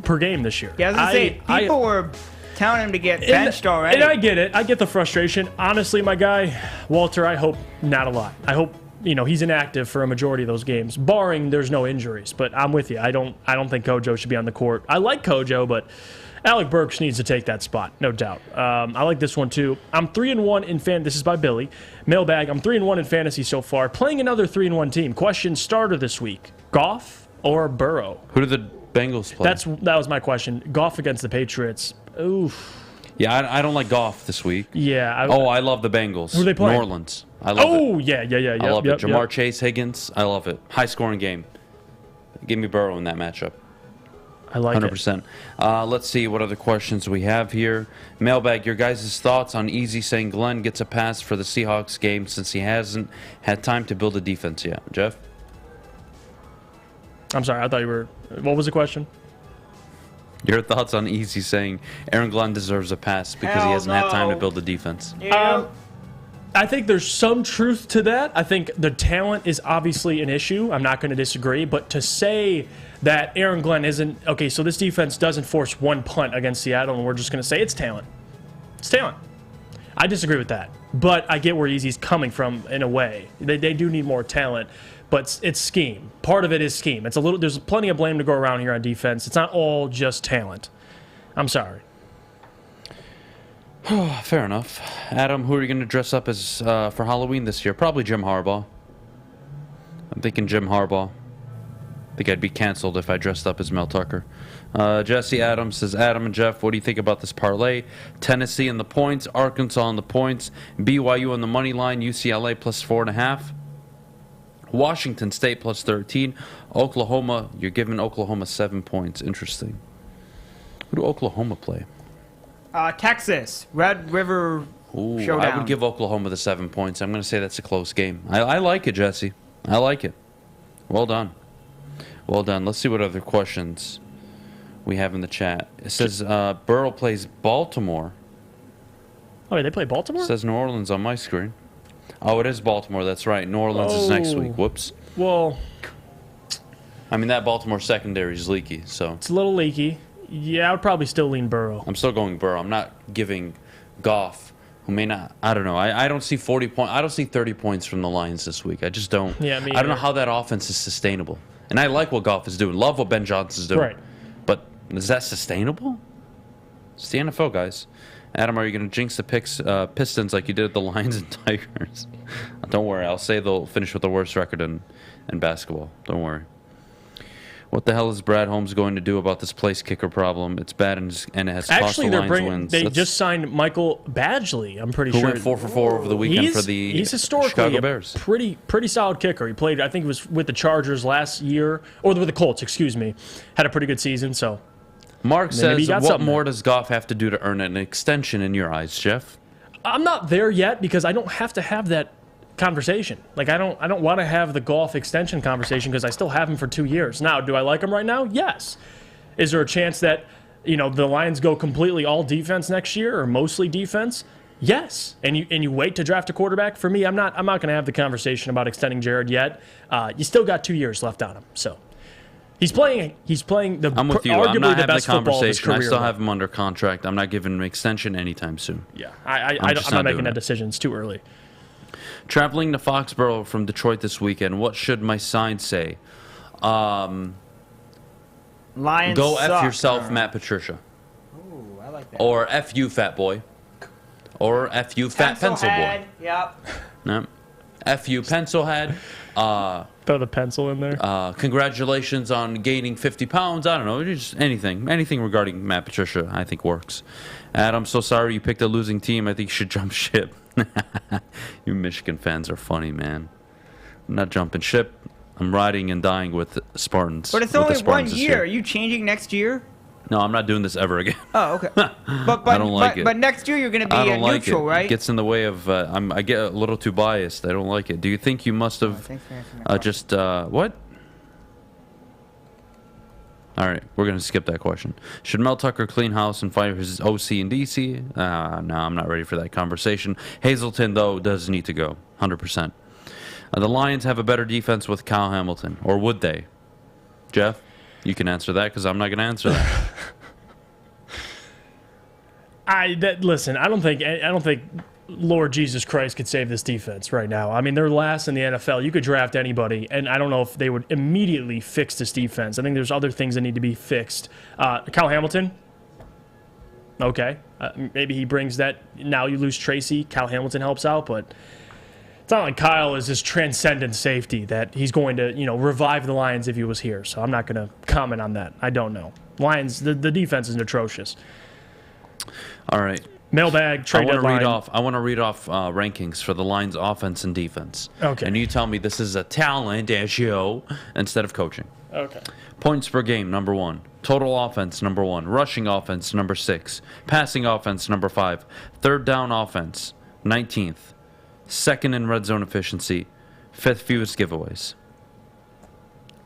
Per game this year? Yeah, I was going to say, people were telling him to get benched already. And I get it. I get the frustration. Honestly, my guy, Walter, I hope not a lot. I hope he's inactive for a majority of those games, barring there's no injuries. But I'm with you. I don't think Kojo should be on the court. I like Kojo, but Alec Burks needs to take that spot, no doubt. I like this one too. I'm 3-1 in fan. This is by Billy. Mailbag. I'm 3-1 in fantasy so far. Playing another 3-1 team. Question starter this week: Goff or Burrow? Who do the Bengals play? That was my question. Goff against the Patriots. Oof. Yeah, I don't like Goff this week. Yeah. I love the Bengals. Who are they playing? New Orleans. I love it. Oh, yeah. I love it. Jamar Chase, Higgins. I love it. High-scoring game. Give me Burrow in that matchup. I like 100%. Let's see what other questions we have here. Mailbag, your guys' thoughts on Easy saying Glenn gets a pass for the Seahawks game since he hasn't had time to build a defense yet. Jeff? I'm sorry. I thought you were... What was the question? Your thoughts on Easy saying Aaron Glenn deserves a pass because he hasn't had time to build a defense. I think there's some truth to that. I think the talent is obviously an issue. I'm not going to disagree. But to say that Aaron Glenn isn't... Okay, so this defense doesn't force one punt against Seattle, and we're just going to say it's talent. It's talent. I disagree with that. But I get where Easy's coming from in a way. They do need more talent. But it's scheme. Part of it is scheme. There's plenty of blame to go around here on defense. It's not all just talent. I'm sorry. Fair enough. Adam, who are you going to dress up as for Halloween this year? Probably Jim Harbaugh. I'm thinking Jim Harbaugh. I think I'd be canceled if I dressed up as Mel Tucker. Jesse Adams says, Adam and Jeff, what do you think about this parlay? Tennessee in the points, Arkansas in the points, BYU on the money line, UCLA plus 4.5. Washington State plus 13. Oklahoma, you're giving Oklahoma 7 points. Interesting. Who do Oklahoma play? Texas. Red River Showdown. I would give Oklahoma the 7 points. I'm going to say that's a close game. I like it, Jesse. I like it. Well done. Well done. Let's see what other questions we have in the chat. It says Burrow plays Baltimore. Oh, wait, they play Baltimore? It says New Orleans on my screen. Oh, it is Baltimore. That's right. New Orleans is next week. Whoops. Well, I mean, that Baltimore secondary is leaky, so. It's a little leaky. Yeah, I would probably still lean Burrow. I'm still going Burrow. I'm not giving Goff, who may not. I don't know. I don't see 40 points. I don't see 30 points from the Lions this week. I just don't. Yeah, I don't know how that offense is sustainable. And I like what Goff is doing. Love what Ben Johnson's doing. Right. But is that sustainable? It's the NFL, guys. Adam, are you going to jinx the Pistons like you did at the Lions and Tigers? Don't worry. I'll say they'll finish with the worst record in basketball. Don't worry. What the hell is Brad Holmes going to do about this place kicker problem? It's bad and it has cost the Lions wins. They just signed Michael Badgley, I'm pretty sure. Who went 4 for 4 over the weekend for the He's historically Chicago Bears. Pretty solid kicker. He played, I think it was with the Chargers last year, or with the Colts, excuse me. Had a pretty good season, so. Mark says, what more does Goff have to do to earn an extension in your eyes, Jeff? I'm not there yet because I don't have to have that conversation. Like I don't want to have the Goff extension conversation because I still have him for 2 years. Now, do I like him right now? Yes. Is there a chance that the Lions go completely all defense next year or mostly defense? Yes. And you wait to draft a quarterback? For me, I'm not going to have the conversation about extending Jared yet. You still got 2 years left on him. So he's playing the I'm with you. Arguably I'm not the having best the football of his conversation. I career. still have him under contract. I'm not giving him an extension anytime soon. Yeah. I'm not making that decision. It's too early. Traveling to Foxborough from Detroit this weekend. What should my sign say? Lions Go suck. F yourself, Matt Patricia. Ooh, I like that. Or F you, fat boy. Or F you, fat pencil boy. Yep. Yep. F you, pencil head. Throw the pencil in there. Congratulations on gaining 50 pounds. I don't know. Just anything. Anything regarding Matt Patricia, I think works. Adam, so sorry you picked a losing team. I think you should jump ship. You Michigan fans are funny, man. I'm not jumping ship. I'm riding and dying with Spartans. But it's only 1 year. Are you changing next year? No, I'm not doing this ever again. Oh, okay. But I don't like it. But next year you're going to be I don't like neutral, it. right? It gets in the way of. I get a little too biased. I don't like it. Do you think you must have just what? All right, we're going to skip that question. Should Mel Tucker clean house and fire his OC in D.C.? No, I'm not ready for that conversation. Hazleton, though, does need to go, 100%. The Lions have a better defense with Kyle Hamilton, or would they? Jeff, you can answer that because I'm not going to answer that. Listen, I don't think Lord Jesus Christ could save this defense right now. I mean, they're last in the NFL. You could draft anybody, and I don't know if they would immediately fix this defense. I think there's other things that need to be fixed. Kyle Hamilton, okay. Maybe he brings that. Now you lose Tracy. Kyle Hamilton helps out, but it's not like Kyle is this transcendent safety that he's going to, revive the Lions if he was here. So I'm not going to comment on that. I don't know. Lions, the defense is atrocious. All right. Mailbag, trade deadline. I want to read off rankings for the Lions' offense and defense. Okay. And you tell me this is a talent issue instead of coaching. Okay. Points per game, number 1. Total offense, number 1. Rushing offense, number 6. Passing offense, number 5. Third down offense, 19th. Second in red zone efficiency. 5th fewest giveaways.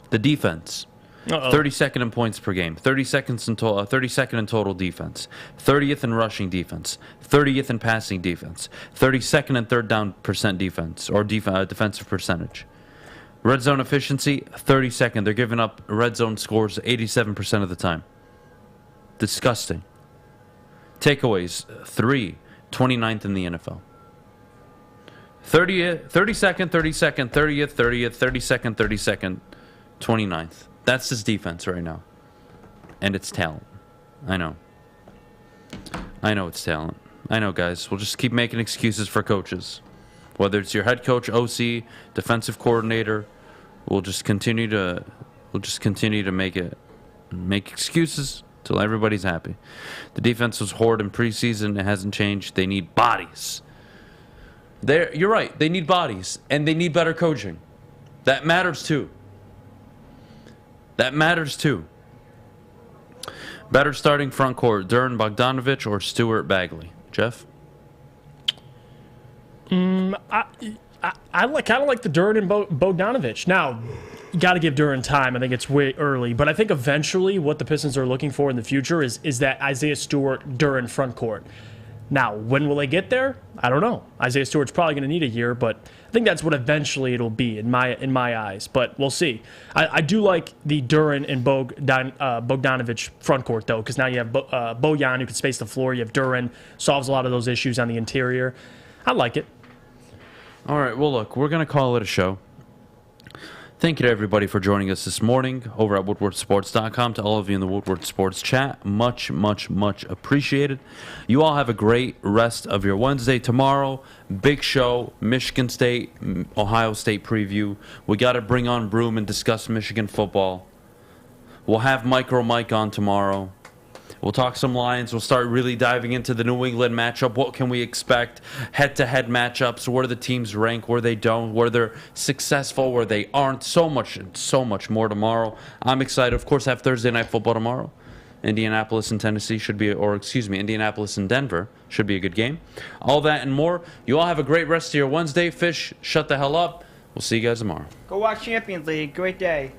The defense. 32nd in points per game, 32nd in total defense, 30th in rushing defense, 30th in passing defense, 32nd in third down percent defense or defensive percentage. Red zone efficiency, 32nd. They're giving up red zone scores 87% of the time. Disgusting. Takeaways, 3, 29th in the NFL. 32nd, 30th, 32nd, 29th. That's his defense right now. And it's talent. I know it's talent. I know, guys. We'll just keep making excuses for coaches. Whether it's your head coach, OC, defensive coordinator, we'll just continue to make excuses till everybody's happy. The defense was horrid in preseason. It hasn't changed. They need bodies. You're right. They need bodies, and they need better coaching. That matters too. Better starting front court, Duran Bogdanovich or Stuart Bagley? Jeff? I kind of like the Duran and Bogdanovich. Now, you got to give Duran time. I think it's way early. But I think eventually what the Pistons are looking for in the future is that Isaiah Stewart Duran front court. Now, when will they get there? I don't know. Isaiah Stewart's probably going to need a year, but I think that's what eventually it'll be in my eyes. But we'll see. I do like the Duran and Bogdanovich front court, though, because now you have Bojan who can space the floor. You have Duran, solves a lot of those issues on the interior. I like it. All right, well, look, we're going to call it a show. Thank you to everybody for joining us this morning over at WoodwardSports.com. To all of you in the Woodward Sports chat, much, much, much appreciated. You all have a great rest of your Wednesday. Tomorrow, big show, Michigan State, Ohio State preview. We got to bring on Broom and discuss Michigan football. We'll have Micro Mike on tomorrow. We'll talk some Lions. We'll start really diving into the New England matchup. What can we expect? Head-to-head matchups. Where the teams rank, where they don't, where they're successful, where they aren't. So much more tomorrow. I'm excited. Of course, I have Thursday Night Football tomorrow. Indianapolis and Indianapolis and Denver should be a good game. All that and more. You all have a great rest of your Wednesday. Fish, shut the hell up. We'll see you guys tomorrow. Go watch Champions League. Great day.